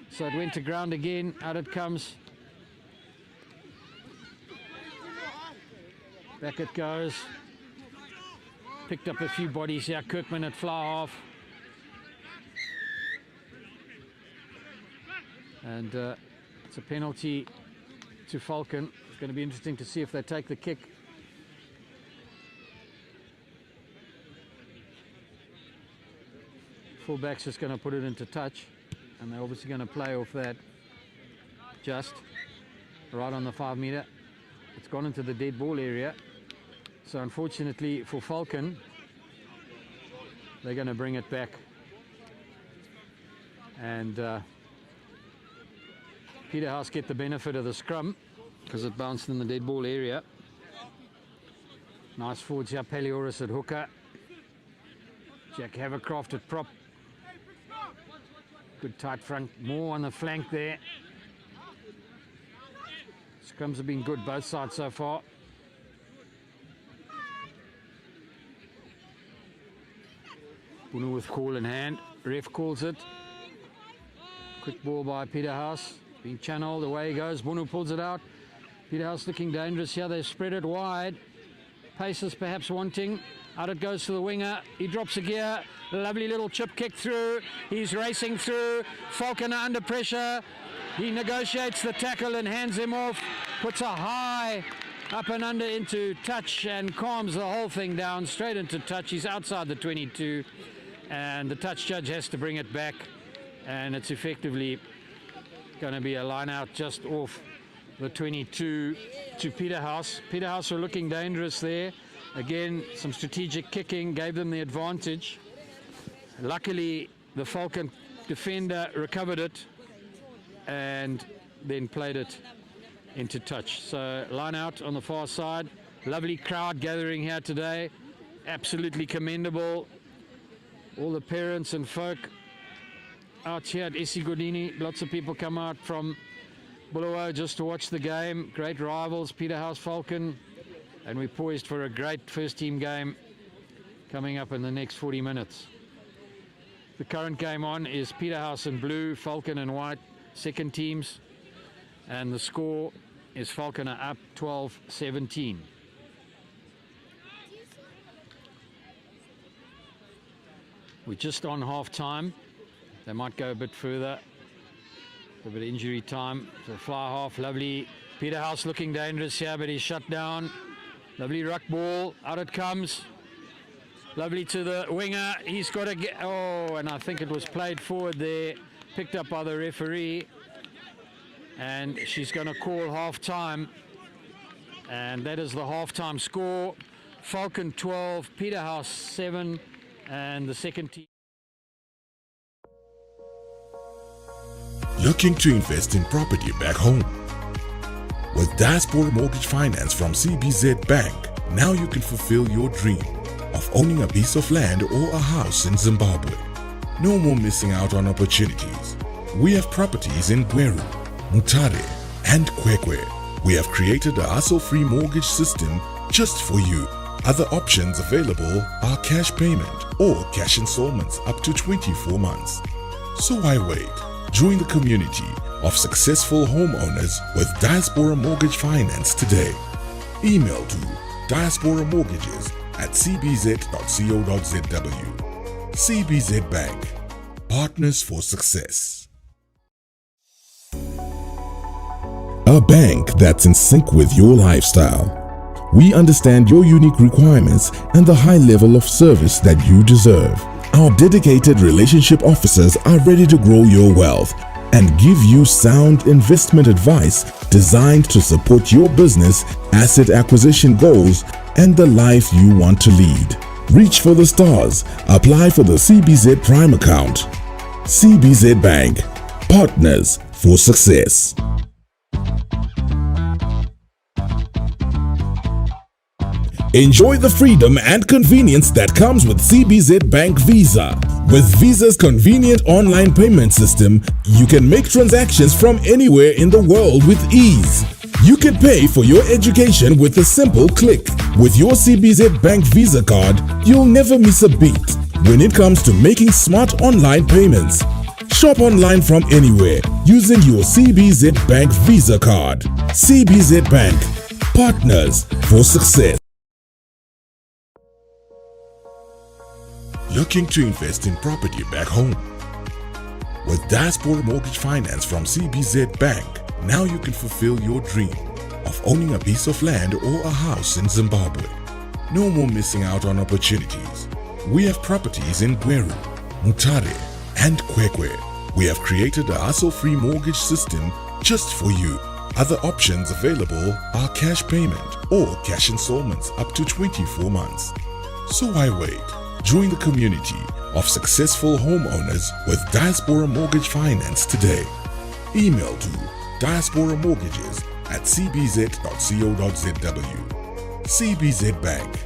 Speaker 3: So it went to ground again. Out it comes. Back it goes. Picked up a few bodies here. Kirkman at fly half. And it's a penalty to Falcon. It's going to be interesting to see if they take the kick. Fullback's just going to put it into touch, and they're obviously going to play off that just right on the 5 meter. It's gone into the dead ball area. So unfortunately for Falcon, they're going to bring it back. And Peterhouse get the benefit of the scrum because it bounced in the dead ball area. Nice forwards here. Palioris at hooker. Jack Havercroft at prop. Good tight front. More on the flank there. Scrums have been good both sides so far. Bunu with call in hand. Ref calls it. Quick ball by Peterhouse. Being channeled, away he goes. Bunu pulls it out. Peterhouse looking dangerous here. They've spread it wide. Pace is perhaps wanting. Out it goes to the winger. He drops a gear. Lovely little chip kick through. He's racing through. Falconer under pressure. He negotiates the tackle and hands him off. Puts a high up and under into touch and calms the whole thing down. Straight into touch. He's outside the 22. And the touch judge has to bring it back. And it's effectively going to be a line out just off the 22 to Peterhouse. Peterhouse were looking dangerous there. Again, some strategic kicking gave them the advantage. Luckily, the Falcon defender recovered it and then played it into touch. So line out on the far side. Lovely crowd gathering here today. Absolutely commendable. All the parents and folk out here at Esigordini. Lots of people come out from Bulawayo just to watch the game. Great rivals, Peterhouse, Falcon, and we're poised for a great first team game coming up in the next 40 minutes. The current game on is Peterhouse in blue, Falcon in white, second teams, and the score is Falcon are up 12-17. We're just on half time. They might go a bit further. A bit of injury time. So fly half, lovely. Peterhouse looking dangerous here, but he's shut down. Lovely ruck ball, out it comes. Lovely to the winger. He's got to get, oh, and I think it was played forward there, picked up by the referee. And she's going to call half time. And that is the half-time score. Falcon 12, Peterhouse 7, and the second team.
Speaker 5: Looking to invest in property back home? With Diaspora Mortgage Finance from CBZ Bank, now you can fulfill your dream of owning a piece of land or a house in Zimbabwe. No more missing out on opportunities. We have properties in Gweru, Mutare, and Kwekwe. We have created a hassle-free mortgage system just for you. Other options available are cash payment or cash installments up to 24 months. So why wait? Join the community of successful homeowners with Diaspora Mortgage Finance today. Email to diasporamortgages@cbz.co.zw. CBZ Bank, partners for success. A bank that's in sync with your lifestyle. We understand your unique requirements and the high level of service that you deserve. Our dedicated relationship officers are ready to grow your wealth and give you sound investment advice designed to support your business, asset acquisition goals, and the life you want to lead. Reach for the stars. Apply for the CBZ Prime account. CBZ Bank, partners for success. Enjoy the freedom and convenience that comes with CBZ Bank Visa. With Visa's convenient online payment system, you can make transactions from anywhere in the world with ease. You can pay for your education with a simple click. With your CBZ Bank Visa card, you'll never miss a beat when it comes to making smart online payments. Shop online from anywhere using your CBZ Bank Visa card. CBZ Bank, partners for success. Looking to invest in property back home? With Diaspora Mortgage Finance from CBZ Bank, now you can fulfill your dream of owning a piece of land or a house in Zimbabwe. No more missing out on opportunities. We have properties in Gweru, Mutare, and Kwekwe. We have created a hassle-free mortgage system just for you. Other options available are cash payment or cash installments up to 24 months. So why wait? Join the community of successful homeowners with Diaspora Mortgage Finance today. Email to diasporamortgages@cbz.co.zw. CBZ Bank,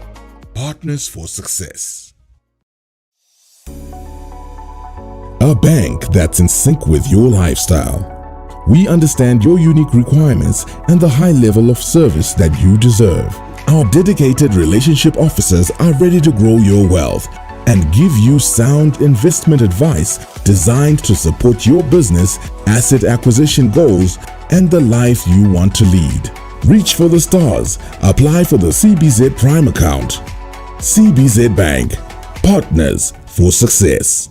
Speaker 5: partners for success. A bank that's in sync with your lifestyle. We understand your unique requirements and the high level of service that you deserve. Our dedicated relationship officers are ready to grow your wealth and give you sound investment advice designed to support your business, asset acquisition goals, and the life you want to lead. Reach for the stars. Apply for the CBZ Prime account. CBZ Bank, partners for success.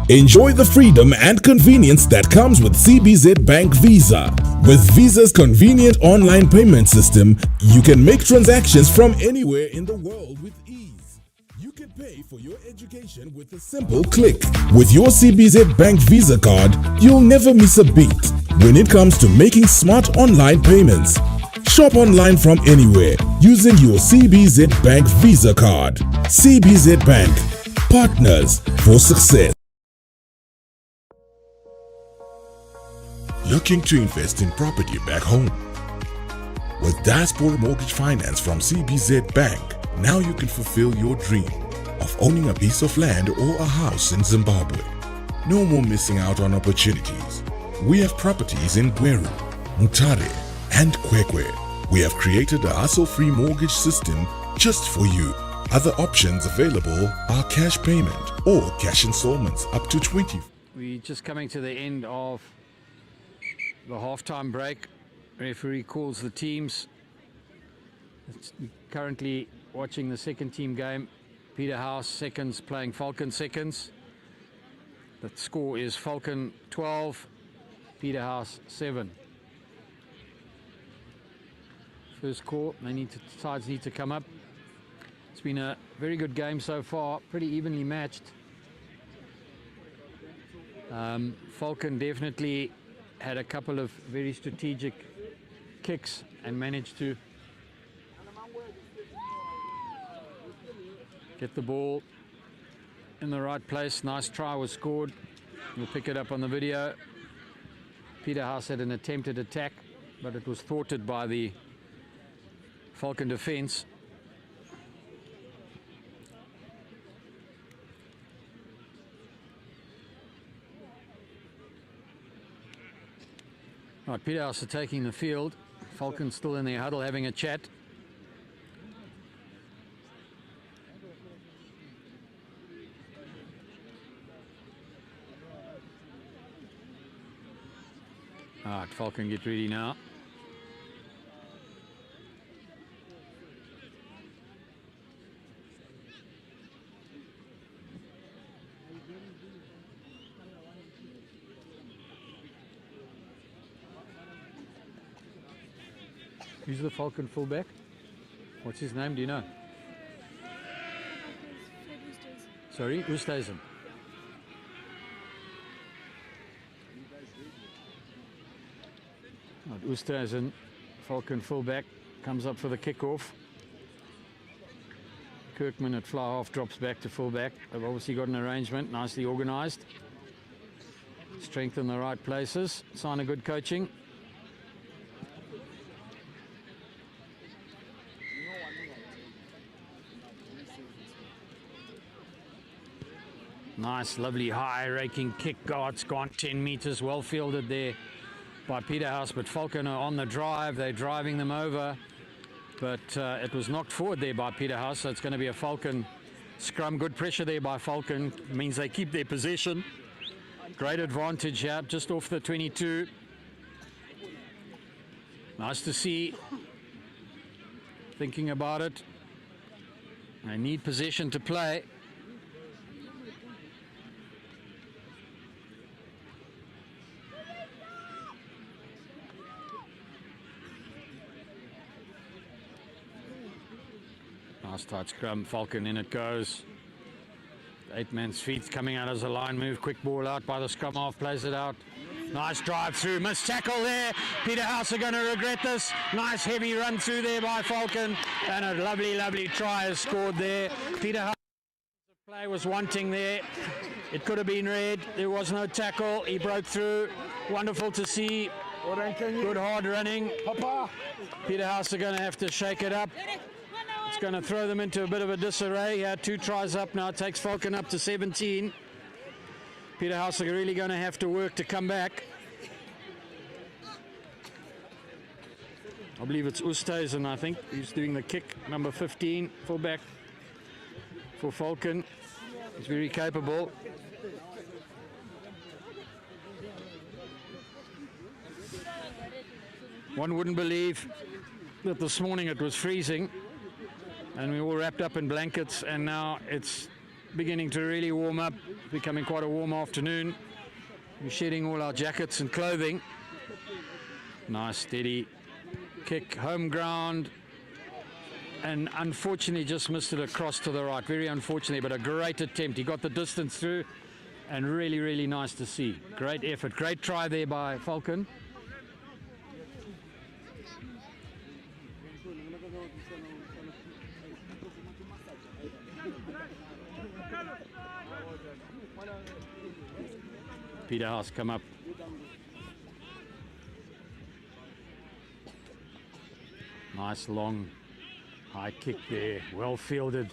Speaker 5: Enjoy the freedom and convenience that comes with CBZ Bank Visa. With Visa's convenient online payment system, you can make transactions from anywhere in the world with ease. You can Pay for your education with a simple click. With your CBZ Bank Visa card, you'll never miss a beat when it comes to making smart online payments. Shop online from anywhere using your CBZ Bank Visa card. CBZ Bank, partners for success. Looking to invest in property back home? With Diaspora Mortgage Finance from CBZ Bank, now you can fulfill your dream of owning a piece of land or a house in Zimbabwe. No more missing out on opportunities. We have properties in Gweru, Mutare, and Kwekwe. We have created a hassle-free mortgage system just for you. Other options available are cash payment or cash installments up to 20.
Speaker 11: We're just coming to the end of the halftime break. Referee calls the teams. It's currently watching the second team game. Peterhouse seconds playing Falcon seconds. The score is Falcon 12, Peterhouse 7. First call, sides need to come up. It's been a very good game so far, pretty evenly matched. Falcon definitely had a couple of very strategic kicks and managed to get the ball in the right place. Nice try was scored. We'll pick it up on the video. Peterhouse had an attempted attack, but it was thwarted by the Falcon defense. Right, Peterhouse are taking the field. Falcon still in their huddle having a chat. All right, Falcon get ready now. Who's the Falcon fullback? What's his name? Do you know? Sorry, Oosthuizen. Oosthuizen, Falcon fullback, comes up for the kickoff. Kirkman at fly half drops back to fullback. They've obviously got an arrangement, nicely organised. Strength in the right places. Sign of good coaching. Nice, lovely, high raking kick. It's gone 10 metres, well fielded there by Peterhouse, but Falcon are on the drive. They're driving them over, but it was knocked forward there by Peterhouse, so it's going to be a Falcon scrum. Good pressure there by Falcon, means they keep their possession. Great advantage here, just off the 22. Nice to see. Thinking about it, they need possession to play. Nice tight scrum, Falcon, in it goes. 8 man's feet coming out as a line move. Quick ball out by the scrum half, plays it out. Nice drive through, missed tackle there. Peterhouse are going to regret this. Nice heavy run through there by Falcon, and a lovely, lovely try is scored there. Peterhouse play was wanting there. It could have been red. There was no tackle. He broke through. Wonderful to see. Good hard running. Peterhouse are going to have to shake it up. It's going to throw them into a bit of a disarray. He had 2 tries up now. It takes Falcon up to 17. Peterhouse are really going to have to work to come back. I believe it's Oosthuizen, I think. He's doing the kick, number 15, fullback for Falcon. He's very capable. One wouldn't believe that this morning it was freezing and we all wrapped up in blankets, and now it's beginning to really warm up, becoming quite a warm afternoon. We're shedding all our jackets and clothing. Nice steady kick, home ground.
Speaker 3: and unfortunately just missed it across to the right. Very unfortunately, but a great attempt. He got the distance through, and really, really nice to see. Great effort. Great try there by Falcon. Peterhouse come up. Nice long high kick there, well fielded.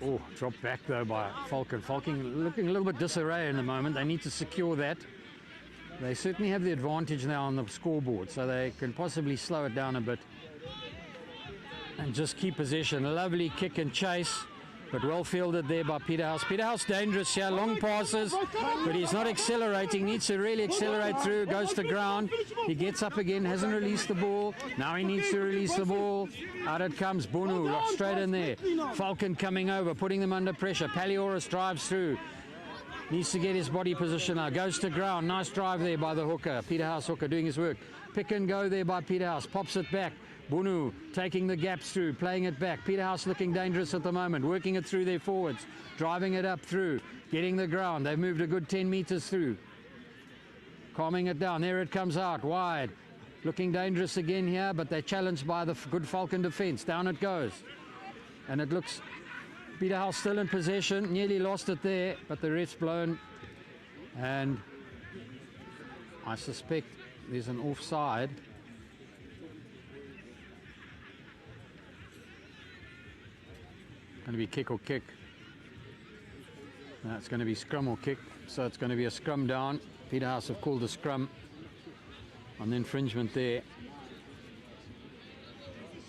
Speaker 3: Oh, dropped back though by Falcon. Falcon looking a little bit disarray in the moment. They need to secure that. They certainly have the advantage now on the scoreboard, so they can possibly slow it down a bit and just keep possession. A lovely kick and chase, but well fielded there by Peterhouse. Peterhouse dangerous here, long passes, but he's not accelerating. Needs to really accelerate through, goes to ground. He gets up again, hasn't released the ball. Now he needs to release the ball. Out it comes, Bunu, straight in there. Falcon coming over, putting them under pressure. Palioris drives through. Needs to get his body position now. Goes to ground. Nice drive there by the hooker. Peterhouse hooker doing his work. Pick and go there by Peterhouse. Pops it back. Bunu taking the gaps through, playing it back. Peterhouse looking dangerous at the moment, working it through their forwards, driving it up through, getting the ground. They've moved a good 10 meters through. Calming it down. There it comes out wide. Looking dangerous again here, but they're challenged by the good Falcon defense. Down it goes. And it looks Peterhouse still in possession. Nearly lost it there, but the ref's blown. And I suspect there's an offside. Going to be kick or kick. No, it's going to be scrum or kick. So it's going to be a scrum down. Peterhouse have called a scrum on the infringement there.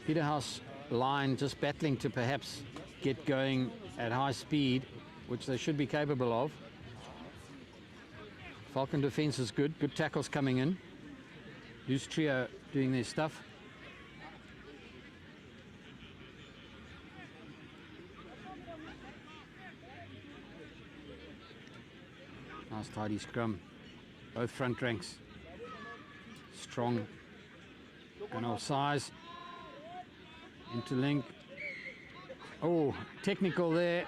Speaker 3: Peterhouse line just battling to perhaps get going at high speed, which they should be capable of. Falcon defense is good. Good tackles coming in. Loose trio doing their stuff. Nice tidy scrum. Both front ranks strong and of size. Interlink. Oh, technical there.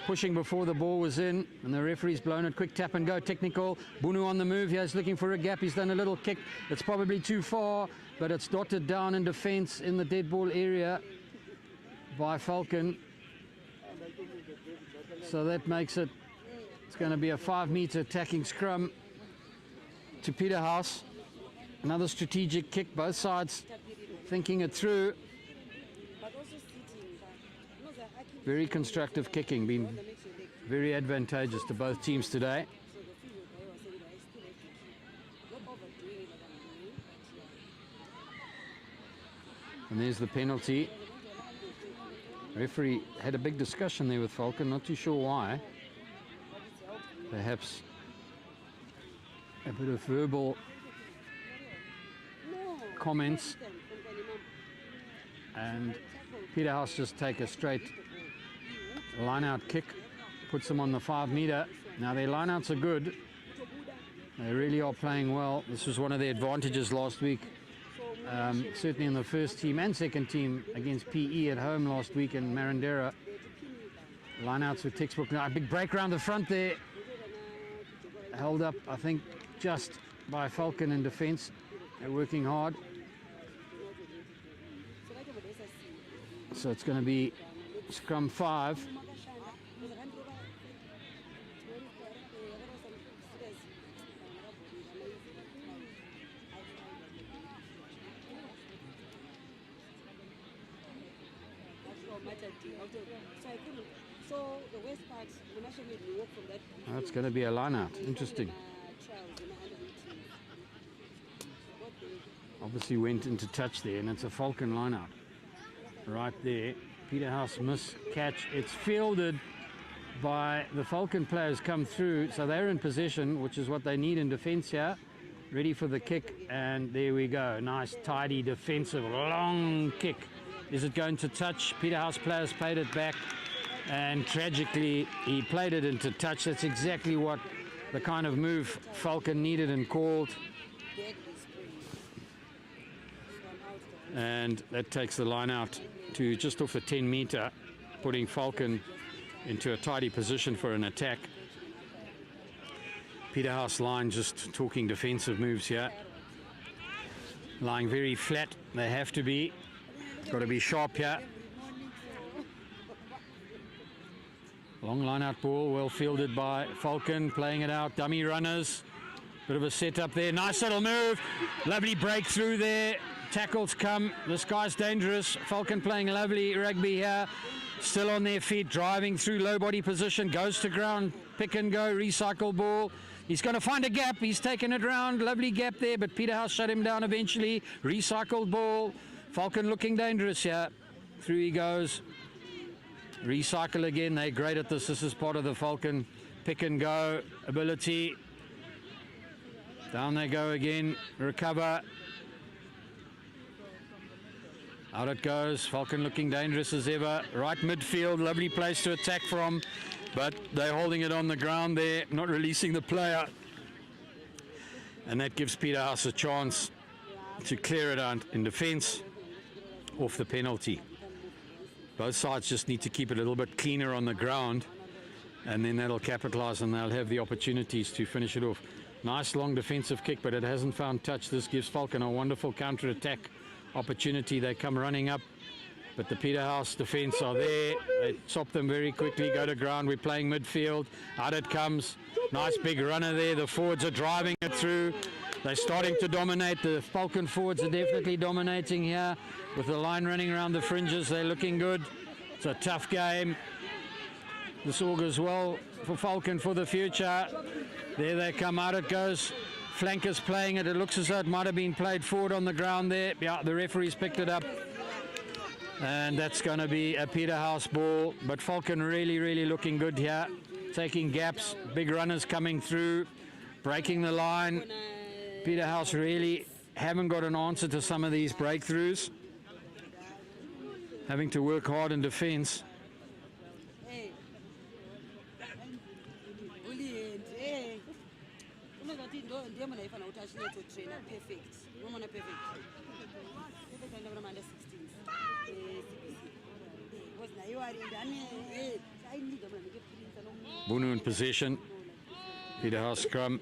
Speaker 3: Pushing before the ball was in, and the referee's blown it. Quick tap and go, technical. Bunu on the move here. He's looking for a gap. He's done a little kick. It's probably too far, but it's dotted down in defense in the dead ball area by Falcon. So that makes it, it's going to be a 5-meter attacking scrum to Peterhouse. Another strategic kick, both sides thinking it through. Very constructive kicking, been very advantageous to both teams today. And there's the penalty. Referee had a big discussion there with Falcon, not too sure why. Perhaps a bit of verbal comments, and Peterhouse just take a straight line-out kick, puts them on the 5-meter. Now their line-outs are good. They really are playing well. This was one of their advantages last week, certainly in the first team and second team against PE at home last week in Marandera. Line-outs with textbook. Now a big break around the front there. Held up, I think, just by Falcon in defense. They're working hard. So it's going to be scrum 5. That's going to be a line out. Interesting. Obviously went into touch there, and it's a Falcon line out. Right there. Peterhouse miss catch. It's fielded by the Falcon players come through, so they're in possession, which is what they need in defense here. Ready for the kick, and there we go. Nice, tidy, defensive, long kick. Is it going to touch? Peterhouse players played it back, and tragically, he played it into touch. That's exactly what the kind of move Falcon needed and called.
Speaker 11: And that takes the line out to just off the 10 meter, putting Falcon into a tidy position for an attack. Peterhouse line just talking defensive moves here. Lying very flat, they have to be. Got to be sharp here. Long line out ball, well fielded by Falcon, playing it out, dummy runners. Bit of a setup there, nice little move. Lovely breakthrough there. Tackles come, this guy's dangerous. Falcon playing lovely rugby here. Still on their feet, driving through low body position, goes to ground, pick and go, recycle ball. He's going to find a gap, he's taken it round, lovely gap there, but Peterhouse shut him down eventually. Recycled ball, Falcon looking dangerous here. Through he goes. Recycle again, they're great at this. This is part of the Falcon pick and go ability. Down they go again, recover. Out it goes, Falcon looking dangerous as ever. Right midfield, lovely place to attack from, but they're holding it on the ground there, not releasing the player. And that gives Peterhouse a chance to clear it out in defence off the penalty. Both sides just need to keep it a little bit cleaner on the ground, and then that'll capitalise and they'll have the opportunities to finish it off. Nice long defensive kick, but it hasn't found touch. This gives Falcon a wonderful counter-attack opportunity. They come running up, but the Peterhouse defence are there. They stop them very quickly, go to ground. We're playing midfield. Out it comes. Nice big runner there. The forwards are driving it through. They're starting to dominate. The Falcon forwards are definitely dominating here. With the line running around the fringes, they're looking good. It's a tough game. This augurs well for Falcon for the future. There they come, out it goes. Flankers playing it. It looks as though it might have been played forward on the ground there. Yeah, the referee's picked it up. And that's going to be a Peterhouse ball. But Falcon really looking good here. Taking gaps, big runners coming through, breaking the line. Peterhouse really haven't got an answer to some of these breakthroughs. Having to work hard in defence. Bunu in possession. Peterhouse scrum.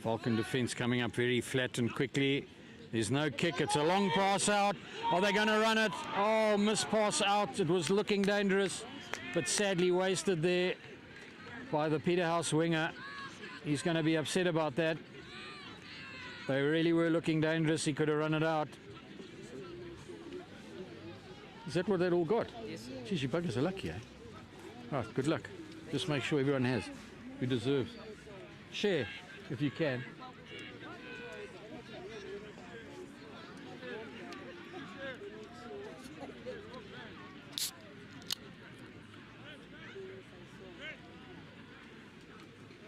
Speaker 11: Falcon defence coming up very flat and quickly. There's no kick, it's a long pass out. Are they going to run it? Oh, miss pass out. It was looking dangerous, but sadly wasted there by the Peterhouse winger. He's going to be upset about that. They really were looking dangerous. He could have run it out. Is that what they all got?
Speaker 12: Yes.
Speaker 11: Geez, you buggers are lucky, eh? Right, good luck. Just make sure everyone has who deserves. Share if you can.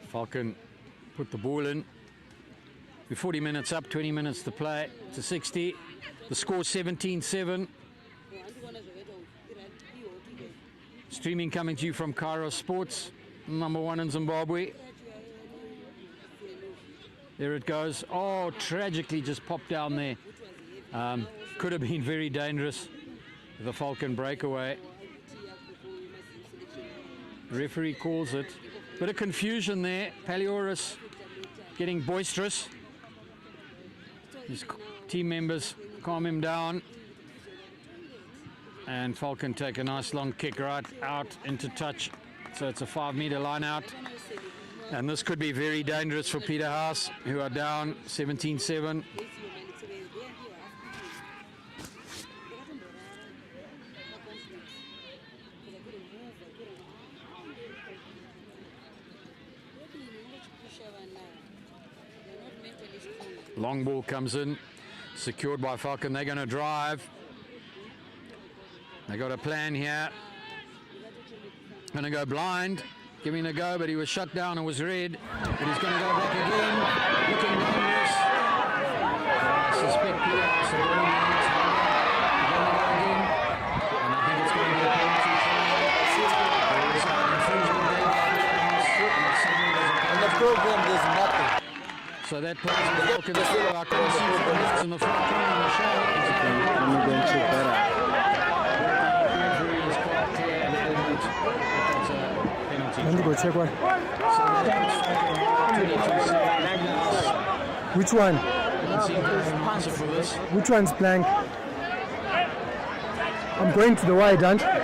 Speaker 11: Falcon put the ball in. We're 40 minutes up, 20 minutes to play to 60. The score 17-7. Streaming coming to you from Cairo Sports, #1 in Zimbabwe. There it goes. Oh, tragically just popped down there. Could have been very dangerous. The Falcon breakaway. Referee calls it. Bit of confusion there. Palioris getting boisterous. His team members calm him down. And Falcon take a nice long kick right out into touch. So it's a 5-meter line out. And this could be very dangerous for Peterhouse, who are down 17-7. Long ball comes in, secured by Falcon. They're going to drive. They got a plan here. Going to go blind, giving a go, but he was shut down and was red. But he's going to go back again, looking dangerous. I suspect Peterhouse are running out. He's going to go again, and I think it's going to be a penalty. There is an infringement there by Peterhouse, and the program there's nothing. So that plays the Falcon across in the front corner.
Speaker 2: Let me go check one. Which one? Which one's blank? I'm going to the wide, aren't I?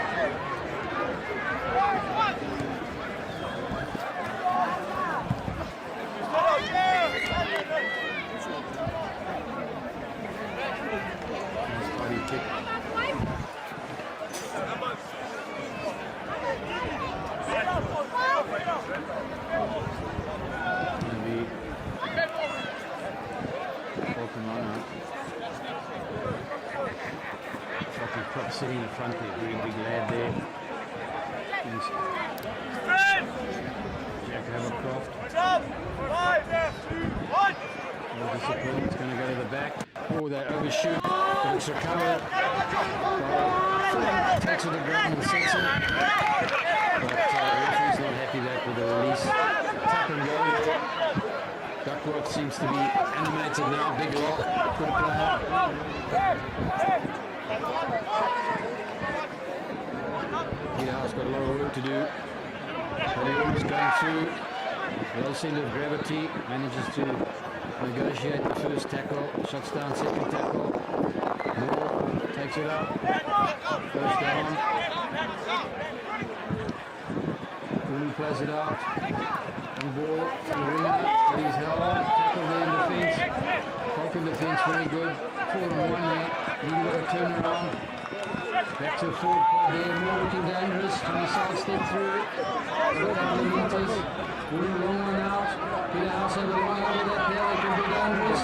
Speaker 11: Sitting in the front there, very big lad there. Jack Havercroft. Well disciplined, it's going to go to the back. Oh, they overshoot, but it's recovered. Takes to the ground and sets it. But the referee's not happy that with the release. Tap and go. Duckworth seems to be animated now. Big lock. Good player. Peterhouse got a lot of work to do. Peterhouse going through. Low centre of gravity. Manages to negotiate the first tackle. Shuts down second tackle. Moore takes it up. Goes down. Rooney plays it out. And ball to the winger. He's held. Tackle there in defence. Falcon defence very good. 4-on-1 there. He's got a turnaround. Back to forward pod there, more looking dangerous. Trying to sidestep through. A couple of meters. Pulling a long one out. Peterhouse have a long over that there. They can be dangerous.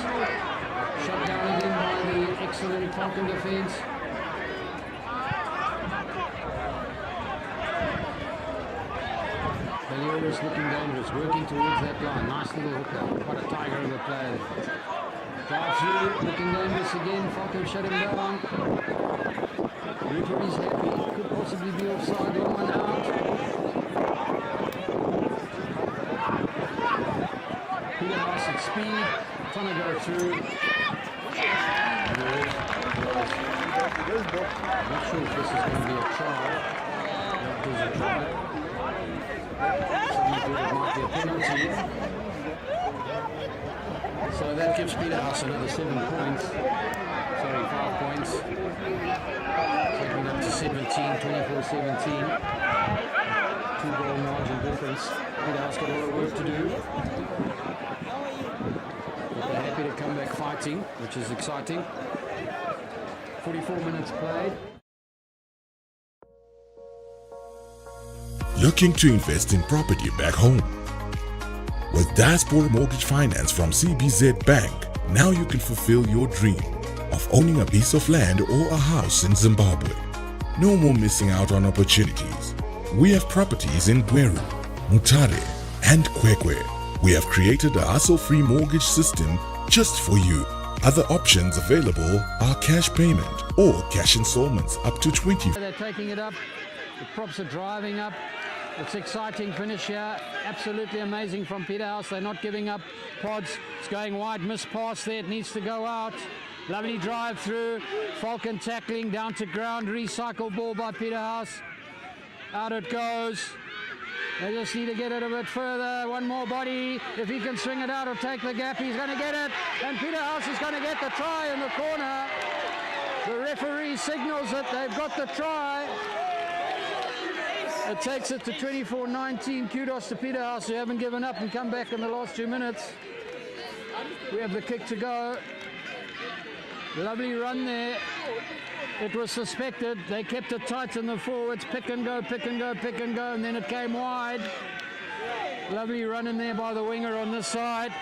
Speaker 11: Shut down again by the excellent Falcon defence. Valerius looking dangerous, working towards that line. Nice little hooker. What a tiger of a player. Drive through, looking dangerous again. Falcon shut him down. Referee's happy, could possibly be offside, long one out. Peterhouse at speed, trying to go through. Not sure if this is going to be a try. That is a try. It might be a penalty. So that gives Peterhouse another 7 points. Sorry, 5 points. Taking up to 17, 24-17. 2-goal margin difference. Peterhouse got a lot of work to do. But they're happy to come back fighting, which is exciting. 44 minutes played.
Speaker 5: Looking to invest in property back home? With Diaspora Mortgage Finance from CBZ Bank, now you can fulfill your dream of owning a piece of land or a house in Zimbabwe. No more missing out on opportunities. We have properties in Gweru, Mutare, and Kwekwe. We have created a hassle-free mortgage system just for you. Other options available are cash payment or cash installments up to 20.
Speaker 3: They're taking it up. The props are driving up. It's exciting finish here. Absolutely amazing from Peterhouse. They're not giving up pods. It's going wide. Missed pass there. It needs to go out. Lovely drive through. Falcon tackling down to ground. Recycle ball by Peterhouse. Out it goes. They just need to get it a bit further. One more body. If he can swing it out or take the gap, he's going to get it. And Peterhouse is going to get the try in the corner. The referee signals that they've got the try. It takes it to 24-19. Kudos to Peterhouse, who haven't given up and come back in the last 2 minutes. We have the kick to go. Lovely run there. It was suspected. They kept it tight in the forwards. Pick and go, pick and go, pick and go, and then it came wide. Lovely run in there by the winger on this side.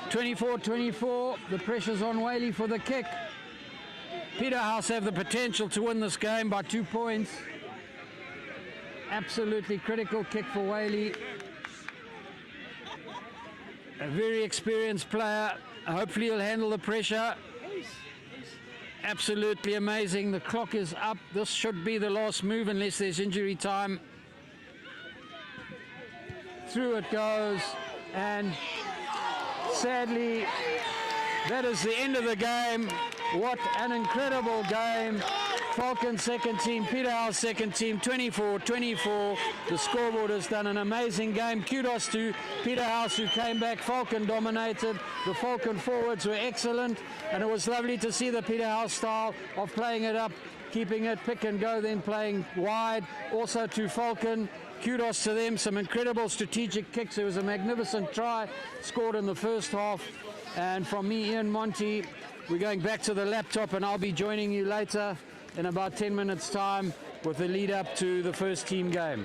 Speaker 3: 24-24. The pressure's on Whaley for the kick. Peterhouse have the potential to win this game by 2 points. Absolutely critical kick for Whaley. A very experienced player. Hopefully he'll handle the pressure. Absolutely amazing. The clock is up. This should be the last move unless there's injury time. Through it goes, and sadly that is the end of the game. What an incredible game. Falcon second team, Peterhouse second team, 24-24. The scoreboard has done an amazing game. Kudos to Peterhouse who came back. Falcon dominated. The Falcon forwards were excellent, and it was lovely to see the Peterhouse style of playing it up, keeping it pick and go, then playing wide. Also to Falcon, kudos to them. Some incredible strategic kicks. There was a magnificent try scored in the first half. And from me, Ian Monty, we're going back to the laptop, and I'll be joining you later in about 10 minutes time with the lead up to the first team game.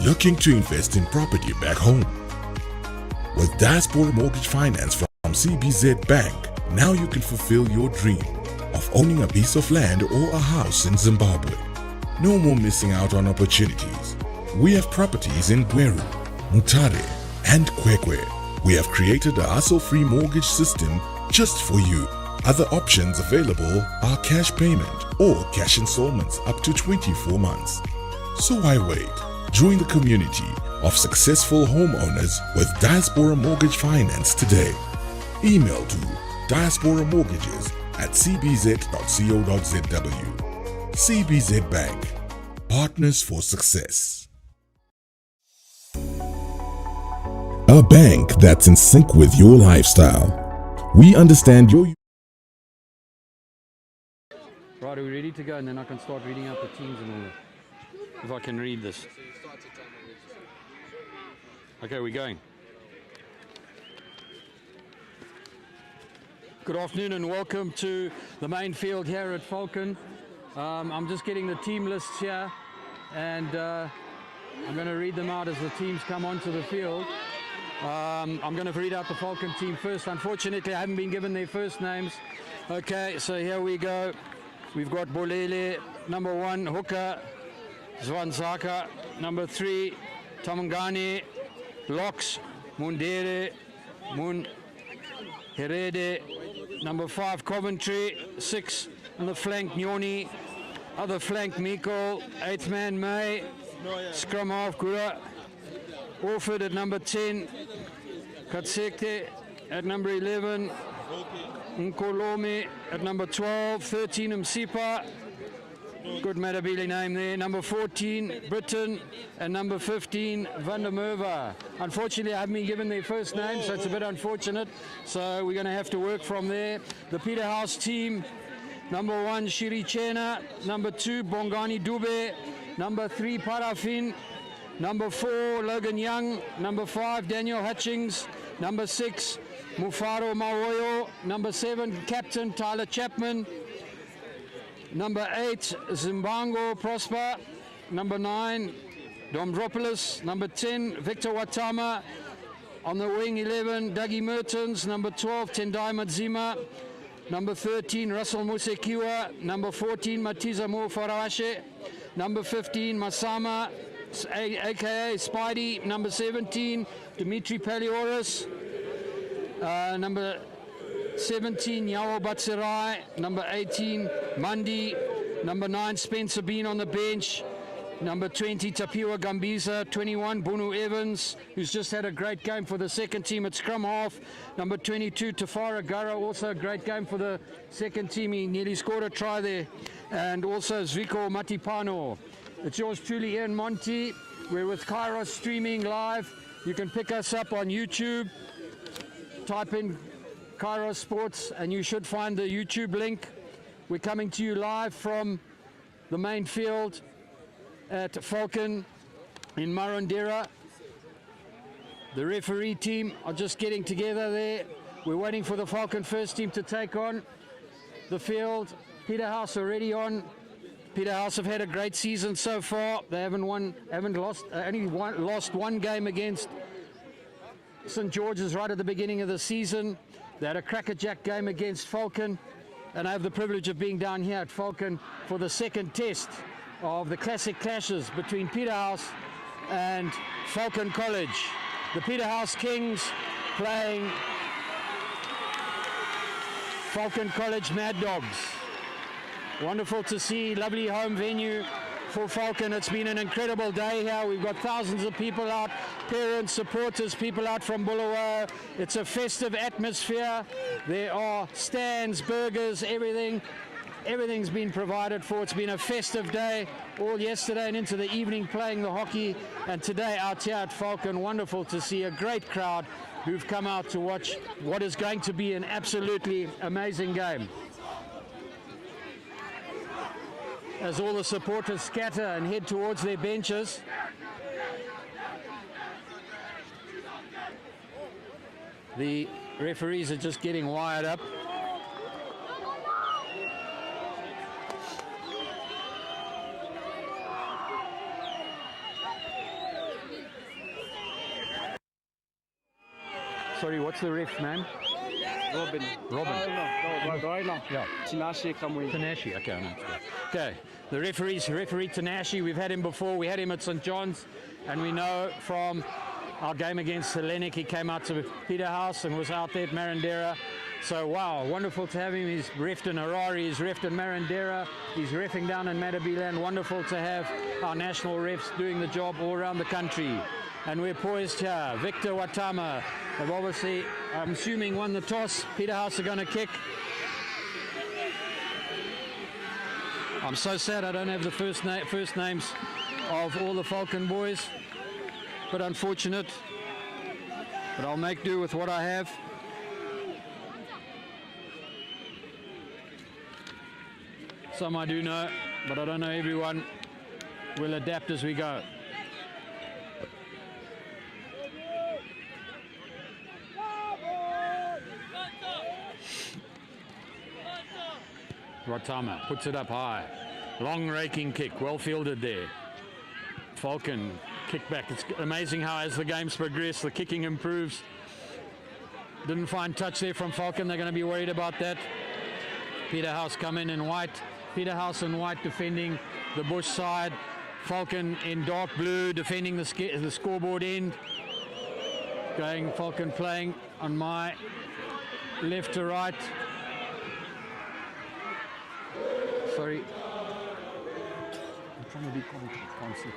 Speaker 5: Looking to invest in property back home? With Diaspora Mortgage Finance from CBZ Bank, now you can fulfill your dream of owning a piece of land or a house in Zimbabwe. No more missing out on opportunities. We have properties in Gweru, Mutare, and Kwekwe. We have created a hassle-free mortgage system just for you. Other options available are cash payment or cash installments up to 24 months. So why wait? Join the community of successful homeowners with Diaspora Mortgage Finance today. Email to diasporamortgages@cbz.co.zw. CBZ Bank, partners for success. A bank that's in sync with your lifestyle. We understand your...
Speaker 3: Right, are we ready to go? And then I can start reading out the teams and all that. If I can read this.
Speaker 11: Okay, we're going. Good afternoon and welcome to the main field here at Falcon. I'm just getting the team lists here, and I'm going to read them out as the teams come onto the field. I'm going to read out the Falcon team first. Unfortunately, I haven't been given their first names. Okay, so here we go. We've got Bolele, number 1, Hooker, Zwanzaka, number 3, Tamangani, Locks, Mundere, Herede, number 5, Coventry, 6 on the flank, Nyoni, other flank, Miko, 8th man, May, scrum half, Gura, Orford at number 10, Katsekte at number 11, Nkolome at number 12, 13 Msipa, good Matabele name there, number 14 Britain, and number 15 Van der Merwe. Unfortunately, I haven't been given their first name, so it's a bit unfortunate, so we're going to have to work from there. The Peterhouse team, number 1 Shiri Chena, number 2 Bongani Dube, number 3 Parafin, number 4 Logan Young, number 5 Daniel Hutchings, number 6 Mufaro Mawoyo, number 7 Captain Tyler Chapman, number 8 Zimbango Prosper, number 9 Domdropoulos, number 10 Victor Watama, on the wing 11 Dougie Mertens, number 12 Tendai Madzima, number 13 Russell Musekiwa, number 14 Matiza Mo Farashe, number 15 Masama aka Spidey, number 17 Dimitri Palioris, number 17 Yao Batsirai, number 18 Mandi, number 9 Spencer Bean on the bench, number 20 Tapiwa Gambiza, 21 Bunu Evans, who's just had a great game for the second team at scrum half, number 22 Tafara Gara, also a great game for the second team, he nearly scored a try there, and also Zviko Matipano. It's yours truly, Ian Monty. We're with Kairos streaming live. You can pick us up on YouTube, type in Kairos Sports, and you should find the YouTube link. We're coming to you live from the main field at Falcon in Marondera. The referee team are just getting together there. We're waiting for the Falcon first team to take on the field. Peterhouse already on. Peterhouse have had a great season so far. They only lost one game against St. George's right at the beginning of the season. They had a crackerjack game against Falcon, and I have the privilege of being down here at Falcon for the second test of the classic clashes between Peterhouse and Falcon College. The Peterhouse Kings playing Falcon College Mad Dogs. Wonderful to see, lovely home venue for Falcon. It's been an incredible day here. We've got thousands of people out, parents, supporters, people out from Bulawayo. It's a festive atmosphere. There are stands, burgers, everything. Everything's been provided for. It's been a festive day all yesterday and into the evening playing the hockey, and today out here at Falcon. Wonderful to see a great crowd who've come out to watch what is going to be an absolutely amazing game. As all the supporters scatter and head towards their benches. The referees are just getting wired up. Sorry, what's the ref's name?
Speaker 6: Robin.
Speaker 11: Robin.
Speaker 6: No.
Speaker 11: Yeah.
Speaker 6: Tanashi Kamui.
Speaker 11: Tanashi, okay, I know. Okay, the referee Tanashi, we've had him before. We had him at St. John's, and we know from our game against Hellenic, he came out to Peterhouse and was out there at Marondera. So, wow, wonderful to have him. He's reffed in Harare, he's reffed in Marondera, he's reffing down in Matabeleland. Wonderful to have our national refs doing the job all around the country. And we're poised here. Victor Watama have obviously, I'm assuming, won the toss. Peterhouse are going to kick. I'm so sad I don't have the first names of all the Falcon boys. But unfortunate. But I'll make do with what I have. Some I do know, but I don't know everyone. We'll adapt as we go. Watama puts it up high. Long raking kick, well fielded there. Falcon kick back. It's amazing how as the games progress, the kicking improves. Didn't find touch there from Falcon. They're going to be worried about that. Peterhouse come in white. Peterhouse in white defending the bush side. Falcon in dark blue defending the scoreboard end. Falcon playing on my left to right. Sorry. I'm trying to be conscious.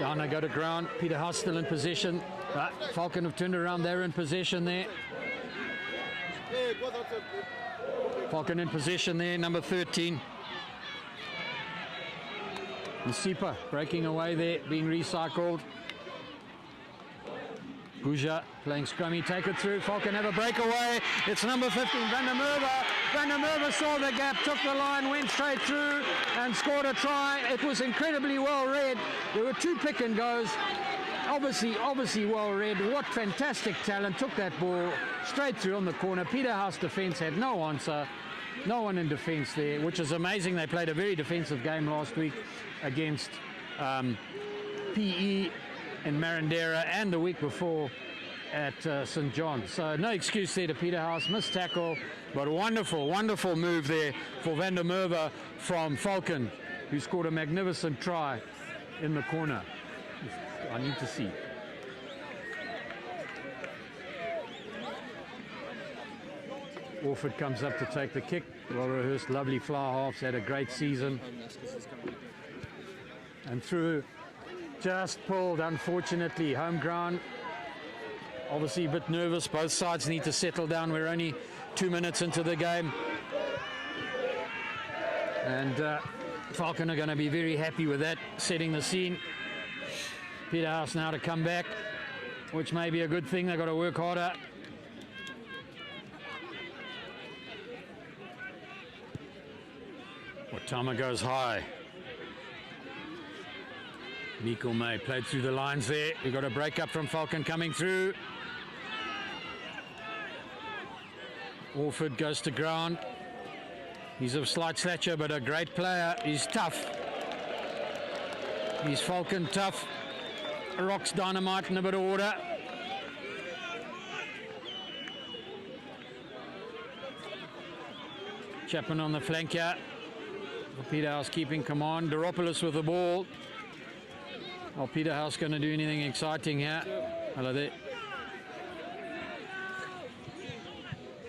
Speaker 11: Down I go to ground. Peterhouse still in possession. Falcon have turned around. They're in possession there. Falcon in possession there, number 13. Masipa breaking away there, being recycled. Guja playing scrummy, take it through. Falcon have a breakaway. It's number 15, Van der Merwe. Van der Merwe saw the gap, took the line, went straight through and scored a try. It was incredibly well read. There were two pick and goes. Obviously well read. What fantastic talent. Took that ball straight through on the corner. Peterhouse defence had no answer. No one in defence there, which is amazing. They played a very defensive game last week against PE in Marandera and the week before at St. John. So no excuse there to Peterhouse. Missed tackle, but wonderful move there for Van der Merwe from Falcon, who scored a magnificent try in the corner. I need to see. Orford comes up to take the kick. Well rehearsed, lovely flower halves, had a great season. And through, just pulled, unfortunately. Home ground, obviously a bit nervous. Both sides need to settle down. We're only 2 minutes into the game. And Falcon are going to be very happy with that, setting the scene. Peterhouse now to come back, which may be a good thing. They've got to work harder. Watama goes high. Nico May played through the lines there. We've got a break up from Falcon coming through. Orford goes to ground. He's of slight stature, but a great player. He's tough. He's Falcon tough. Rocks dynamite in a bit of order. Chapman on the flank here. Peterhouse keeping command. Doropoulos with the ball. Oh, Peterhouse going to do anything exciting here? Hello there.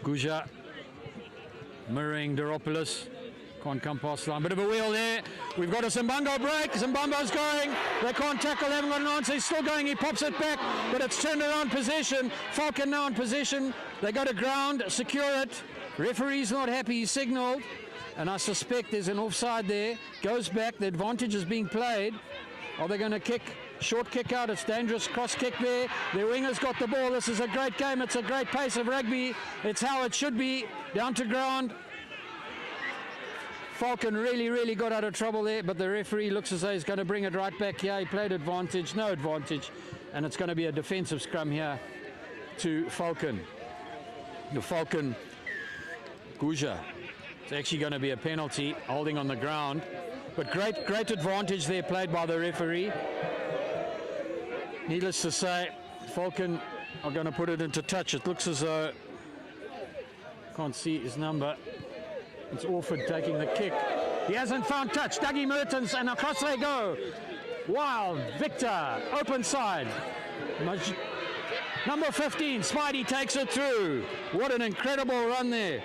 Speaker 11: Guja mirroring Doropoulos. Can't come past the line. Bit of a wheel there. We've got a Zimbabwe break. Zimbabwe's going. They can't tackle. They haven't got an answer. He's still going. He pops it back. But it's turned around possession. Falcon now in possession. They go to ground. Secure it. Referee's not happy. He signalled. And I suspect there's an offside there. Goes back. The advantage is being played. Are they going to kick? Short kick out. It's dangerous. Cross kick there. Their winger's got the ball. This is a great game. It's a great pace of rugby. It's how it should be. Down to ground. Falcon really got out of trouble there, but the referee looks as though he's going to bring it right back here. He played advantage, no advantage, and it's going to be a defensive scrum here to Falcon. The Falcon, Guja. It's actually going to be a penalty, holding on the ground, but great advantage there played by the referee. Needless to say, Falcon are going to put it into touch. It looks as though, can't see his number. It's Orford taking the kick. He hasn't found touch. Dougie Mertens, and across they go. Wild, Victor, open side. Number 15, Spidey takes it through. What an incredible run there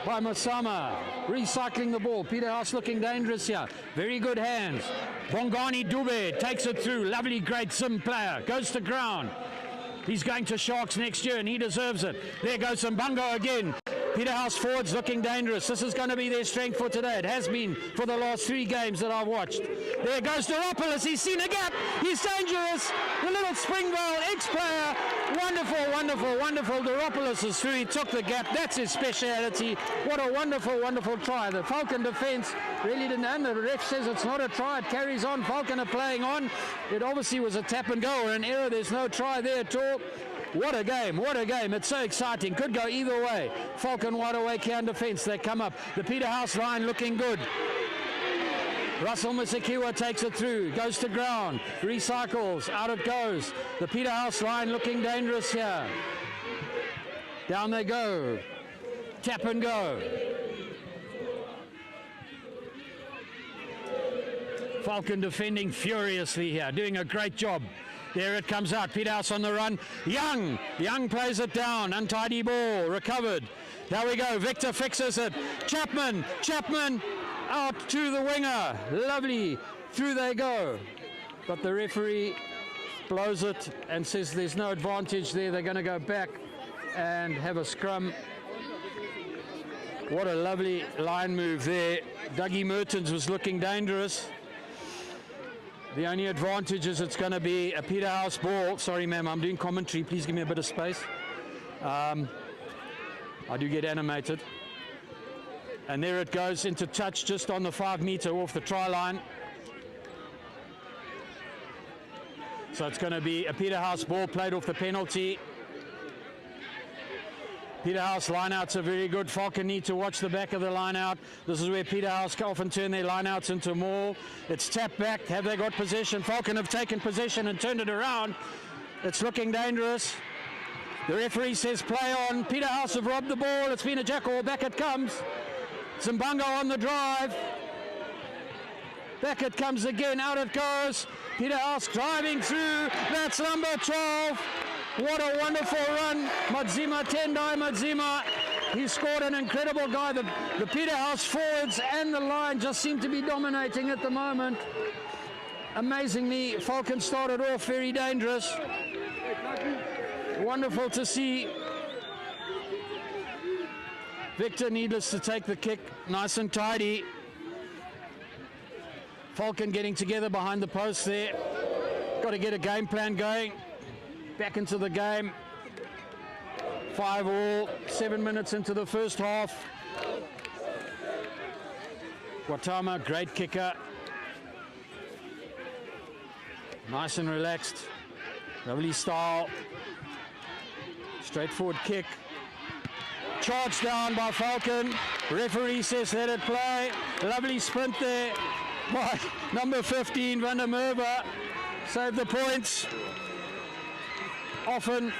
Speaker 11: by Masama. Recycling the ball. Peterhouse looking dangerous here. Very good hands. Bongani Dube takes it through. Lovely, great sim player. Goes to ground. He's going to Sharks next year, and he deserves it. There goes Mbungo again. Peterhouse forwards looking dangerous. This is going to be their strength for today. It has been for the last 3 games that I've watched. There goes Doropoulos. He's seen a gap. He's dangerous. The little Springvale ex-player. Wonderful. Doropoulos is through. He took the gap. That's his speciality. What a wonderful try. The Falcon defence really didn't, and the ref says it's not a try. It carries on. Falcon are playing on. It obviously was a tap and go or an error. There's no try there at all.
Speaker 3: What a game, what a game. It's so exciting. Could go either way. Falcon wide awake here in defense. They come up. The Peterhouse line looking good. Russell Musakiwa takes it through, goes to ground, recycles, out it goes. The Peterhouse line looking dangerous here. Down they go. Tap and go. Falcon defending furiously here, doing a great job. There it comes out, Peterhouse on the run. Young plays it down, untidy ball, recovered. There we go, Victor fixes it. Chapman out to the winger. Lovely, through they go. But the referee blows it and says there's no advantage there. They're going to go back and have a scrum. What a lovely line move there. Dougie Mertens was looking dangerous. The only advantage is it's going to be a Peterhouse ball. Sorry, ma'am, I'm doing commentary. Please give me a bit of space. I do get animated. And there it goes into touch just on the 5 meter off the try line. So it's going to be a Peterhouse ball played off the penalty. Peterhouse lineouts are very good. Falcon need to watch the back of the lineout. This is where Peterhouse often turn their lineouts into maul. It's tapped back. Have they got possession? Falcon have taken possession and turned it around. It's looking dangerous. The referee says play on. Peterhouse have robbed the ball. It's been a jackal. Back it comes. Zimbanga on the drive. Back it comes again. Out it goes. Peterhouse driving through. That's number 12. What a wonderful run. Tendai Madzima. He scored an incredible guy. The Peterhouse forwards and the line just seem to be dominating at the moment. Amazingly, Falcon started off very dangerous. Wonderful to see. Victor needless to take the kick. Nice and tidy. Falcon getting together behind the post there. Got to get a game plan going. Back into the game. 5-all, 7 minutes into the first half. Watama, great kicker. Nice and relaxed. Lovely style. Straightforward kick. Charged down by Falcon. Referee says let it play. Lovely sprint there by number 15, Van der Merwe. Saved the points. Often,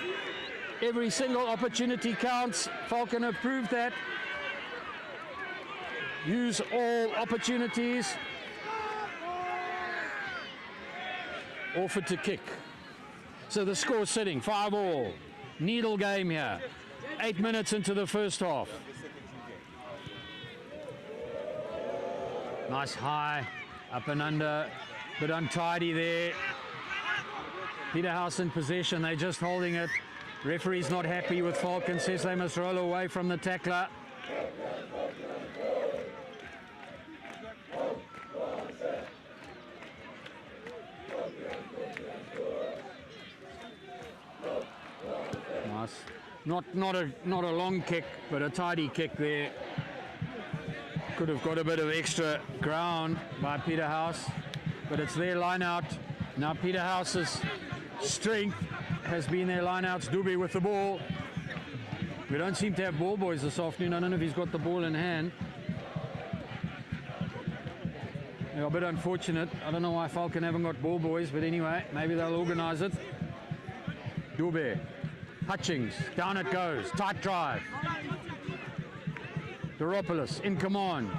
Speaker 3: every single opportunity counts. Falcon have proved that. Use all opportunities. Offered to kick. So the score sitting, 5-all. Needle game here. 8 minutes into the first half. Nice high, up and under, but untidy there. Peterhouse in possession, they're just holding it. Referee's not happy with Falcon, says they must roll away from the tackler. Nice. Not a long kick, but a tidy kick there. Could have got a bit of extra ground by Peterhouse, but it's their line out. Now Peterhouse's strength has been their lineouts. Dube with the ball. We don't seem to have ball boys this afternoon. I don't know if he's got the ball in hand. They're a bit unfortunate. I don't know why Falcon haven't got ball boys, but anyway, maybe they'll organise it. Dube, Hutchings, down it goes. Tight drive. Doropoulos in command.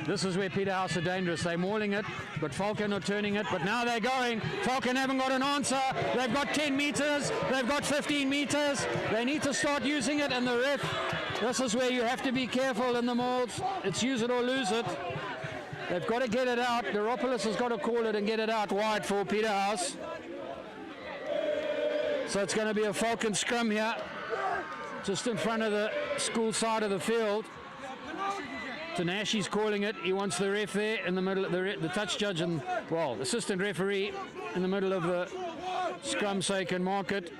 Speaker 3: This is where Peterhouse are dangerous. They're mauling it, but Falcon are turning it. But now they're going. Falcon haven't got an answer. They've got 10 meters. They've got 15 meters. They need to start using it. And the ref, this is where you have to be careful in the mauls. It's use it or lose it. They've got to get it out. Doropoulos has got to call it and get it out wide for Peterhouse. So it's going to be a Falcon scrum here, just in front of the school side of the field. Tanashi's calling it. He wants the ref there in the middle, the touch judge and, well, assistant referee in the middle of the scrum so he can mark it.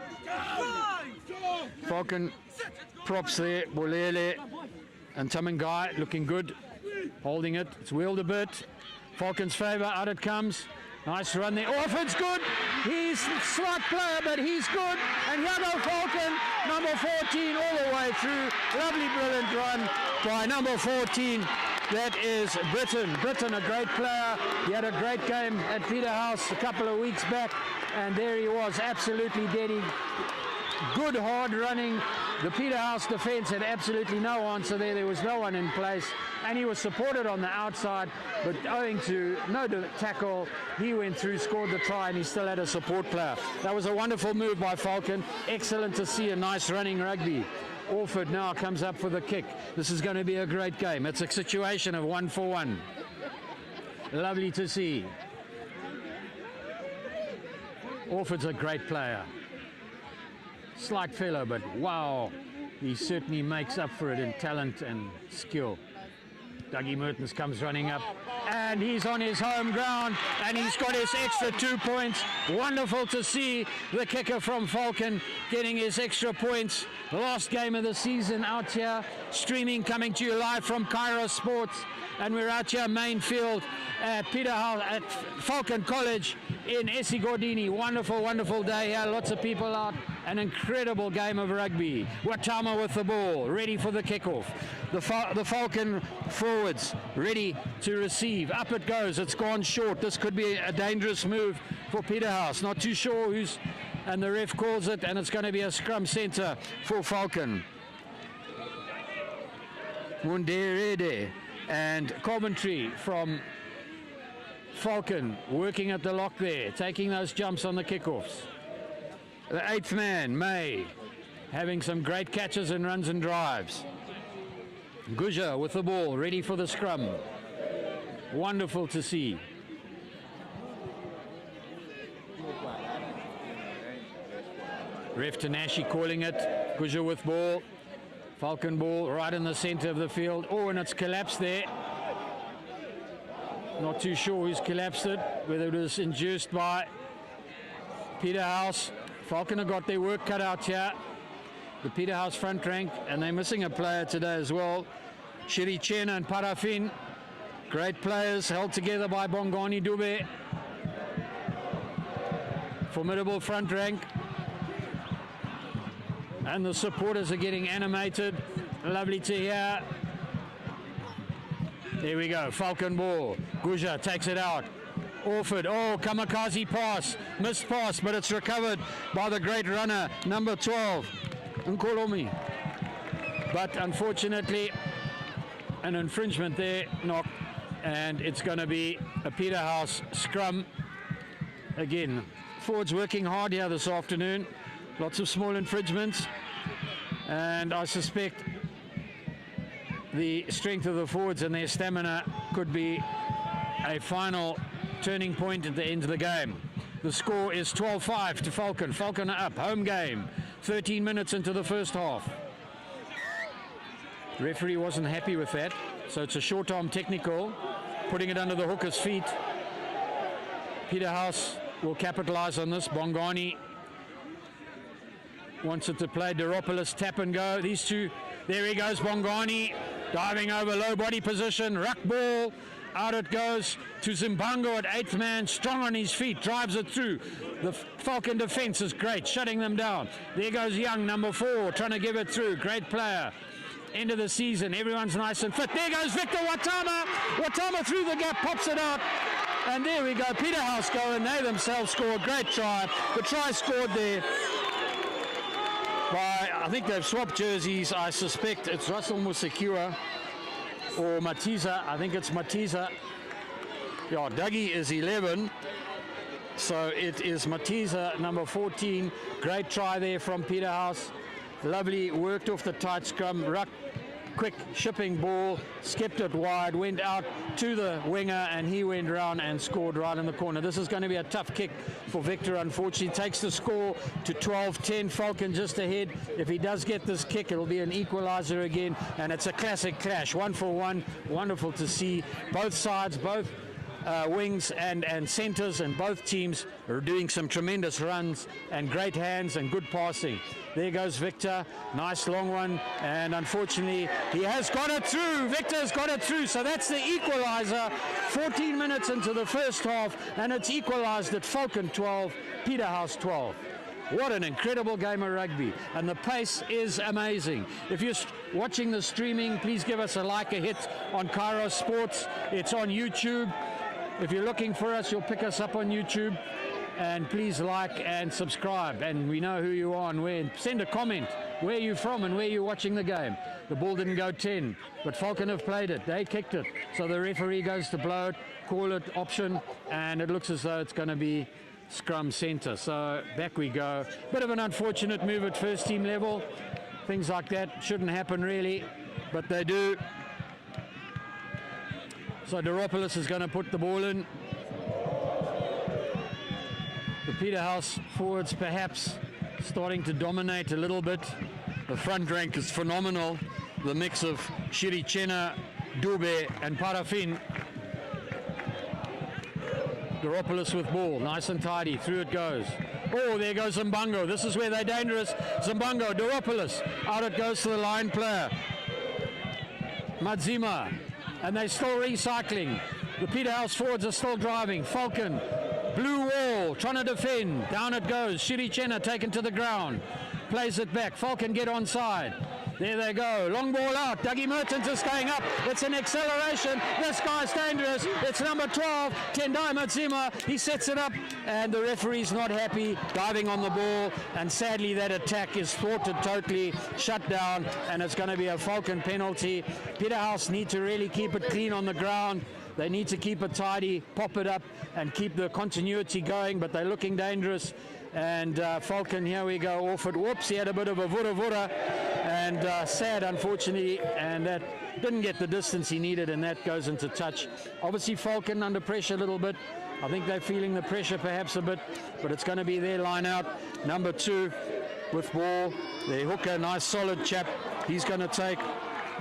Speaker 3: Falcon props there, Bolele and Tamangai looking good, holding it. It's wheeled a bit. Falcon's favour, out it comes. Nice run there. Orford's good. He's a slight player, but he's good. And here go Falcon, number 14, all the way through. Lovely, brilliant run by number 14. That is Britton. Britton, a great player. He had a great game at Peterhouse a couple of weeks back. And there he was, absolutely dead. Good hard running. The Peterhouse defence had absolutely no answer there. There was no one in place. And he was supported on the outside, but owing to no tackle, he went through, scored the try, and he still had a support player. That was a wonderful move by Falcon. Excellent to see, a nice running rugby. Orford now comes up for the kick. This is going to be a great game. It's a situation of 1-for-1. Lovely to see. Orford's a great player. Slight fellow, but wow, he certainly makes up for it in talent and skill. Dougie Mertens comes running up, and he's on his home ground, and he's got his extra 2 points. Wonderful to see the kicker from Falcon getting his extra points. Last game of the season out here, streaming, coming to you live from Cairo Sports, and we're out here main field at Peterhouse at Falcon College in Esigordini. Wonderful, wonderful day here. Lots of people out. An incredible game of rugby. Watama with the ball, ready for the kickoff. The Falcon forwards ready to receive. Up it goes. It's gone short. This could be a dangerous move for Peterhouse. Not too sure who's, and the ref calls it, and it's going to be a scrum centre for Falcon. Munderede and Coventry from Falcon working at the lock there, taking those jumps on the kickoffs. The eighth man, May, having some great catches and runs and drives. Guja with the ball, ready for the scrum. Wonderful to see. Ref Tanashi calling it. Guja with ball. Falcon ball right in the center of the field. Oh, and it's collapsed there. Not too sure who's collapsed it, whether it was induced by Peterhouse. Falcon have got their work cut out here. The Peterhouse front rank, and they're missing a player today as well. Shiri Chena and Parafin. Great players held together by Bongani Dube. Formidable front rank. And the supporters are getting animated. Lovely to hear. There we go, Falcon ball. Guja takes it out. Orford, oh, kamikaze pass. Missed pass, but it's recovered by the great runner, number 12, Nkolomi. But unfortunately, an infringement there, knock, and it's going to be a Peterhouse scrum. Again, forwards working hard here this afternoon. Lots of small infringements, and I suspect the strength of the forwards and their stamina could be a final turning point at the end of the game. The score is 12-5 to Falcon. Falcon are up, home game, 13 minutes into the first half. The referee wasn't happy with that, so it's a short-arm technical, putting it under the hooker's feet. Peterhouse will capitalize on this. Bongani wants it to play. Deropoulos, tap and go. These two, there he goes, Bongani, diving over, low body position, ruck ball, out it goes to Zimbango at 8th man, strong on his feet, drives it through. The Falcon defense is great, shutting them down. There goes Young, number 4, trying to give it through, great player. End of the season, everyone's nice and fit. There goes Victor Watama. Watama through the gap, pops it out. And there we go, Peterhouse go, and they themselves score a great try. The try scored there by, I think they've swapped jerseys. I suspect it's Russell Musekiwa or Matiza. I think it's Matiza. Yeah, Dougie is 11. So it is Matiza, number 14. Great try there from Peterhouse. Lovely, worked off the tight scrum. Ruck, quick shipping ball, skipped it wide, went out to the winger, and he went round and scored right in the corner. This is going to be a tough kick for Victor, unfortunately. Takes the score to 12-10. Falcon just ahead. If he does get this kick, it'll be an equalizer again, and it's a classic clash. 1-for-1. Wonderful to see both sides, both wings and centres, and both teams are doing some tremendous runs and great hands and good passing. There goes Victor, nice long one, and unfortunately he has got it through. Victor's got it through, so that's the equaliser. 14 minutes into the first half, and it's equalised at Falcon 12, Peterhouse 12. What an incredible game of rugby, and the pace is amazing. If you're watching the streaming, please give us a like, a hit on Kairos Sports. It's on YouTube. If you're looking for us, you'll pick us up on YouTube. And please like and subscribe, and we know who you are and where. Send a comment where you're from and where you're watching the game. The ball didn't go 10, but Falcon have played it. They kicked it. So the referee goes to blow it, call it option, and it looks as though it's going to be scrum centre. So back we go. Bit of an unfortunate move at first team level. Things like that shouldn't happen really, but they do. So Doropoulos is going to put the ball in. The Peterhouse forwards perhaps starting to dominate a little bit. The front rank is phenomenal. The mix of Shirichena, Dube and Parafin. Doropoulos with ball, nice and tidy, through it goes. Oh, there goes Zimbongo. This is where they're dangerous. Zimbongo, Doropoulos, out it goes to the line player. Madzima, and they're still recycling. The Peterhouse forwards are still driving. Falcon, blue wall, trying to defend. Down it goes. Shirichena taken to the ground. Plays it back. Falcon get onside. There they go. Long ball out. Dougie Mertens is going up. It's an acceleration. This guy's dangerous. It's number 12, Tendai Madzima. He sets it up, and the referee's not happy. Diving on the ball, and sadly that attack is thwarted totally, shut down, and it's going to be a Falcon penalty. Peterhouse need to really keep it clean on the ground. They need to keep it tidy, pop it up, and keep the continuity going, but they're looking dangerous. And Falcon, here we go, off it. Whoops, he had a bit of a vura, and sad, unfortunately, and that didn't get the distance he needed, and that goes into touch. Obviously, Falcon under pressure a little bit. I think they're feeling the pressure perhaps a bit, but it's going to be their line out. Number 2 with ball. Their hooker, nice solid chap. He's going to take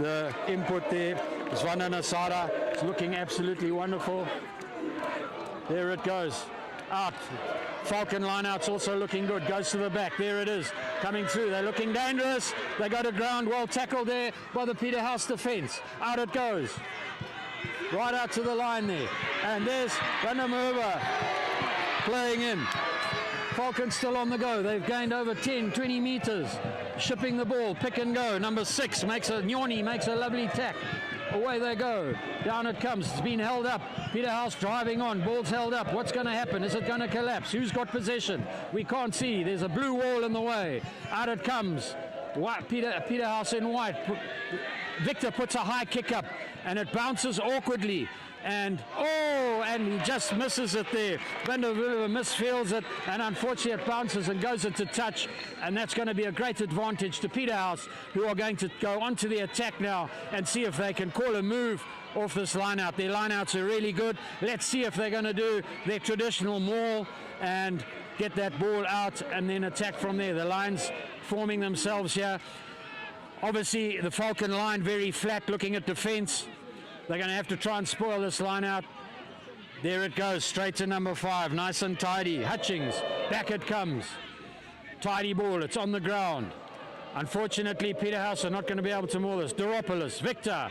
Speaker 3: the input there. Zwana Nasara is looking absolutely wonderful. There it goes. Out. Falcon lineout's also looking good. Goes to the back. There it is. Coming through. They're looking dangerous. They go to ground. Well tackled there by the Peterhouse defence. Out it goes. Right out to the line there. And there's Vandermerva playing in. Falcon still on the go. They've gained over 10, 20 metres. Shipping the ball. Pick and go. Number 6 Nyoni makes a lovely tack. Away they go. Down it comes. It's been held up. Peterhouse driving on. Ball's held up. What's going to happen? Is it going to collapse? Who's got possession? We can't see. There's a blue wall in the way. Out it comes. Peterhouse in white. Victor puts a high kick up, and it bounces awkwardly. And he just misses it there. Vanderwerve misfields it, and unfortunately it bounces and goes into touch, and that's going to be a great advantage to Peterhouse, who are going to go onto the attack now and see if they can call a move off this line-out. Their line-outs are really good. Let's see if they're going to do their traditional maul and get that ball out and then attack from there. The lines forming themselves here. Obviously the Falcon line very flat, looking at defence. They're going to have to try and spoil this line out. There it goes, straight to number 5. Nice and tidy. Hutchings, back it comes. Tidy ball, it's on the ground. Unfortunately, Peterhouse are not going to be able to maul this. Doropoulos, Victor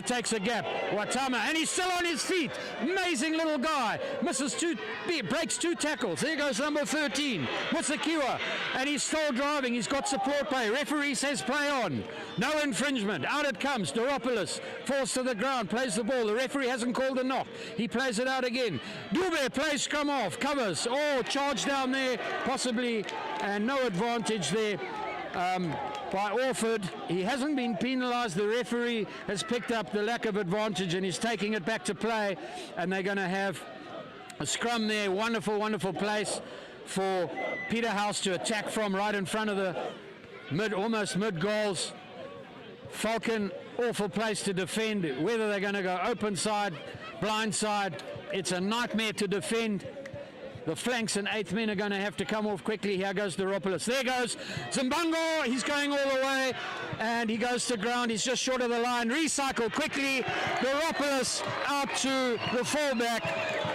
Speaker 3: takes a gap. Watama, and he's still on his feet. Amazing little guy. Breaks 2 tackles. There goes number 13, Musakiwa, and he's still driving. He's got support play. Referee says play on. No infringement. Out it comes. Doropoulos falls to the ground, plays the ball. The referee hasn't called a knock. He plays it out again. Dube plays scrum off, covers. Charge down there, possibly, and no advantage there. By Orford. He hasn't been penalised. The referee has picked up the lack of advantage and is taking it back to play, and they're going to have a scrum there. Wonderful, wonderful place for Peterhouse to attack from, right in front of the almost mid goals. Falcon, awful place to defend. Whether they're going to go open side, blind side, it's a nightmare to defend. The flanks and 8th men are going to have to come off quickly. Here goes Doropoulos. There goes Zimbongo. He's going all the way, and he goes to ground. He's just short of the line. Recycle quickly. Doropoulos out to the fullback.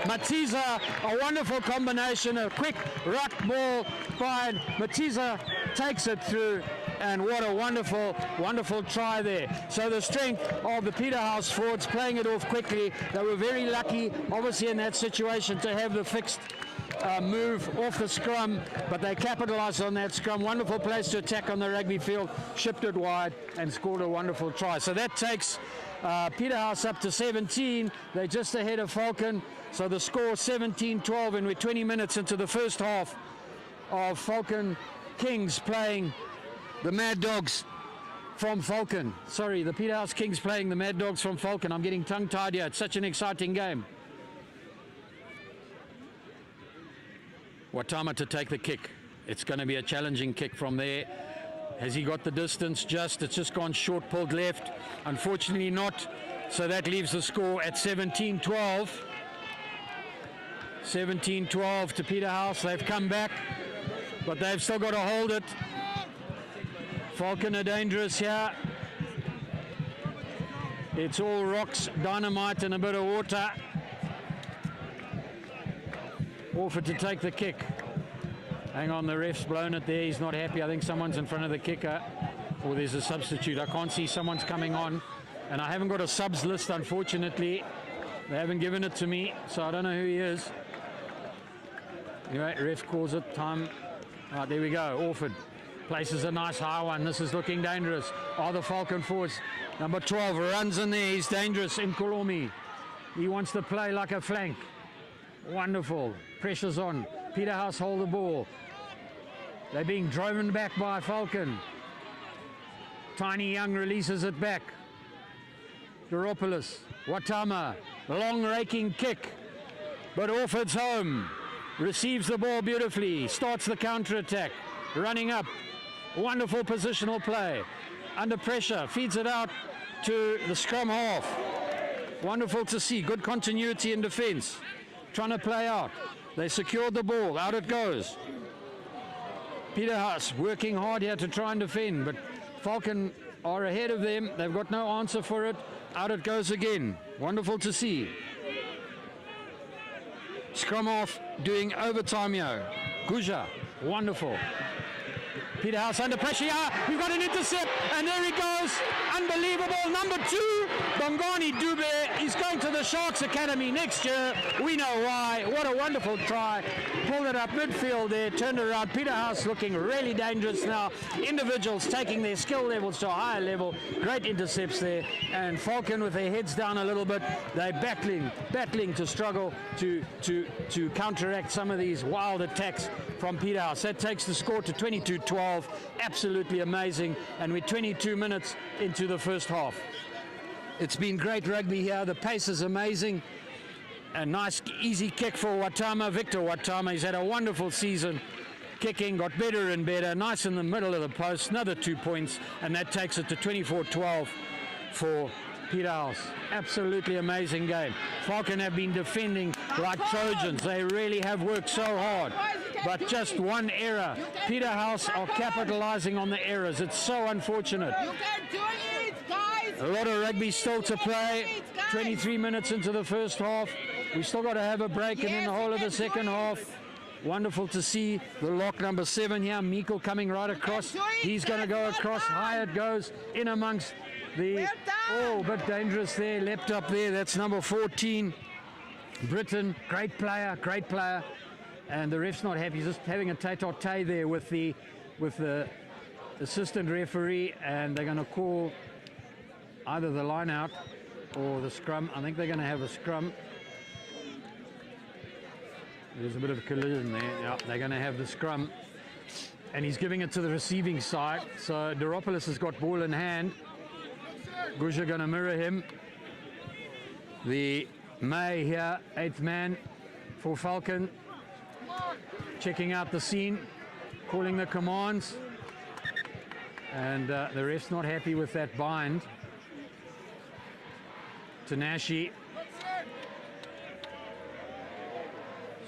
Speaker 3: Matiza, a wonderful combination. A quick ruck ball by Matiza, takes it through. And what a wonderful, wonderful try there. So the strength of the Peterhouse forwards playing it off quickly. They were very lucky, obviously, in that situation to have the fixed move off the scrum, but they capitalised on that scrum. Wonderful place to attack on the rugby field, shipped it wide and scored a wonderful try. So that takes Peterhouse up to 17. They're just ahead of Falcon. So the score 17-12, and we're 20 minutes into the first half of Falcon Kings playing the Mad Dogs from Falcon. Sorry, the Peterhouse Kings playing the Mad Dogs from Falcon. I'm getting tongue-tied here. It's such an exciting game. Watama to take the kick. It's going to be a challenging kick from there. Has he got the distance? It's just gone short, pulled left. Unfortunately not. So that leaves the score at 17-12. 17-12 to Peterhouse. They've come back, but they've still got to hold it. Falcon are dangerous here. It's all rocks, dynamite and a bit of water. Orford to take the kick. Hang on, the ref's blown it there. He's not happy. I think someone's in front of the kicker, or there's a substitute. I can't see someone's coming on, and I haven't got a subs list, unfortunately. They haven't given it to me, so I don't know who he is. Anyway, ref calls it time. Right, there we go. Orford places a nice high one. This is looking dangerous. Are the Falcon forwards? Number 12 runs in there. He's dangerous in Kolomi. He wants to play like a flank. Wonderful. Pressure's on. Peterhouse hold the ball. They're being driven back by Falcon. Tiny Young releases it back. Doropoulos. Watama. Long raking kick. But Orford's home. Receives the ball beautifully. Starts the counter-attack. Running up. Wonderful positional play. Under pressure. Feeds it out to the scrum half. Wonderful to see. Good continuity in defence. Trying to play out. They secured the ball. Out it goes. Peterhouse working hard here to try and defend, but Falcon are ahead of them. They've got no answer for it. Out it goes again. Wonderful to see. Scrum off doing overtime here. Guja. Wonderful. Peterhouse under pressure. Yeah, we've got an intercept, and there he goes. Unbelievable. Number 2, Bongani Dube. He's going to the Sharks Academy next year. We know why. What a wonderful try. Pulled it up midfield there, turned it around. Peterhouse looking really dangerous now. Individuals taking their skill levels to a higher level. Great intercepts there. And Falcon with their heads down a little bit. They're battling to struggle to counteract some of these wild attacks from Peterhouse. That takes the score to 22-12. Absolutely amazing, and we're 22 minutes into the first half. It's been great rugby here. The pace is amazing. A nice easy kick for Watama. Victor Watama, he's had a wonderful season. Kicking, got better and better. Nice in the middle of the post. Another 2 points, and that takes it to 24-12 for Peterhouse. Absolutely amazing game. Falcon have been defending like Trojans. They really have worked so hard. But just one error. Peterhouse are capitalising on the errors. It's so unfortunate.
Speaker 7: You can do it, guys.
Speaker 3: A lot of rugby still to play. 23 minutes into the first half. We still got to have a break, and then the whole of the second half. Wonderful to see the lock number 7 here. Miko coming right across. He's going to go across. High it goes in amongst the... Oh, but dangerous there. Leapt up there. That's number 14. Britain. Great player. Great player. And the ref's not happy. He's just having a tete-a-tete there with the assistant referee, and they're going to call either the line out or the scrum. I think they're going to have a scrum. There's a bit of a collision there. Yeah, they're going to have the scrum, and he's giving it to the receiving side. So Doropoulos has got ball in hand. Guja going to mirror him. The May here, 8th man for Falcon. Checking out the scene, calling the commands, and the ref's not happy with that bind. Tanashi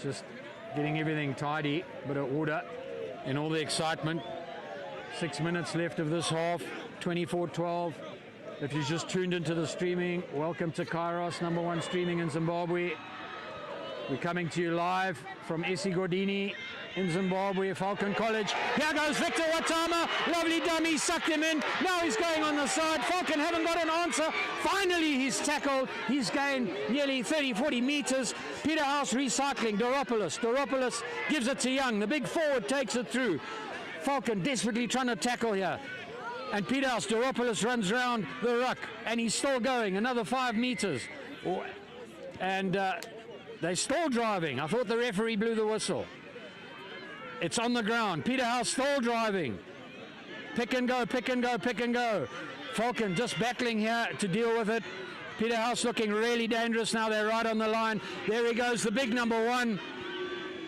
Speaker 3: just getting everything tidy, bit of order in all the excitement. 6 minutes left of this half, 24-12. If you've just tuned into the streaming, welcome to Kairos, #1 streaming in Zimbabwe. We're coming to you live from Esigordini in Zimbabwe, Falcon College. Here goes Victor Watama, lovely dummy, sucked him in. Now he's going on the side. Falcon haven't got an answer. Finally he's tackled. He's gained nearly 30-40 meters. Peterhouse recycling, Doropoulos gives it to Young. The big forward takes it through. Falcon desperately trying to tackle here. And Peterhouse, Doropoulos runs round the ruck and he's still going, another 5 meters. And they're still driving. I thought the referee blew the whistle. It's on the ground. Peterhouse still driving. Pick and go, pick and go, pick and go. Falcon just battling here to deal with it. Peterhouse looking really dangerous now. They're right on the line. There he goes, the big #1.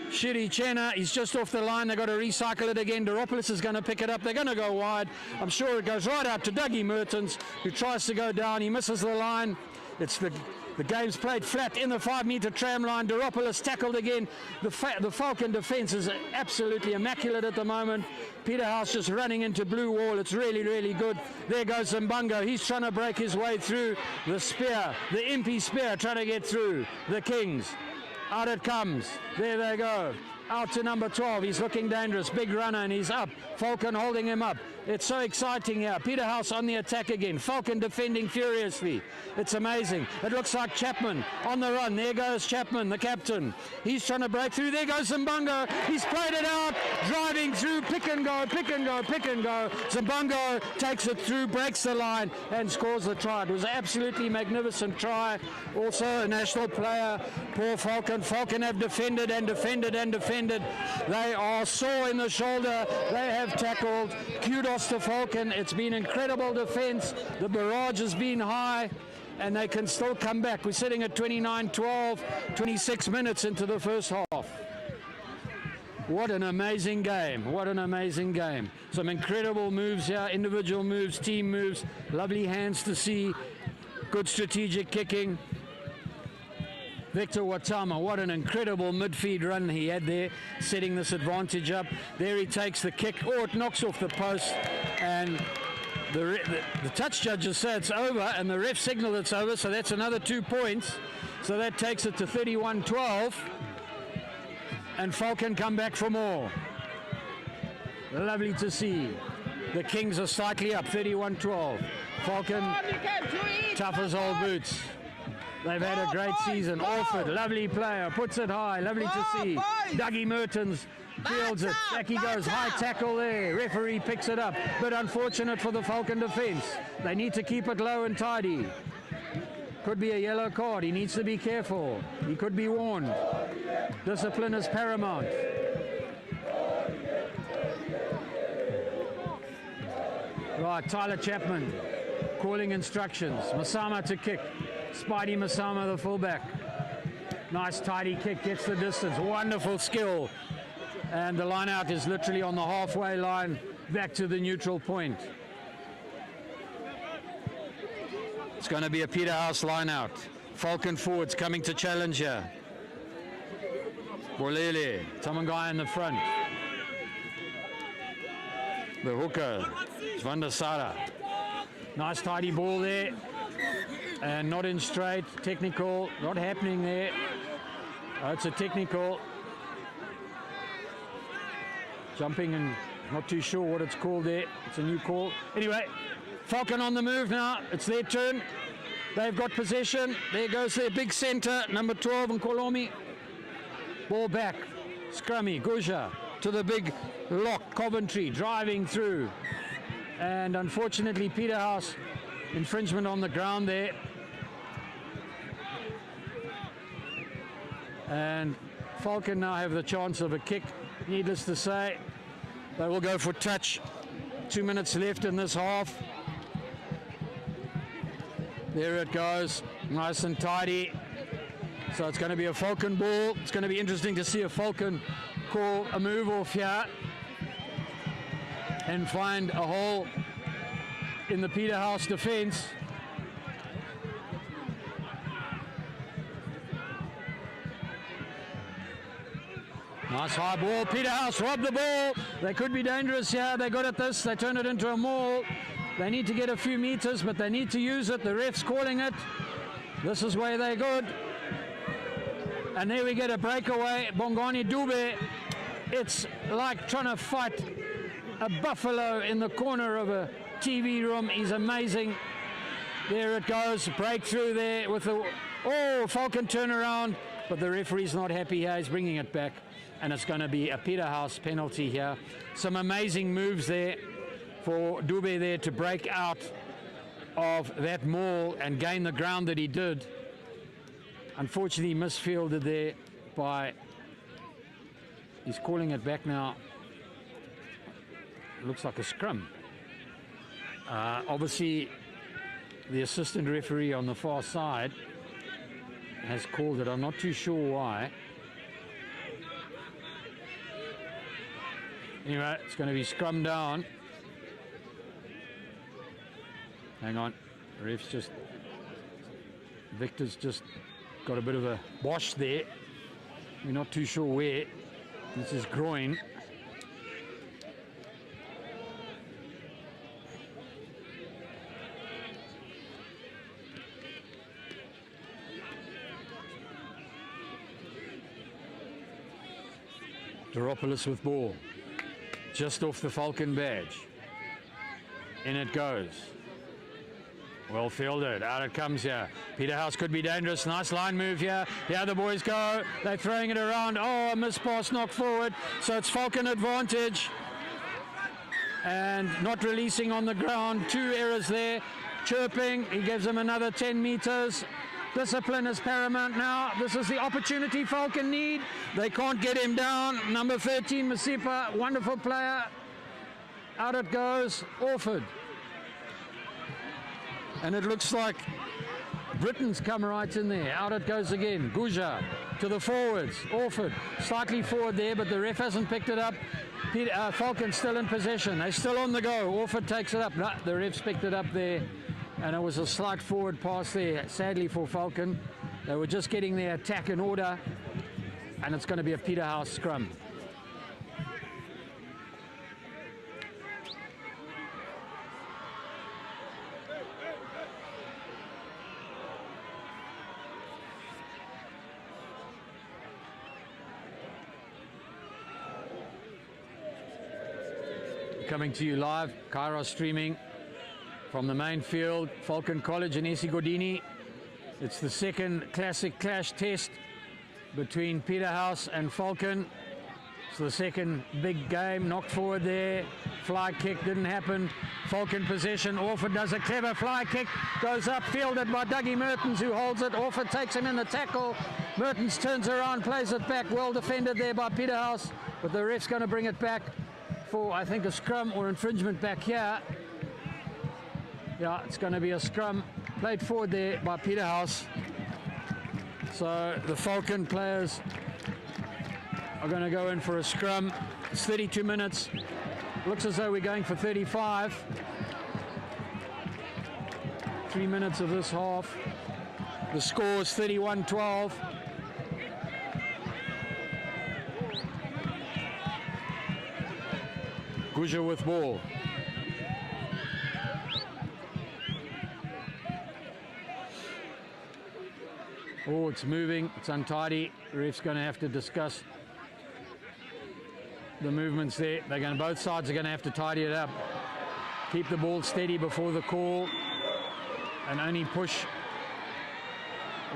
Speaker 3: Shiri Chena, he's just off the line. They've got to recycle it again. Doropoulos is going to pick it up. They're going to go wide. I'm sure it goes right out to Dougie Mertens, who tries to go down. He misses the line. It's the game's played flat in the 5-meter tram line. Doropoulos tackled again. The Falcon defense is absolutely immaculate at the moment. Peterhouse just running into blue wall. It's really, really good. There goes Zimbungo. He's trying to break his way through. The spear, the impy spear, trying to get through. The Kings. Out it comes. There they go. Out to #12. He's looking dangerous. Big runner and he's up. Falcon holding him up. It's so exciting here. Peterhouse on the attack again. Falcon defending furiously. It's amazing. It looks like Chapman on the run. There goes Chapman, the captain. He's trying to break through. There goes Zimbungo. He's played it out. Driving through. Pick and go, pick and go, pick and go. Zimbungo takes it through, breaks the line and scores the try. It was an absolutely magnificent try. Also a national player. Poor Falcon. Falcon have defended and defended and defended. They are sore in the shoulder. They have tackled. Kudos to Falcon. It's been incredible defense. The barrage has been high and they can still come back. We're sitting at 29-12, 26 minutes into the first half. What an amazing game. What an amazing game. Some incredible moves here, individual moves, team moves, lovely hands to see, good strategic kicking. Victor Watama, what an incredible midfield run he had there, setting this advantage up. There he takes the kick. Oh, it knocks off the post. And the touch judges say it's over, and the ref signaled it's over, so that's another 2 points. So that takes it to 31-12. And Falcon come back for more. Lovely to see. The Kings are slightly up, 31-12. Falcon, tough as old boots. They've had a great season. Orford, lovely player, puts it high, lovely to see. Dougie Mertens fields it. Back he goes, high tackle there. Referee picks it up, but unfortunate for the Falcon defense. They need to keep it low and tidy. Could be a yellow card. He needs to be careful. He could be warned. Discipline is paramount. Right, Tyler Chapman calling instructions. Masama to kick. Spidey Masama, the fullback. Nice tidy kick, gets the distance. Wonderful skill. And the line out is literally on the halfway line, back to the neutral point. It's going to be a Peterhouse line out. Falcon forwards coming to challenge here. Bolele, Tamangai in the front. The hooker, Svandasara. Nice tidy ball there. And not in straight, technical, not happening there. Oh, it's a technical. Jumping and not too sure what it's called there. It's a new call. Anyway, Falcon on the move now. It's their turn. They've got possession. There goes their big centre, #12 and Kolomi. Ball back. Scrummy, Guja to the big lock, Coventry driving through. And unfortunately, Peterhouse, infringement on the ground there. And Falcon now have the chance of a kick, needless to say. They will go for touch. 2 minutes left in this half. There it goes, nice and tidy. So it's going to be a Falcon ball. It's going to be interesting to see a Falcon call a move off here and find a hole in the Peterhouse defense. Nice high ball. Peterhouse robbed the ball. They could be dangerous here. They got at this. They turned it into a maul. They need to get a few meters, but they need to use it. The ref's calling it. This is where they're good. And there we get a breakaway. Bongani Dube. It's like trying to fight a buffalo in the corner of a TV room. He's amazing. There it goes. Breakthrough there with the... Oh, Falcon turnaround. But the referee's not happy here. He's bringing it back. And it's going to be a Peterhouse penalty here. Some amazing moves there for Dube there to break out of that maul and gain the ground that he did. Unfortunately, misfielded there by... He's calling it back now. Looks like a scrum. Obviously, the assistant referee on the far side has called it. I'm not too sure why. Anyway, it's going to be scrum down. Hang on. Ref's just... Victor's just got a bit of a wash there. We're not too sure where. This is groin. Doropoulos with ball. Just off the Falcon badge. In it goes. Well fielded. Out it comes here. Peterhouse could be dangerous. Nice line move here. The other boys go. They're throwing it around. Oh, a miss pass knocked forward. So it's Falcon advantage. And not releasing on the ground. 2 errors there. Chirping. He gives them another 10 meters. Discipline is paramount now. This is the opportunity Falcon need. They can't get him down. Number 13, Masipa. Wonderful player. Out it goes. Orford. And it looks like Britain's come right in there. Out it goes again. Guja to the forwards. Orford slightly forward there, but the ref hasn't picked it up. Falcon still in possession. They're still on the go. Orford takes it up. No, the ref's picked it up there. And it was a slight forward pass there, sadly for Falcon. They were just getting their attack in order. And it's going to be a Peterhouse scrum. Coming to you live, Kairos streaming from the main field, Falcon College and Esi Godini. It's the second classic clash test between Peterhouse and Falcon. It's the second big game, knocked forward there, fly kick didn't happen. Falcon possession, Orford does a clever fly kick, goes up, fielded by Dougie Mertens who holds it. Orford takes him in the tackle. Mertens turns around, plays it back, well defended there by Peterhouse, but the ref's going to bring it back for, I think, a scrum or infringement back here. Yeah, it's going to be a scrum played forward there by Peterhouse. So the Falcon players are going to go in for a scrum. It's 32 minutes. Looks as though we're going for 35. 3 minutes of this half. The score is 31-12. Guja with ball. Oh, it's moving, it's untidy. The ref's going to have to discuss the movements there. Both sides are going to have to tidy it up. Keep the ball steady before the call and only push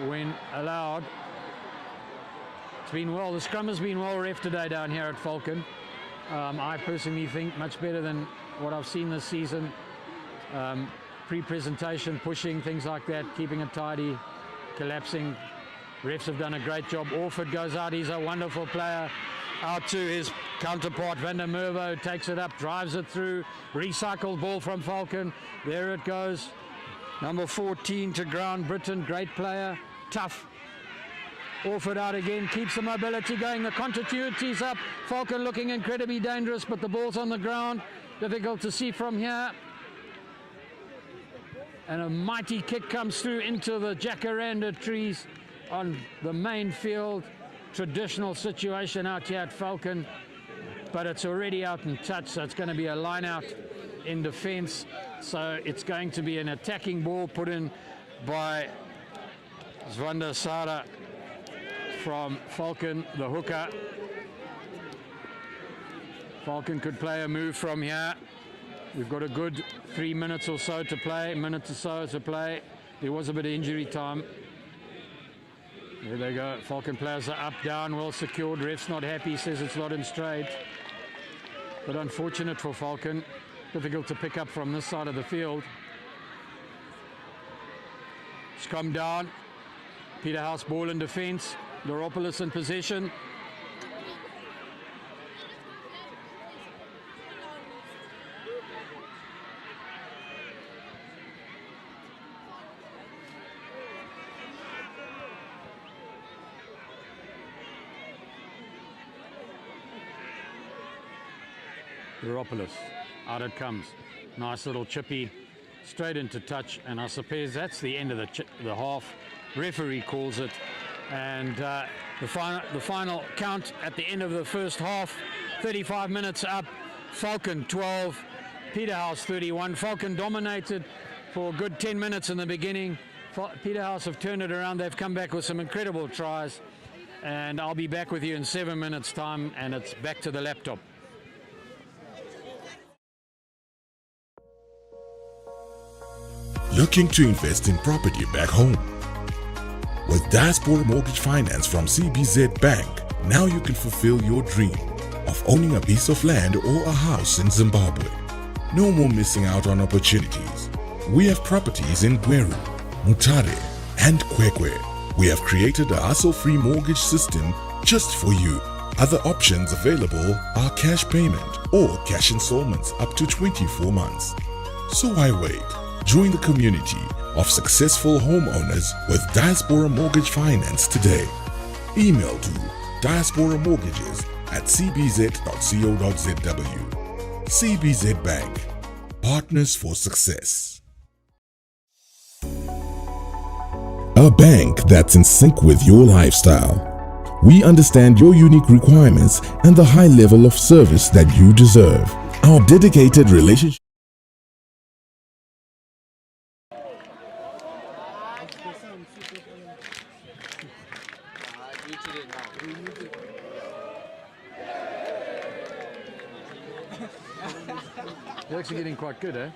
Speaker 3: when allowed. It's been well, the scrum has been well ref today down here at Falcon. I personally think much better than what I've seen this season. Pre-presentation, pushing, things like that, keeping it tidy, collapsing. Refs have done a great job. Orford goes out, he's a wonderful player. Out to his counterpart, Van der Merwe, takes it up, drives it through. Recycled ball from Falcon. There it goes. Number 14 to ground, Britain, great player, tough. Orford out again, keeps the mobility going, the continuity's up. Falcon looking incredibly dangerous, but the ball's on the ground. Difficult to see from here. And a mighty kick comes through into the jacaranda trees on the main field. traditional situation out here at Falcon, but it's already out in touch, so it's going to be a line out in defense. So it's going to be an attacking ball put in by Zwanda Sara from Falcon, the hooker. Falcon could play a move from here. We've got a good 3 minutes or so to play, minute or so to play. There was a bit of injury time. There they go. Falcon players are up, down, well secured. Ref's not happy, says it's not in straight. But unfortunate for Falcon. Difficult to pick up from this side of the field. Scrum down. Peterhouse ball in defence. Loropoulos in possession. Loropoulos, out it comes. Nice little chippy, straight into touch, and I suppose that's the end of the half. Referee calls it, and the final count at the end of the first half. 35 minutes up. Falcon 12, Peterhouse 31. Falcon dominated for a good 10 minutes in the beginning. Peterhouse have turned it around. They've come back with some incredible tries, and I'll be back with you in 7 minutes' time, and it's back to the laptop.
Speaker 5: Looking to invest in property back home? With Diaspora Mortgage Finance from CBZ Bank, now you can fulfill your dream of owning a piece of land or a house in Zimbabwe. No more missing out on opportunities. We have properties in Gweru, Mutare, and Kwekwe. We have created a hassle-free mortgage system just for you. Other options available are cash payment or cash installments up to 24 months. So why wait? Join the community of successful homeowners with Diaspora Mortgage Finance today. Email to diasporamortgages@cbz.co.zw. CBZ Bank, partners for success. A bank that's in sync with your lifestyle. We understand your unique requirements and the high level of service that you deserve. Our dedicated relationship
Speaker 3: You're actually getting quite good, eh?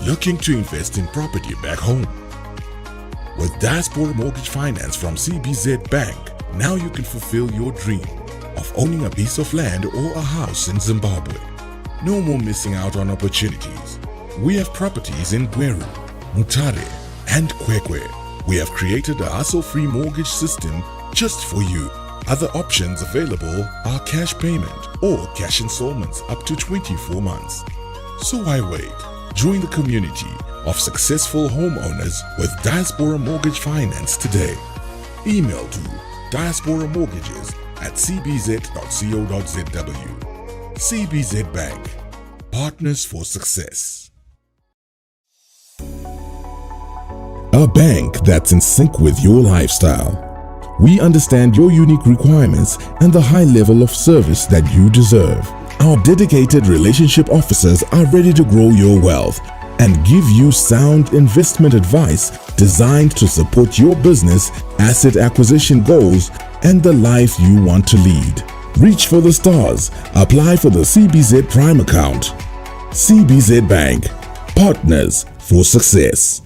Speaker 5: Looking to invest in property back home? With Diaspora Mortgage Finance from CBZ Bank, now you can fulfill your dream of owning a piece of land or a house in Zimbabwe. No more missing out on opportunities. We have properties in Gweru, Mutare, and Kwekwe. We have created a hassle-free mortgage system just for you. Other options available are cash payment or cash installments up to 24 months. So why wait? Join the community of successful homeowners with Diaspora Mortgage Finance today. Email to diasporamortgages@cbz.co.zw. CBZ Bank. Partners for success. A bank that's in sync with your lifestyle. We understand your unique requirements and the high level of service that you deserve. Our dedicated relationship officers are ready to grow your wealth and give you sound investment advice designed to support your business, asset acquisition goals, and the life you want to lead. Reach for the stars. Apply for the CBZ Prime account. CBZ Bank. Partners for success.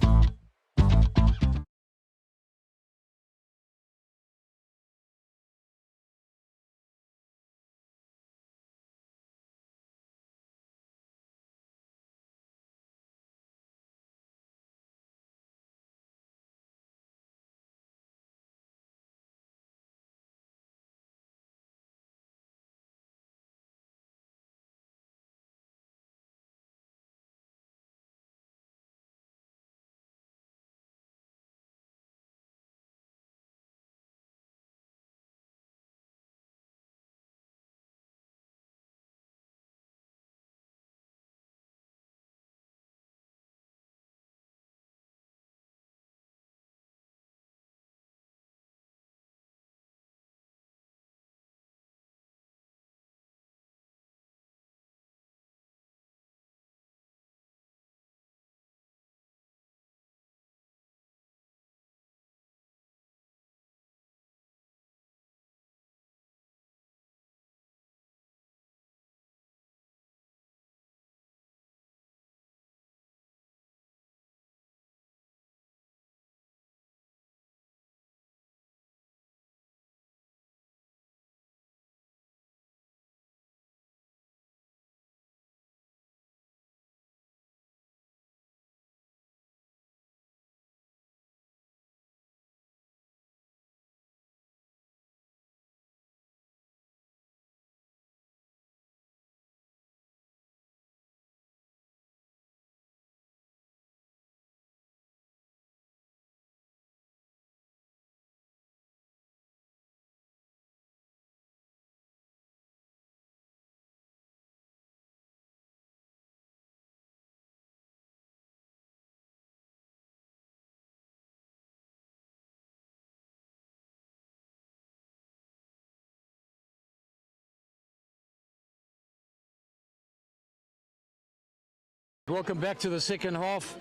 Speaker 3: Welcome back to the second half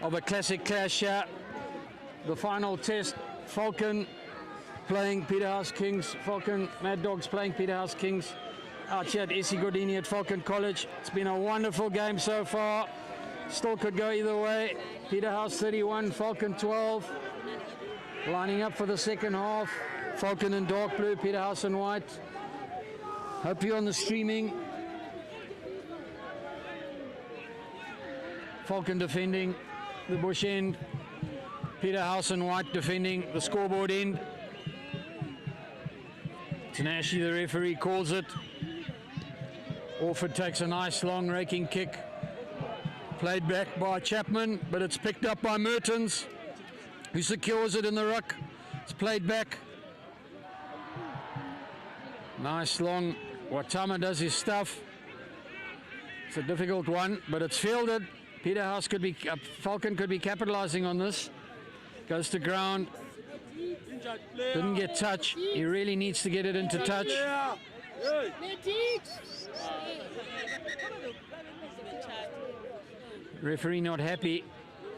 Speaker 3: of a classic clash here. The final test, Falcon playing Peterhouse Kings. Falcon Mad Dogs playing Peterhouse Kings out here at SC Gordini at Falcon College. It's been a wonderful game so far. Still could go either way. Peterhouse 31, Falcon 12. Lining up for the second half. Falcon in dark blue, Peterhouse in white. Hope you're on the streaming. Falcon defending the bush end. Peterhouse in white defending the scoreboard end. Tanashi, the referee, calls it. Orford takes a nice long raking kick. Played back by Chapman, but it's picked up by Mertens, who secures it in the ruck. It's played back. Nice long. Watama does his stuff. It's a difficult one, but it's fielded. Peterhouse could be, Falcon could be capitalizing on this. Goes to ground. Didn't get touch. He really needs to get it into touch. Referee not happy.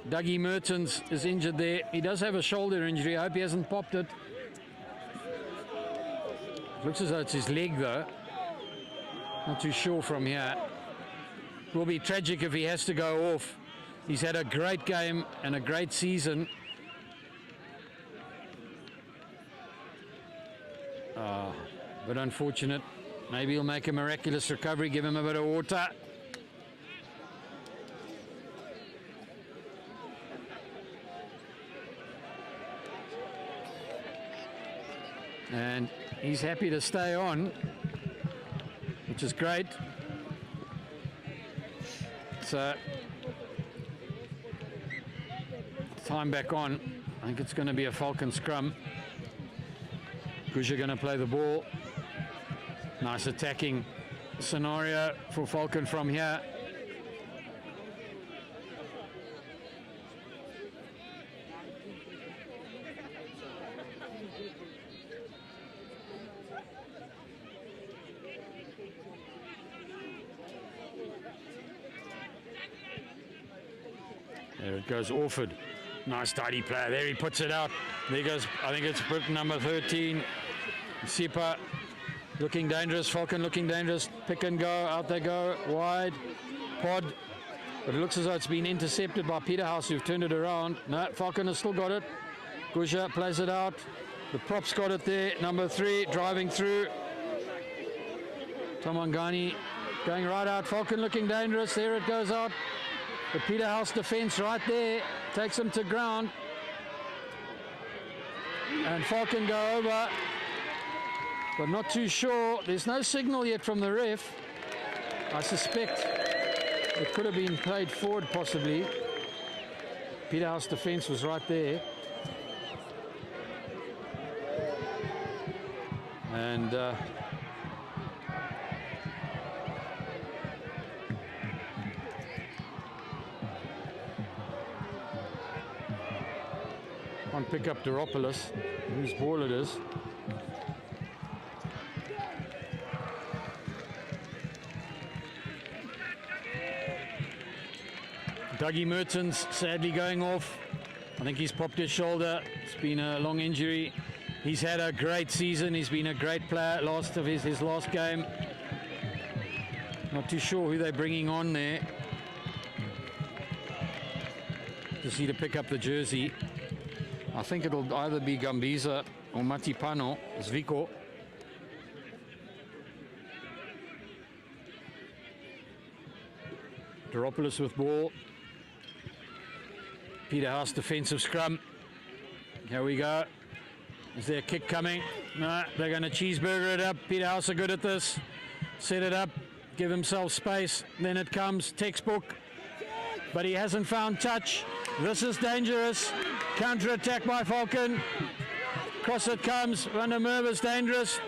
Speaker 3: Dougie Mertens is injured there. He does have a shoulder injury. I hope he hasn't popped it. Looks as though it's his leg though. Not too sure from here. Will be tragic if he has to go off.
Speaker 11: He's had a great game and a great season. But unfortunate. Maybe he'll make a miraculous recovery, give him a bit of water. And he's happy to stay on, which is great. So, time back on. I think it's going to be a Falcon scrum. Guja going to play the ball. Nice attacking scenario for Falcon from here. There it goes, Orford. Nice tidy player. There he puts it out. There goes, I think it's number 13. Sipa looking dangerous. Falcon looking dangerous. Pick and go. Out they go. Wide. Pod. But it looks as though it's been intercepted by Peterhouse, who've turned it around. No, Falcon has still got it. Guja plays it out. The prop's got it there. Number 3 driving through. Tomangani going right out. Falcon looking dangerous. There it goes out. The Peterhouse defense right there takes him to ground. And Falcon go over, but not too sure. There's no signal yet from the ref. I suspect it could have been played forward possibly. Peterhouse defense was right there. And can't pick up Duropoulos, whose ball it is. Dougie Mertens sadly going off. I think he's popped his shoulder. It's been a long injury. He's had a great season. He's been a great player. Last of his last game. Not too sure who they're bringing on there. Just need to pick up the jersey. I think it'll either be Gambiza or Matipano. It's Vico. Duropoulos with ball. Peterhouse defensive scrum. Here we go. Is there a kick coming? No, they're going to cheeseburger it up. Peterhouse are good at this. Set it up. Give himself space. Then it comes. Textbook. But he hasn't found touch. This is dangerous. Counter-attack by Falcon. Cross it comes. Van der Merwe is dangerous.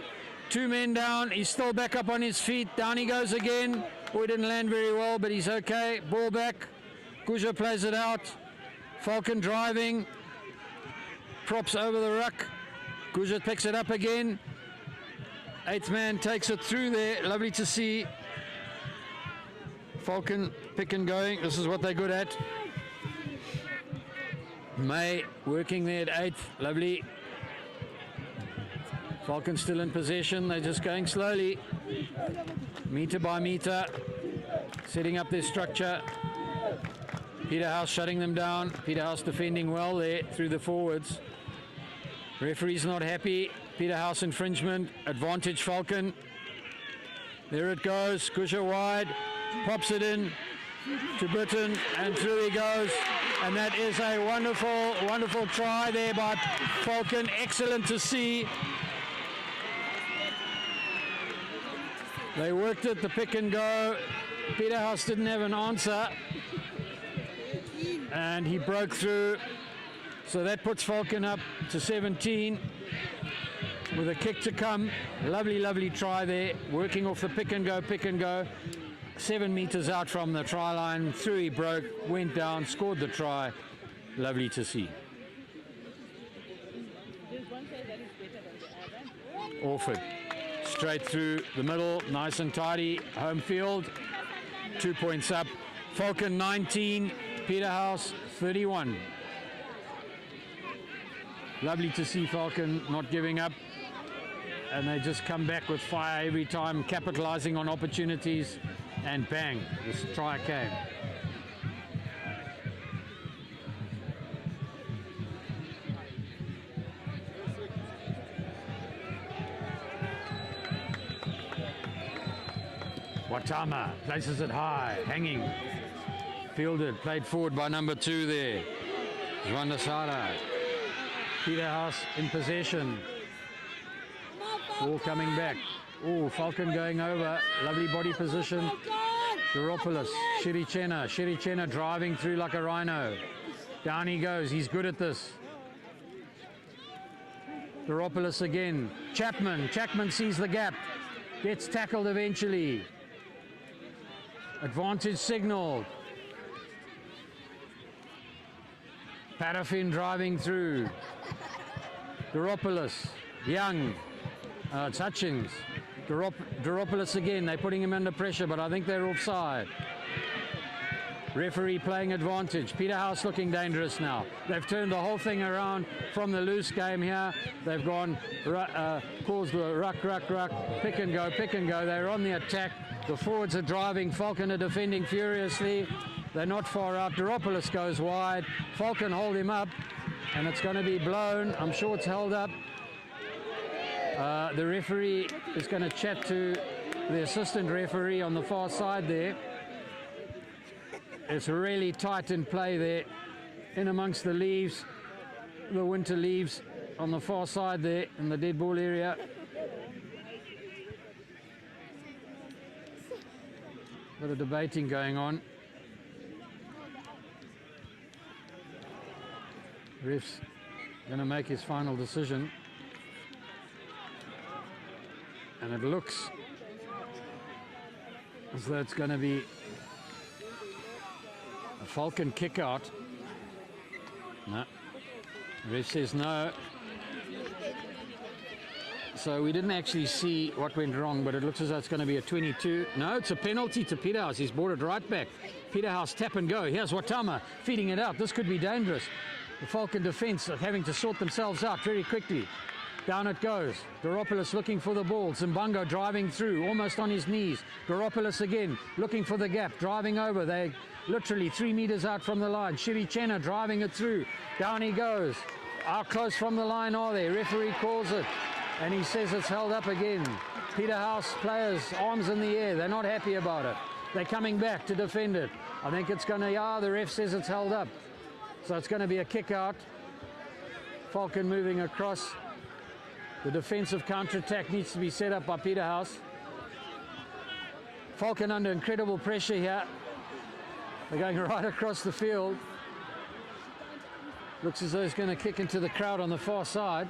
Speaker 11: 2 men down. He's still back up on his feet. Down he goes again. Oh, he didn't land very well, but he's okay. Ball back. Guja plays it out. Falcon driving. Props over the ruck. Guja picks it up again. 8th man takes it through there. Lovely to see. Falcon pick and going. This is what they're good at. May working there at 8th. Lovely. Falcon still in possession. They're just going slowly. Meter by meter. Setting up their structure. Peterhouse shutting them down. Peterhouse defending well there through the forwards. Referee's not happy. Peterhouse infringement. Advantage Falcon. There it goes. Guja wide. Pops it in to Britain, and through he goes. And that is a wonderful, wonderful try there by Falcon. Excellent to see. They worked it, the pick and go. Peterhouse didn't have an answer. And he broke through. So that puts Falcon up to 17 with a kick to come. Lovely, lovely try there. Working off the pick and go, pick and go. 7 meters out from the try line. Through he broke, went down, scored the try. Lovely to see. Orford. Straight through the middle. Nice and tidy. Home field. 2 points up. Falcon 19. Peterhouse 31. Lovely to see Falcon not giving up. And they just come back with fire every time, capitalizing on opportunities. And bang, this try came.
Speaker 3: Watama places it high, hanging. Fielded, played forward by number 2 there. Zwandasara. Peterhouse in possession. Ball coming back. Oh, Falcon going over. Lovely body position. Garopoulos, Shirichena driving through like a rhino. Down he goes. He's good at this. Garopoulos again. Chapman sees the gap. Gets tackled eventually. Advantage signal. Paraffin driving through. Garopoulos. Young. It's Hutchings. Garopoulos again. They're putting him under pressure, but I think they're offside. Referee playing advantage. Peterhouse looking dangerous now. They've turned the whole thing around from the loose game here. They've gone, caused the ruck, pick and go. They're on the attack. The forwards are driving. Falcon are defending furiously. They're not far out. Garopoulos goes wide. Falcon hold him up, and it's going to be blown. I'm sure it's held up. The referee is going to chat to the assistant referee on the far side there. It's really tight in play there, in amongst the leaves, the winter leaves on the far side there in the dead ball area. Bit of debating going on. Ref's going to make his final decision. And it looks as though it's going to be a Falcon kick out. No. Ref says no. So we didn't actually see what went wrong, but it looks as though it's going to be a 22. No, it's a penalty to Peterhouse. He's brought it right back. Peterhouse tap and go. Here's Watama feeding it out. This could be dangerous. The Falcon defence are having to sort themselves out very quickly. Down it goes. Garopoulos looking for the ball. Zimbongo driving through, almost on his knees. Garopoulos again, looking for the gap, driving over. They literally 3 meters out from the line. Shirichena driving it through. Down he goes. How close from the line are they? Referee calls it, and he says it's held up again. Peterhouse players, arms in the air. They're not happy about it. They're coming back to defend it. I think it's going to, the ref says it's held up. So it's going to be a kick out. Falcon moving across. The defensive counter-attack needs to be set up by Peterhouse. Falcon under incredible pressure here. They're going right across the field. Looks as though he's going to kick into the crowd on the far side.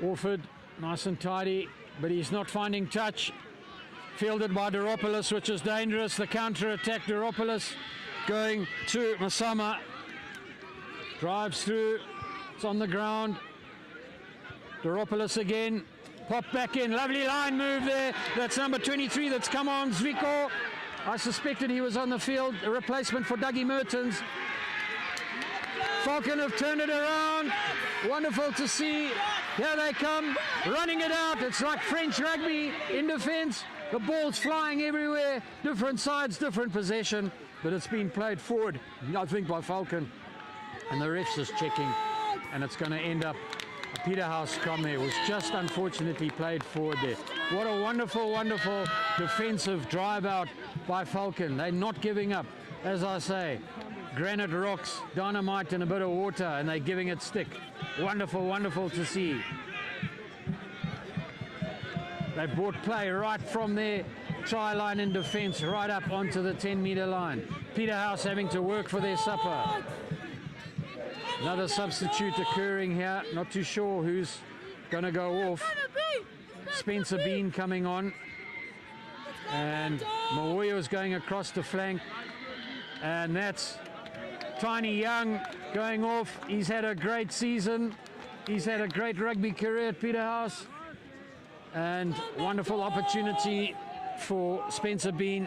Speaker 3: Orford, nice and tidy, but he's not finding touch. Fielded by Garopoulos, which is dangerous. The counter-attack, Garopoulos going to Masama. Drives through. It's on the ground. Garopoulos again. Pop back in. Lovely line move there. That's number 23 that's come on. Zviko. I suspected he was on the field. A replacement for Dougie Mertens. Falcon have turned it around. Wonderful to see. Here they come. Running it out. It's like French rugby in defence. The ball's flying everywhere. Different sides, different possession. But it's been played forward, I think, by Falcon. And the ref's just checking. And it's going to end up a Peterhouse scrum there. It was just unfortunately played forward there. What a wonderful, wonderful defensive drive out by Falcon. They're not giving up. As I say, granite rocks, dynamite and a bit of water, and they're giving it stick. Wonderful, wonderful to see. They brought play right from their try line in defence right up onto the 10-metre line. Peterhouse having to work for their supper. Another substitute occurring here. Not too sure who's going to go off. Spencer Bean coming on. And Mowoyo's going across the flank. And that's Tiny Young going off. He's had a great season. He's had a great rugby career at Peterhouse. And wonderful opportunity for Spencer Bean,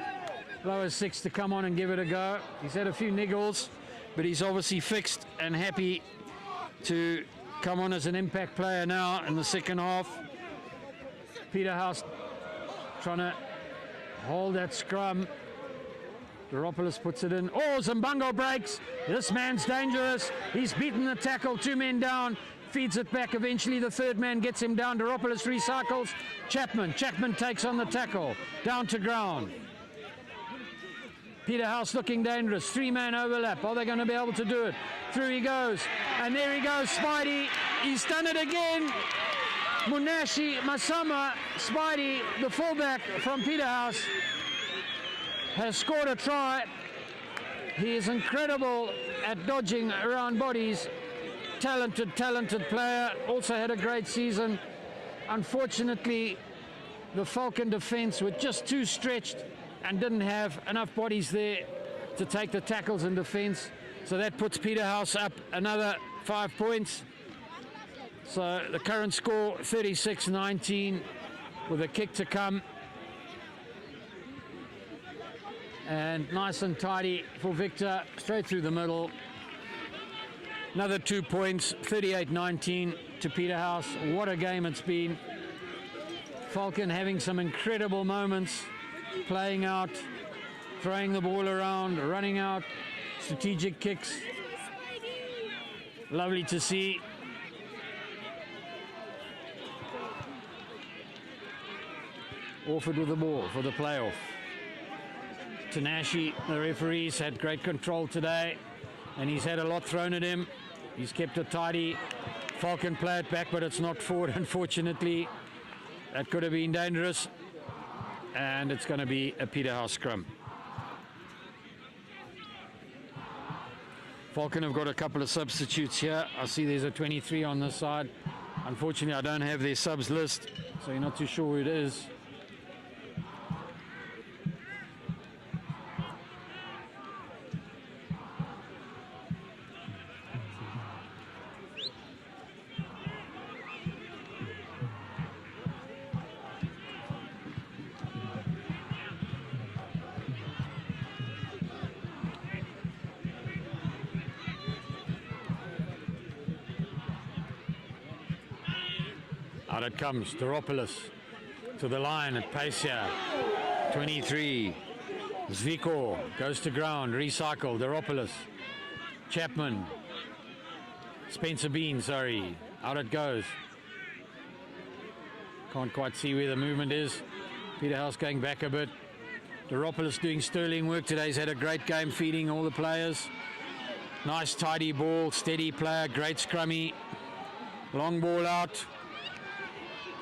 Speaker 3: lower 6, to come on and give it a go. He's had a few niggles, but he's obviously fixed and happy to come on as an impact player now in the second half. Peterhouse trying to hold that scrum. Garopoulos puts it in. Oh, Zimbongo breaks. This man's dangerous. He's beaten the tackle, 2 men down. feeds it back. Eventually the third man gets him down. Doropoulos recycles. Chapman takes on the tackle. Down to ground. Peterhouse looking dangerous. Three-man overlap. Are they going to be able to do it? Through he goes. And there he goes, Spidey. He's done it again. Munashi Masama, Spidey, the fullback from Peterhouse, has scored a try. He is incredible at dodging around bodies. Talented player. Also had a great season. Unfortunately, the Falcon defense were just too stretched and didn't have enough bodies there to take the tackles in defense. So that puts Peterhouse up another 5 points. So the current score 36-19 with a kick to come. And nice and tidy for Victor, straight through the middle. Another 2 points, 38-19 to Peterhouse. What a game it's been. Falcon having some incredible moments, playing out, throwing the ball around, running out, strategic kicks. Lovely to see. Orford with the ball for the playoff. Tanashi, the referees, had great control today, and he's had a lot thrown at him. He's kept it tidy. Falcon play it back, but it's not forward, unfortunately. That could have been dangerous, and it's going to be a Peterhouse scrum. Falcon have got a couple of substitutes here. I see there's a 23 on this side. Unfortunately, I don't have their subs list, so you're not too sure who it is. Out it comes, Doropoulos to the line at pace here. 23. Zviko goes to ground, recycle, Doropoulos. Chapman. Spencer Bean, sorry. Out it goes. Can't quite see where the movement is. Peterhouse going back a bit. Doropoulos doing sterling work today. He's had a great game feeding all the players. Nice tidy ball, steady player, great scrummy. Long ball out.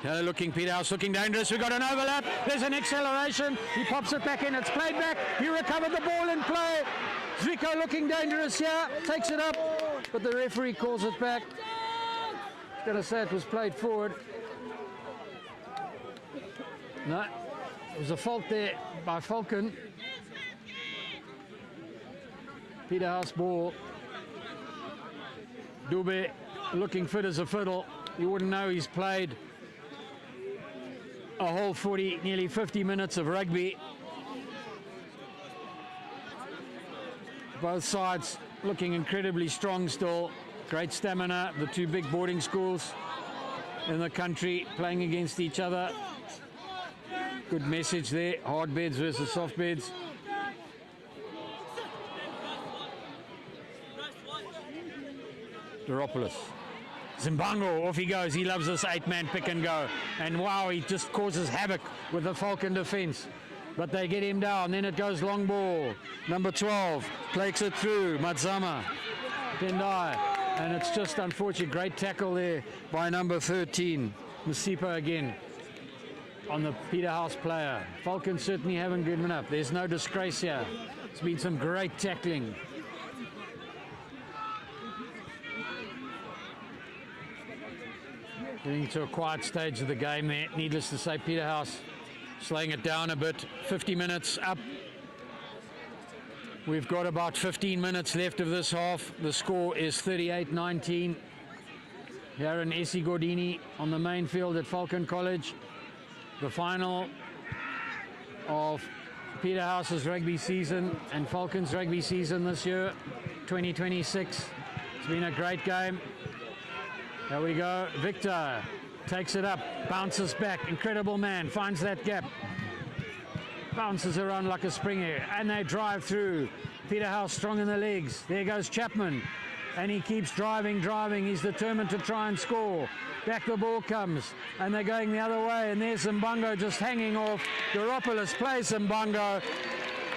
Speaker 3: Looking, Peterhouse looking dangerous. We've got an overlap. There's an acceleration. He pops it back in. It's played back. He recovered the ball in play. Zviko looking dangerous here. Takes it up, but the referee calls it back. He's going to say it was played forward. No, it was a fault there by Falcon. Peterhouse ball. Dube looking fit as a fiddle. You wouldn't know he's played a whole 40, nearly 50 minutes of rugby. Both sides looking incredibly strong still. Great stamina. The two big boarding schools in the country playing against each other. Good message there. Hard beds versus soft beds. Doropoulos. Zimbango, off he goes. He loves this 8-man pick and go. And wow, he just causes havoc with the Falcon defense. But they get him down. Then it goes long ball. Number 12 flakes it through. Matsama. Tendai. And it's just unfortunate. Great tackle there by number 13. Masipa again on the Peterhouse player. Falcon certainly haven't given up. There's no disgrace here. It's been some great tackling. Getting to a quiet stage of the game there. Needless to say, Peterhouse slowing it down a bit. 50 minutes up. We've got about 15 minutes left of this half. The score is 38-19. Here in Essie Gordini on the main field at Falcon College. The final of Peterhouse's rugby season and Falcon's rugby season this year, 2026. It's been a great game. There we go. Victor takes it up, bounces back. Incredible man, finds that gap. Bounces around like a springer, and they drive through. Peterhouse strong in the legs. There goes Chapman. and he keeps driving. He's determined to try and score. Back the ball comes, and they're going the other way, and there's Mbongo just hanging off. Garopolis plays Mbongo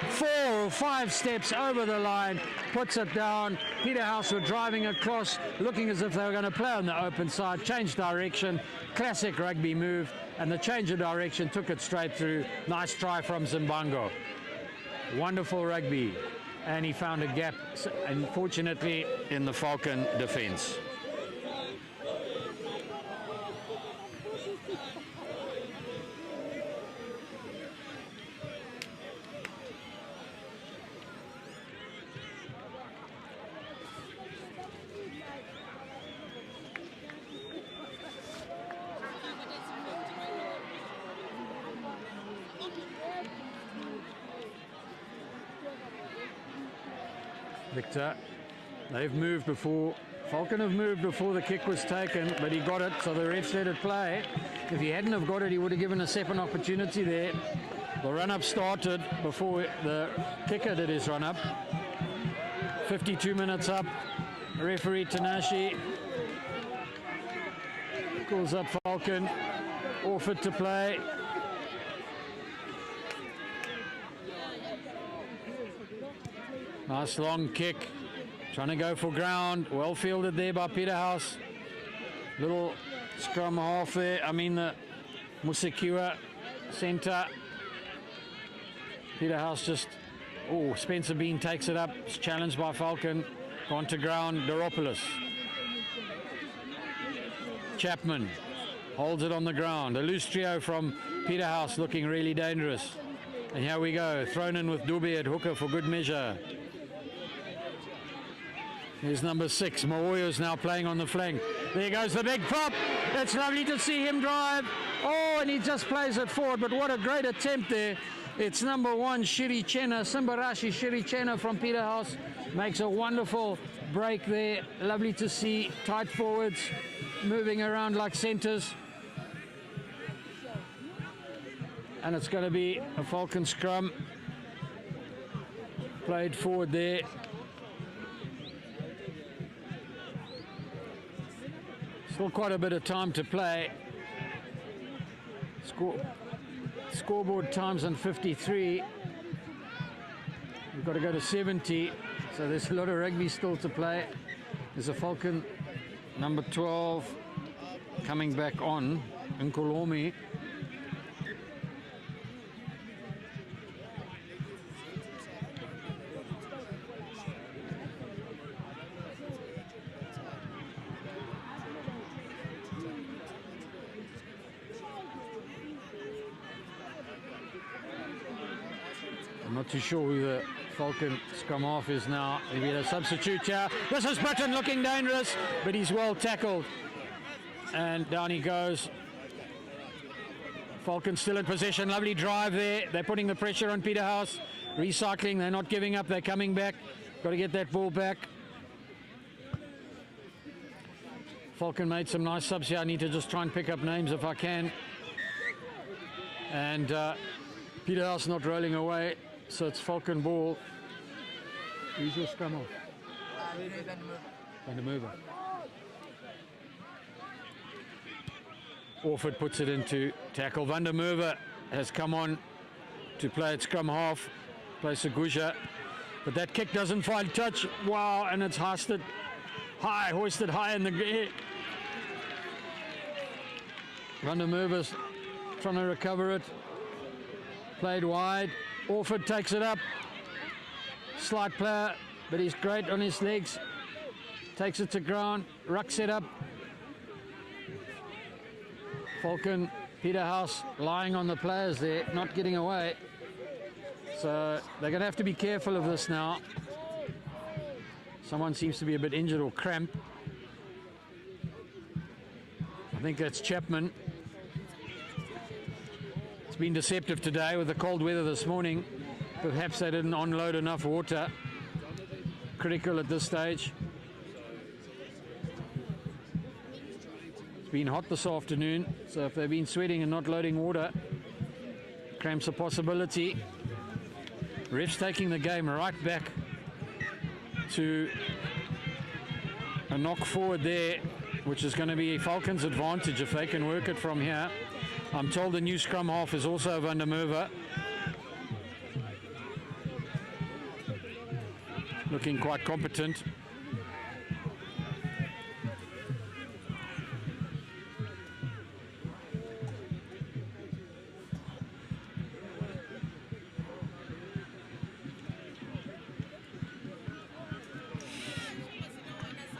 Speaker 3: 4 or 5 steps over the line, puts it down. Peterhouse were driving across, looking as if they were going to play on the open side, changed direction, classic rugby move, and the change of direction took it straight through. Nice try from Zimbabwe. Wonderful rugby, and he found a gap, unfortunately, in the Falcon defence. Victor, they've moved before. Falcon have moved before the kick was taken, but he got it, so the refs let it play. If he hadn't have got it, he would have given a second opportunity there. The run-up started before the kicker did his run-up. 52 minutes up. Referee Tanashi calls up Falcon. All fit to play. Nice long kick, trying to go for ground. Well fielded there by Peterhouse. Little scrum half there. I mean the Musekiwa centre. Peterhouse just, oh, Spencer Bean takes it up. It's challenged by Falcon. Gone to ground, Garopolis. Chapman holds it on the ground. A loose trio from Peterhouse looking really dangerous. And here we go, thrown in with Dube at hooker for good measure. Here's number 6. Mawoyo's now playing on the flank. There goes the big prop. It's lovely to see him drive. Oh, and he just plays it forward. But what a great attempt there. It's number 1, Shiri Chena, Simbarashi Shiri Chena from Peterhouse. Makes a wonderful break there. Lovely to see tight forwards moving around like centres. And it's going to be a Falcon scrum. Played forward there. Still quite a bit of time to play. Scoreboard times on 53. We've got to go to 70. So there's a lot of rugby still to play. There's a Falcon number 12 coming back on, Nkolomi. I'm not too sure who the Falcon scrum half is now. Maybe a substitute here. This is Britton looking dangerous, but he's well tackled. And down he goes. Falcon still in possession. Lovely drive there. They're putting the pressure on Peterhouse. Recycling. They're not giving up. They're coming back. Got to get that ball back. Falcon made some nice subs here. I need to just try and pick up names if I can. And Peterhouse not rolling away. So it's Falcon ball. Who's your scrum off? Van der Merwe. Orford puts it into tackle. Van der Merwe has come on to play at scrum half. Plays Seguja. But that kick doesn't find touch. Wow, and it's hoisted high in the air. Van der Merwe's trying to recover it. Played wide. Orford takes it up. Slight player, but he's great on his legs. Takes it to ground. Ruck set up. Falcon, Peterhouse lying on the players there, not getting away. So they're going to have to be careful of this now. Someone seems to be a bit injured or cramped. I think that's Chapman. It's been deceptive today with the cold weather this morning. Perhaps they didn't unload enough water. Critical at this stage. It's been hot this afternoon, so if they've been sweating and not loading water, cramps a possibility. Refs taking the game right back to a knock forward there, which is going to be Falcon's advantage if they can work it from here. I'm told the new scrum half is also Van der Merwe. Looking quite competent.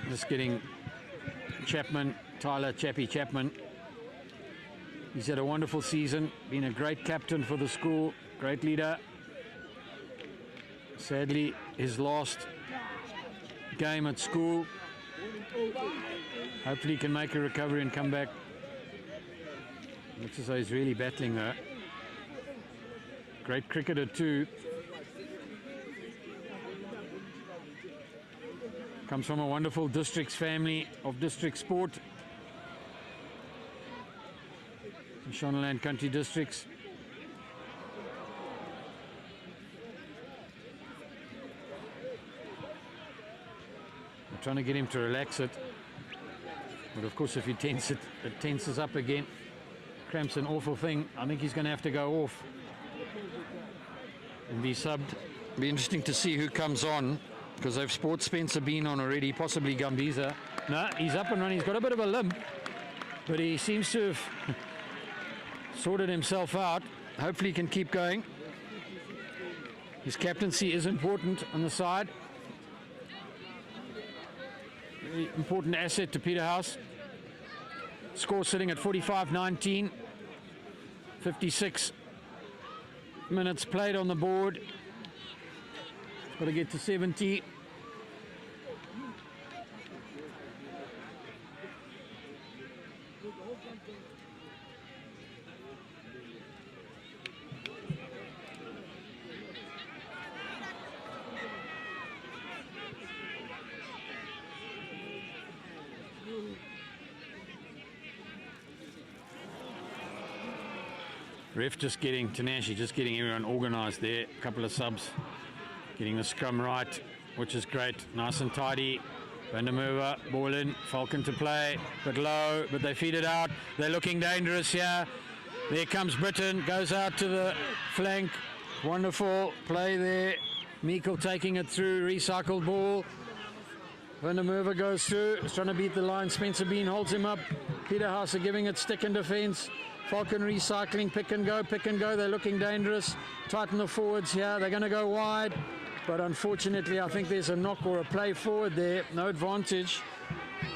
Speaker 3: Just getting Chapman, Tyler Chappie Chapman. He's had a wonderful season, been a great captain for the school, great leader. Sadly, his last game at school. Hopefully he can make a recovery and come back. Looks as though he's really battling though. Great cricketer too. Comes from a wonderful districts family of district sport. Mashonaland Country Districts. I'm trying to get him to relax it. But of course if you tense it, it tenses up again. Cramp's an awful thing. I think he's going to have to go off and be subbed. Be interesting to see who comes on, because they've sport Spencer Bean on already, possibly Gambiza. No, he's up and running. He's got a bit of a limp, but he seems to have sorted himself out. Hopefully he can keep going. His captaincy is important on the side. Very important asset to Peterhouse. Score sitting at 45-19. 56 minutes played on the board. Got to get to 70. Ref just getting Tanashi, just getting everyone organised there. A couple of subs, getting the scrum right, which is great. Nice and tidy. Van der Merwe, ball in, Falcon to play, but low, but they feed it out. They're looking dangerous here. There comes Britain, goes out to the flank. Wonderful play there. Meikle taking it through, recycled ball. Van der Merwe goes through, is trying to beat the line. Spencer Bean holds him up. Peterhouse are giving it stick in defence. Falcon recycling, pick and go, they're looking dangerous. Tighten the forwards here, they're going to go wide, but unfortunately I think there's a knock or a play forward there, no advantage,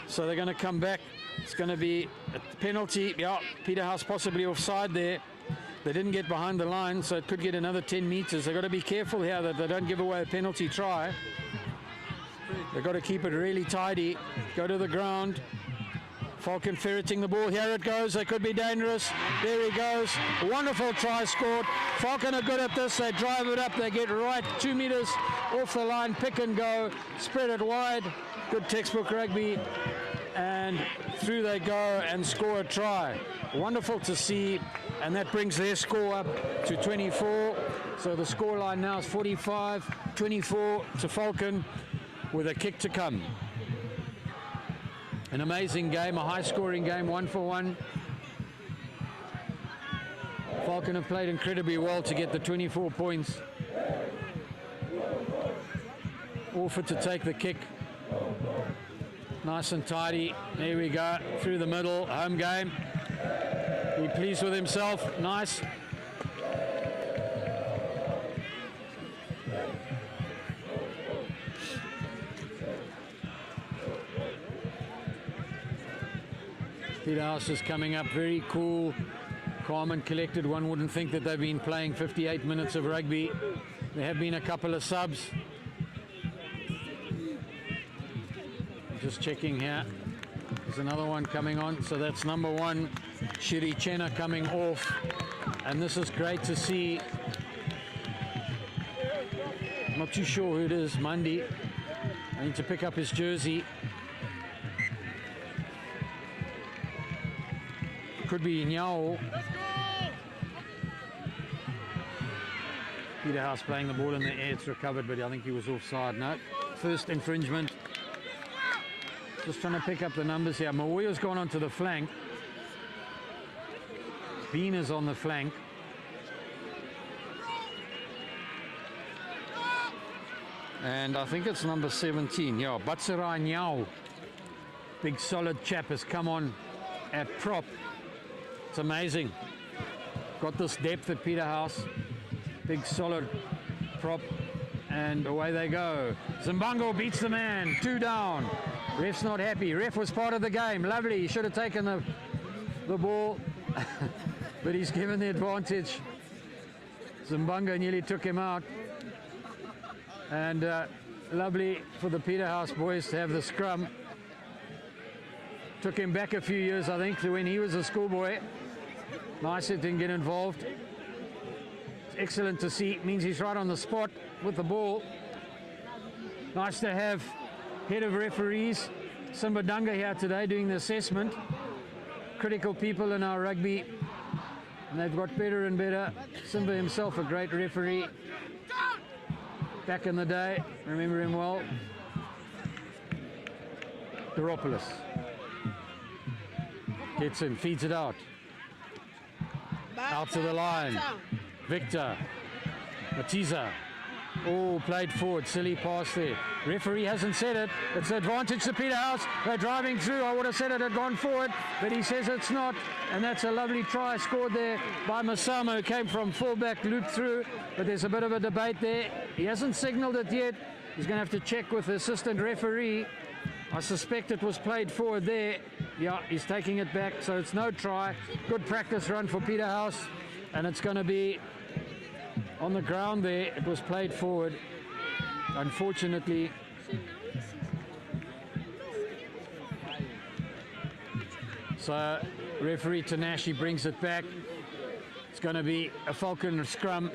Speaker 3: so they're going to come back. It's going to be a penalty. Yeah, Peterhouse possibly offside there. They didn't get behind the line, so it could get another 10 metres. They've got to be careful here that they don't give away a penalty try. They've got to keep it really tidy, go to the ground. Falcon ferreting the ball. Here it goes. They could be dangerous. There he goes. Wonderful try scored. Falcon are good at this. They drive it up. They get right 2 metres off the line. Pick and go. Spread it wide. Good textbook rugby. And through they go and score a try. Wonderful to see. And that brings their score up to 24. So the scoreline now is 45-24 to Falcon with a kick to come. An amazing game, a high-scoring game, 1-for-1. Falcon have played incredibly well to get the 24 points. Orford to take the kick. Nice and tidy. There we go, through the middle, home game. Be pleased with himself, nice. Peterhouse is coming up very cool, calm and collected. One wouldn't think that they've been playing 58 minutes of rugby. There have been a couple of subs. Just checking here. There's another one coming on. So that's number 1, Shiri Chena coming off. And this is great to see. I'm not too sure who it is, Mundy. I need to pick up his jersey. Could be Nyao. Peterhouse playing the ball in the air, it's recovered, but I think he was offside. No, first infringement. Just trying to pick up the numbers here. Mawoyo's gone onto the flank. Bean is on the flank. And I think it's number 17. Yeah, Batsarai Nyao. Big solid chap has come on at prop. It's amazing. Got this depth at Peterhouse. Big solid prop. And away they go. Zimbango beats the man. 2 down. Ref's not happy. Ref was part of the game. Lovely. He should have taken the ball. But he's given the advantage. Zimbango nearly took him out. And lovely for the Peterhouse boys to have the scrum. Took him back a few years, I think, to when he was a schoolboy. Nice it didn't get involved. It's excellent to see. It means he's right on the spot with the ball. Nice to have head of referees, Simbadanga, here today doing the assessment. Critical people in our rugby. And they've got better and better. Simba himself, a great referee. Back in the day, remember him well. Doropoulos gets in, feeds it out. Out to the line. Victor. Matiza. Oh, played forward. Silly pass there. Referee hasn't said it. It's the advantage to Peterhouse. They're driving through. I would have said it had gone forward, but he says it's not. And that's a lovely try scored there by Masamo, who came from fullback, looped through. But there's a bit of a debate there. He hasn't signalled it yet. He's going to have to check with the assistant referee. I suspect it was played forward there. Yeah, he's taking it back, so it's no try. Good practice run for Peterhouse. And it's going to be on the ground there. It was played forward. Unfortunately, so referee Tanashi brings it back. It's going to be a Falcon scrum.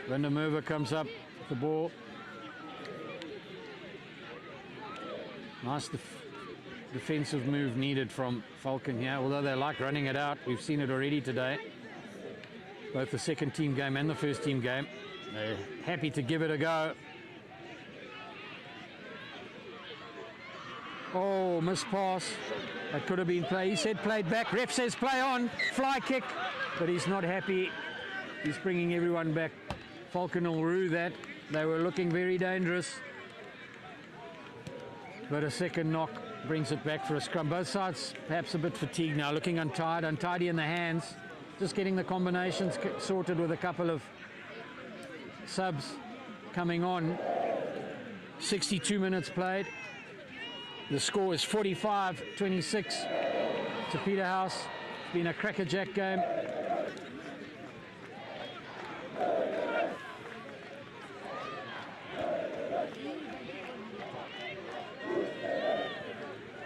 Speaker 3: Vandermerwe comes up with the ball. Nice defensive move needed from Falcon here, although they like running it out. We've seen it already today. Both the second team game and the first team game. They're happy to give it a go. Oh, missed pass. That could have been play. He said played back. Ref says play on. Fly kick. But he's not happy. He's bringing everyone back. Falcon will rue that. They were looking very dangerous. But a second knock brings it back for a scrum. Both sides perhaps a bit fatigued now. Looking untidy in the hands. Just getting the combinations sorted with a couple of subs coming on. 62 minutes played. The score is 45-26 to Peterhouse. It's been a crackerjack game.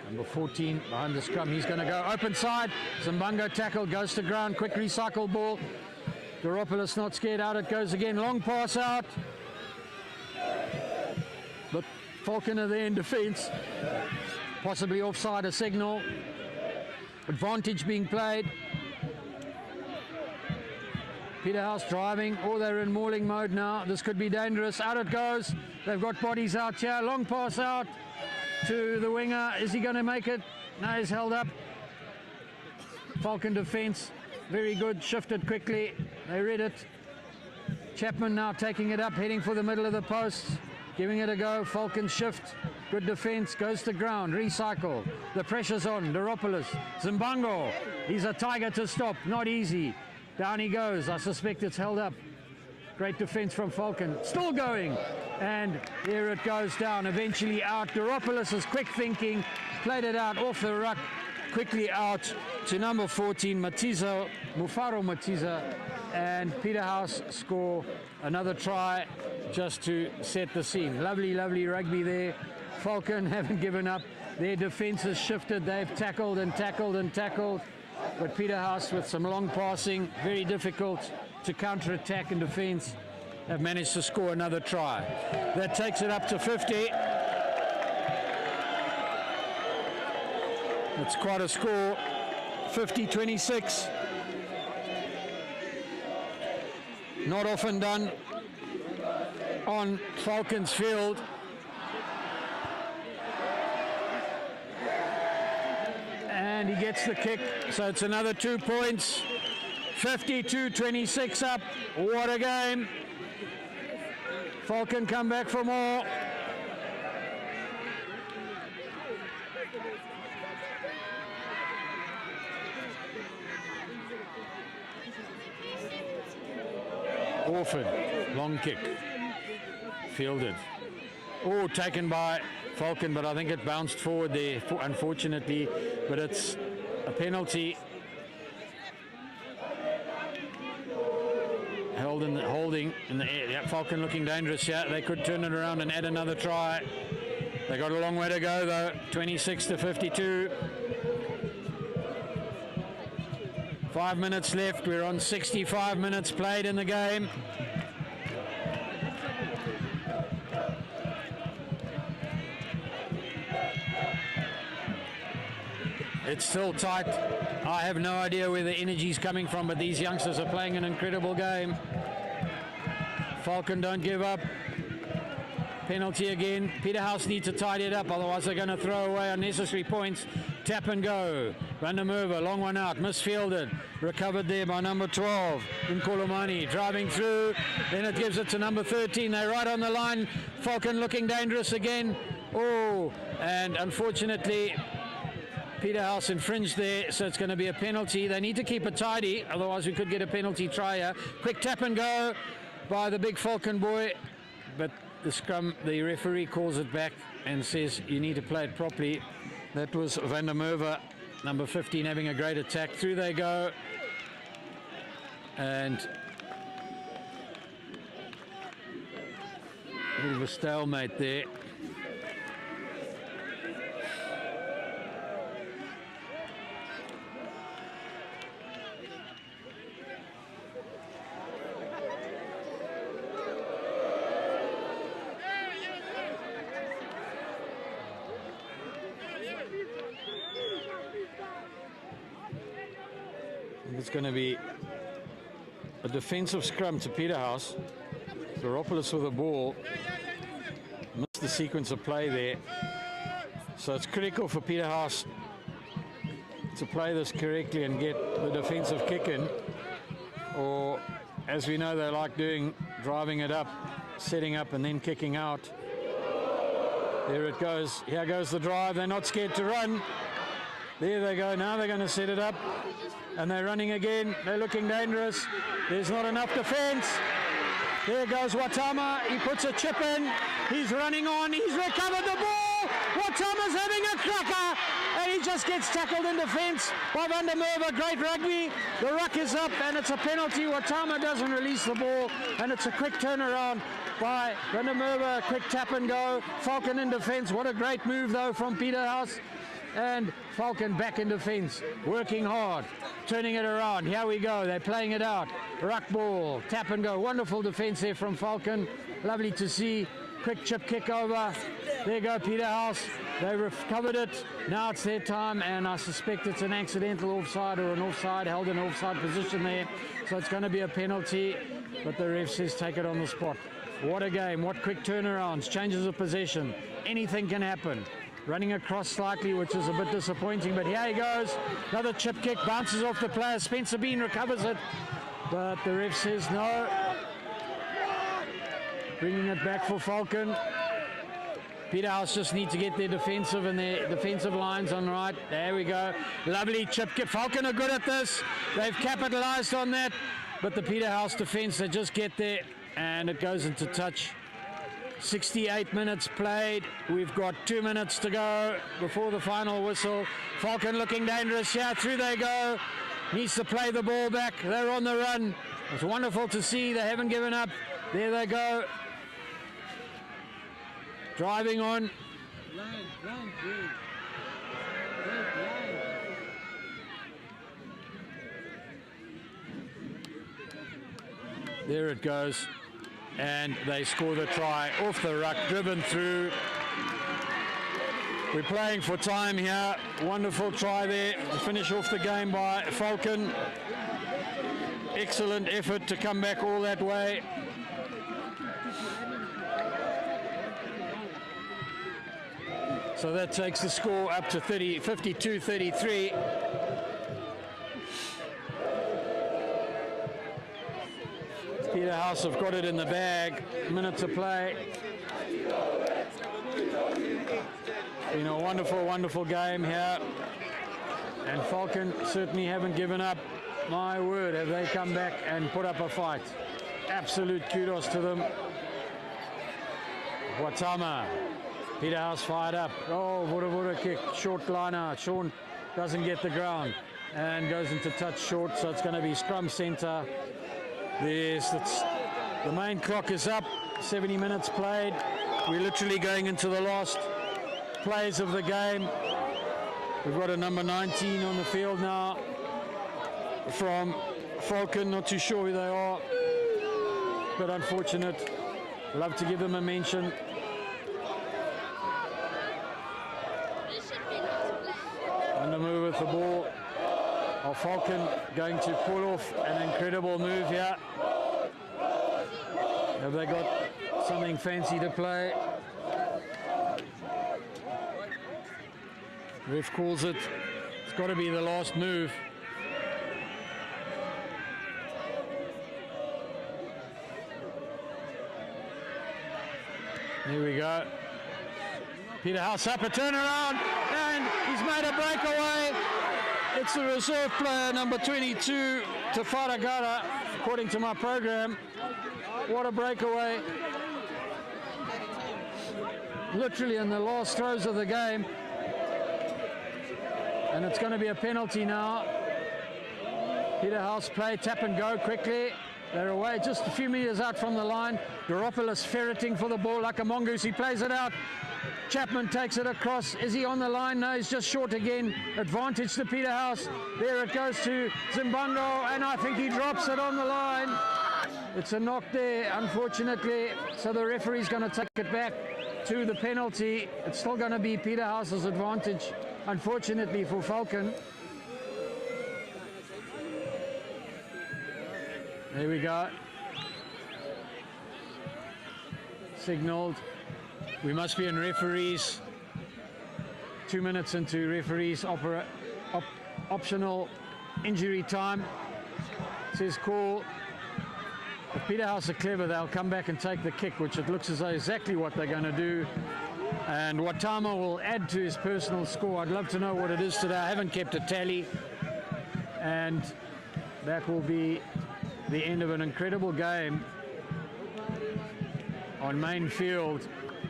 Speaker 3: Number 14 behind the scrum. He's going to go open side. Zimbango tackle, goes to ground. Quick recycle ball. Doropoulos not scared. Out it goes again. Long pass out. But Falcon are there in defence. Possibly offside, a signal. Advantage being played. Peterhouse driving. Oh, they're in mauling mode now. This could be dangerous. Out it goes. They've got bodies out here. Long pass out to the winger. Is he going to make it? No, he's held up. Falcon defence. Very good. Shifted quickly. They read it. Chapman now taking it up, heading for the middle of the post. Giving it a go. Falcon shift. Good defence. Goes to ground. Recycle. The pressure's on. Doropoulos. Zimbango. He's a tiger to stop. Not easy. Down he goes. I suspect it's held up. Great defence from Falcon. Still going. And here it goes down. Eventually out. Doropoulos is quick thinking. Played it out off the ruck. Quickly out to number 14, Mufaro Matiza. And Peterhouse score another try just to set the scene. Lovely, lovely rugby there. Falcon haven't given up. Their defence has shifted. They've tackled and tackled and tackled. But Peterhouse with some long passing, very difficult to counter-attack and defence, have managed to score another try. That takes it up to 50. It's quite a score, 50-26. Not often done on Falcon's field. And he gets the kick, so it's another 2 points. 52-26 up. What a game. Falcon come back for more. Orford, long kick, fielded. Oh, taken by Falcon, but I think it bounced forward there, unfortunately, but it's a penalty. Holding in the air. Yeah, Falcon looking dangerous here. They could turn it around and add another try. They got a long way to go though. 26-52. 5 minutes left. We're on 65 minutes played in the game. It's still tight. I have no idea where the energy's coming from, but these youngsters are playing an incredible game. Falcon don't give up. Penalty again. Peterhouse need to tidy it up, otherwise they're going to throw away unnecessary points. Tap and go. Van der Merwe, long one out, misfielded. Recovered there by number 12, Nkolomani, driving through. Then it gives it to number 13. They're right on the line. Falcon looking dangerous again. Oh, and unfortunately, Peterhouse infringed there, so it's going to be a penalty. They need to keep it tidy, otherwise we could get a penalty try here. Quick tap and go by the big Falcon boy, but the referee calls it back and says you need to play it properly. That was Van der Merwe, number 15, having a great attack. Through they go, and a bit of a stalemate there. It's going to be a defensive scrum to Peterhouse. Zoropoulos with the ball. Missed the sequence of play there. So it's critical for Peterhouse to play this correctly and get the defensive kick in. Or, as we know they like doing, driving it up, setting up and then kicking out. There it goes. Here goes the drive. They're not scared to run. There they go. Now they're going to set it up. And they're running again. They're looking dangerous. There's not enough defense. There goes Watama. He puts a chip in. He's running on. He's recovered the ball. Watama's having a cracker. And he just gets tackled in defense by Van der Merwe. Great rugby. The ruck is up and it's a penalty. Watama doesn't release the ball. And it's a quick turnaround by Van der Merwe. Quick tap and go. Falcon in defense. What a great move though from Peterhouse. And Falcon back in defense, working hard, turning it around. Here we go, they're playing it out. Ruck ball, tap and go. Wonderful defense there from Falcon. Lovely to see. Quick chip kick over. There go Peterhouse. They recovered it. Now it's their time, and I suspect it's an accidental offside or an offside, held in offside position there. So it's going to be a penalty, but the ref says take it on the spot. What a game, what quick turnarounds, changes of possession. Anything can happen. Running across slightly, which is a bit disappointing, but here he goes. Another chip kick, bounces off the player. Spencer Bean recovers it, but the ref says no. Bringing it back for Falcon. Peterhouse just need to get their defensive and their defensive lines on right. There we go. Lovely chip kick. Falcon are good at this. They've capitalized on that, but the Peterhouse defense, they just get there, and it goes into touch. 68 minutes played. We've got 2 minutes to go before the final whistle. Falcon looking dangerous here. Through they go. Needs to play the ball back. They're on the run. It's wonderful to see. They haven't given up. There they go. Driving on. There it goes. And they score the try off the ruck, driven through. We're playing for time here. Wonderful try there to finish off the game by Falcon. Excellent effort to come back all that way. So that takes the score up to 52-33. Peterhouse have got it in the bag. Minute to play. Been a wonderful, wonderful game here. And Falcon certainly haven't given up. My word, have they come back and put up a fight. Absolute kudos to them. Watama. Peterhouse fired up. Oh, Vura kick. Short liner. Sean doesn't get the ground and goes into touch short, so it's going to be scrum centre. The main clock is up. 70 minutes played. We're literally going into the last plays of the game. We've got a number 19 on the field now from Falcon. Not too sure who they are, but unfortunate. Love to give them a mention. On the move with the ball. Falcon going to pull off an incredible move here. Have they got something fancy to play? Ref calls it. It's got to be the last move. Here we go. Peterhouse up a turnaround, and he's made a breakaway. It's the reserve player, number 22, Tafaragara, according to my program. What a breakaway. Literally in the last throws of the game. And it's going to be a penalty now. Peterhouse play, tap and go quickly. They're away just a few meters out from the line. Garopolis ferreting for the ball like a mongoose. He plays it out. Chapman takes it across. Is he on the line? No, he's just short again. Advantage to Peterhouse. There it goes to Zimbando, and I think he drops it on the line. It's a knock there, unfortunately. So the referee's going to take it back to the penalty. It's still going to be Peterhouse's advantage, unfortunately, for Falcon. There we go. Signaled. We must be in referees. 2 minutes into referees optional injury time. It says call. If Peterhouse are clever, they'll come back and take the kick, which it looks as though exactly what they're going to do. And Watama will add to his personal score. I'd love to know what it is today. I haven't kept a tally. And that will be the end of an incredible game on main field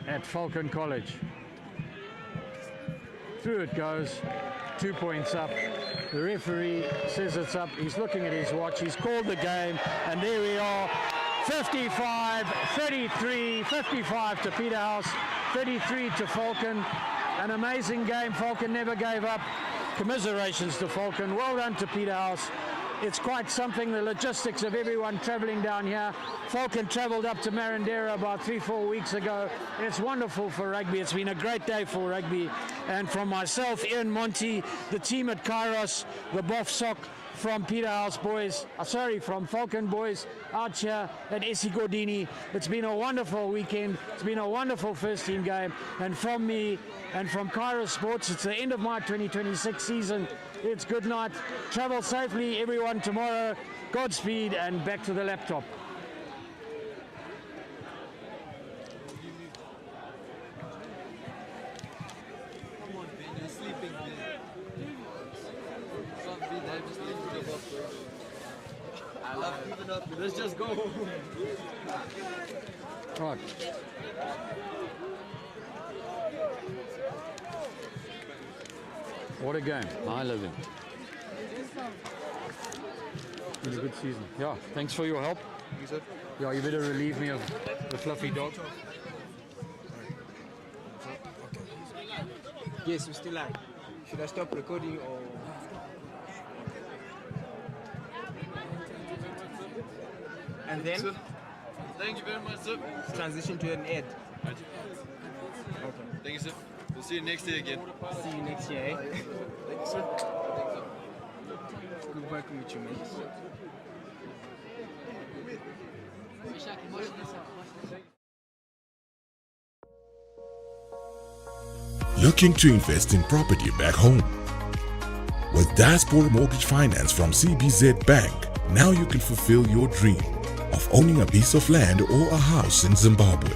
Speaker 3: at Falcon College. Through it goes, 2 points up. The referee says it's up. He's looking at his watch. He's called the game, and there we are. 55-33, 55 to Peterhouse, 33 to Falcon. An amazing game. Falcon never gave up. Commiserations to Falcon. Well done to Peterhouse. It's quite something, the logistics of everyone travelling down here. Falcon travelled up to Marandera about 3-4 weeks ago. It's wonderful for rugby. It's been a great day for rugby. And from myself, Ian Monty, the team at Kairos, the Bofsock from Peterhouse boys, from Falcon boys out here at Esigordini. It's been a wonderful weekend. It's been a wonderful first team game. And from me and from Kairos Sports, it's the end of my 2026 season. It's good night. Travel safely, everyone, tomorrow. Godspeed, and back to the laptop.
Speaker 12: Come on, Ben, you're sleeping there. Can't be there, just leave the box. I've given up. Let's just go.
Speaker 3: Right. What a game. I love him. Been a good season. Yeah, thanks for your help.
Speaker 12: Thank you, sir.
Speaker 3: Yeah, you better relieve me of the fluffy dog.
Speaker 12: Yes, we're still live. Should I stop recording or? And then?
Speaker 13: Thank you very much, sir.
Speaker 12: Transition to an ad.
Speaker 13: Okay. Thank you, sir. We'll see you next year again.
Speaker 12: See you next year, eh?
Speaker 13: Thank you, sir.
Speaker 12: Good working with you, mate.
Speaker 5: Looking to invest in property back home? With Diaspora Mortgage Finance from CBZ Bank, now you can fulfill your dream of owning a piece of land or a house in Zimbabwe.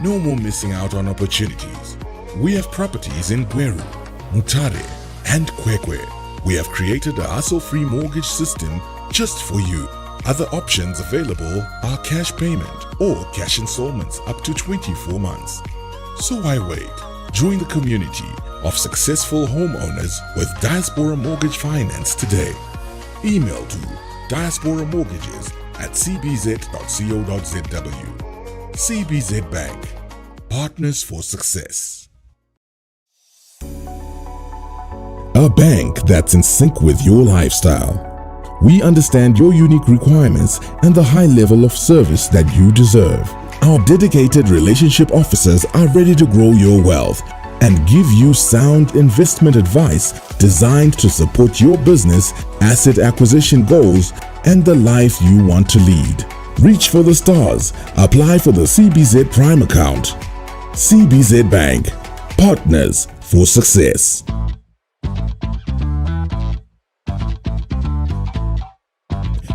Speaker 5: No more missing out on opportunities. We have properties in Gweru, Mutare, and Kwekwe. We have created a hassle-free mortgage system just for you. Other options available are cash payment or cash installments up to 24 months. So why wait? Join the community of successful homeowners with Diaspora Mortgage Finance today. Email to diasporamortgages@cbz.co.zw. CBZ Bank, partners for success. A bank that's in sync with your lifestyle. We understand your unique requirements and the high level of service that you deserve. Our dedicated relationship officers are ready to grow your wealth and give you sound investment advice designed to support your business, asset acquisition goals, and the life you want to lead. Reach for the stars. Apply for the CBZ Prime account. CBZ Bank, partners for success.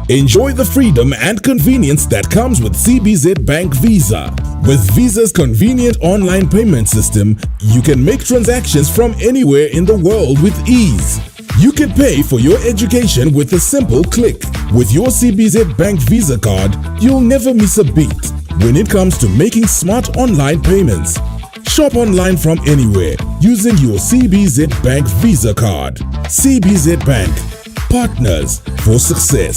Speaker 5: Enjoy the freedom and convenience that comes with CBZ Bank Visa. With Visa's convenient online payment system, you can make transactions from anywhere in the world with ease. You can pay for your education with a simple click. With your CBZ Bank Visa card, you'll never miss a beat when it comes to making smart online payments. Shop online from anywhere using your CBZ Bank Visa card. CBZ Bank, partners for success.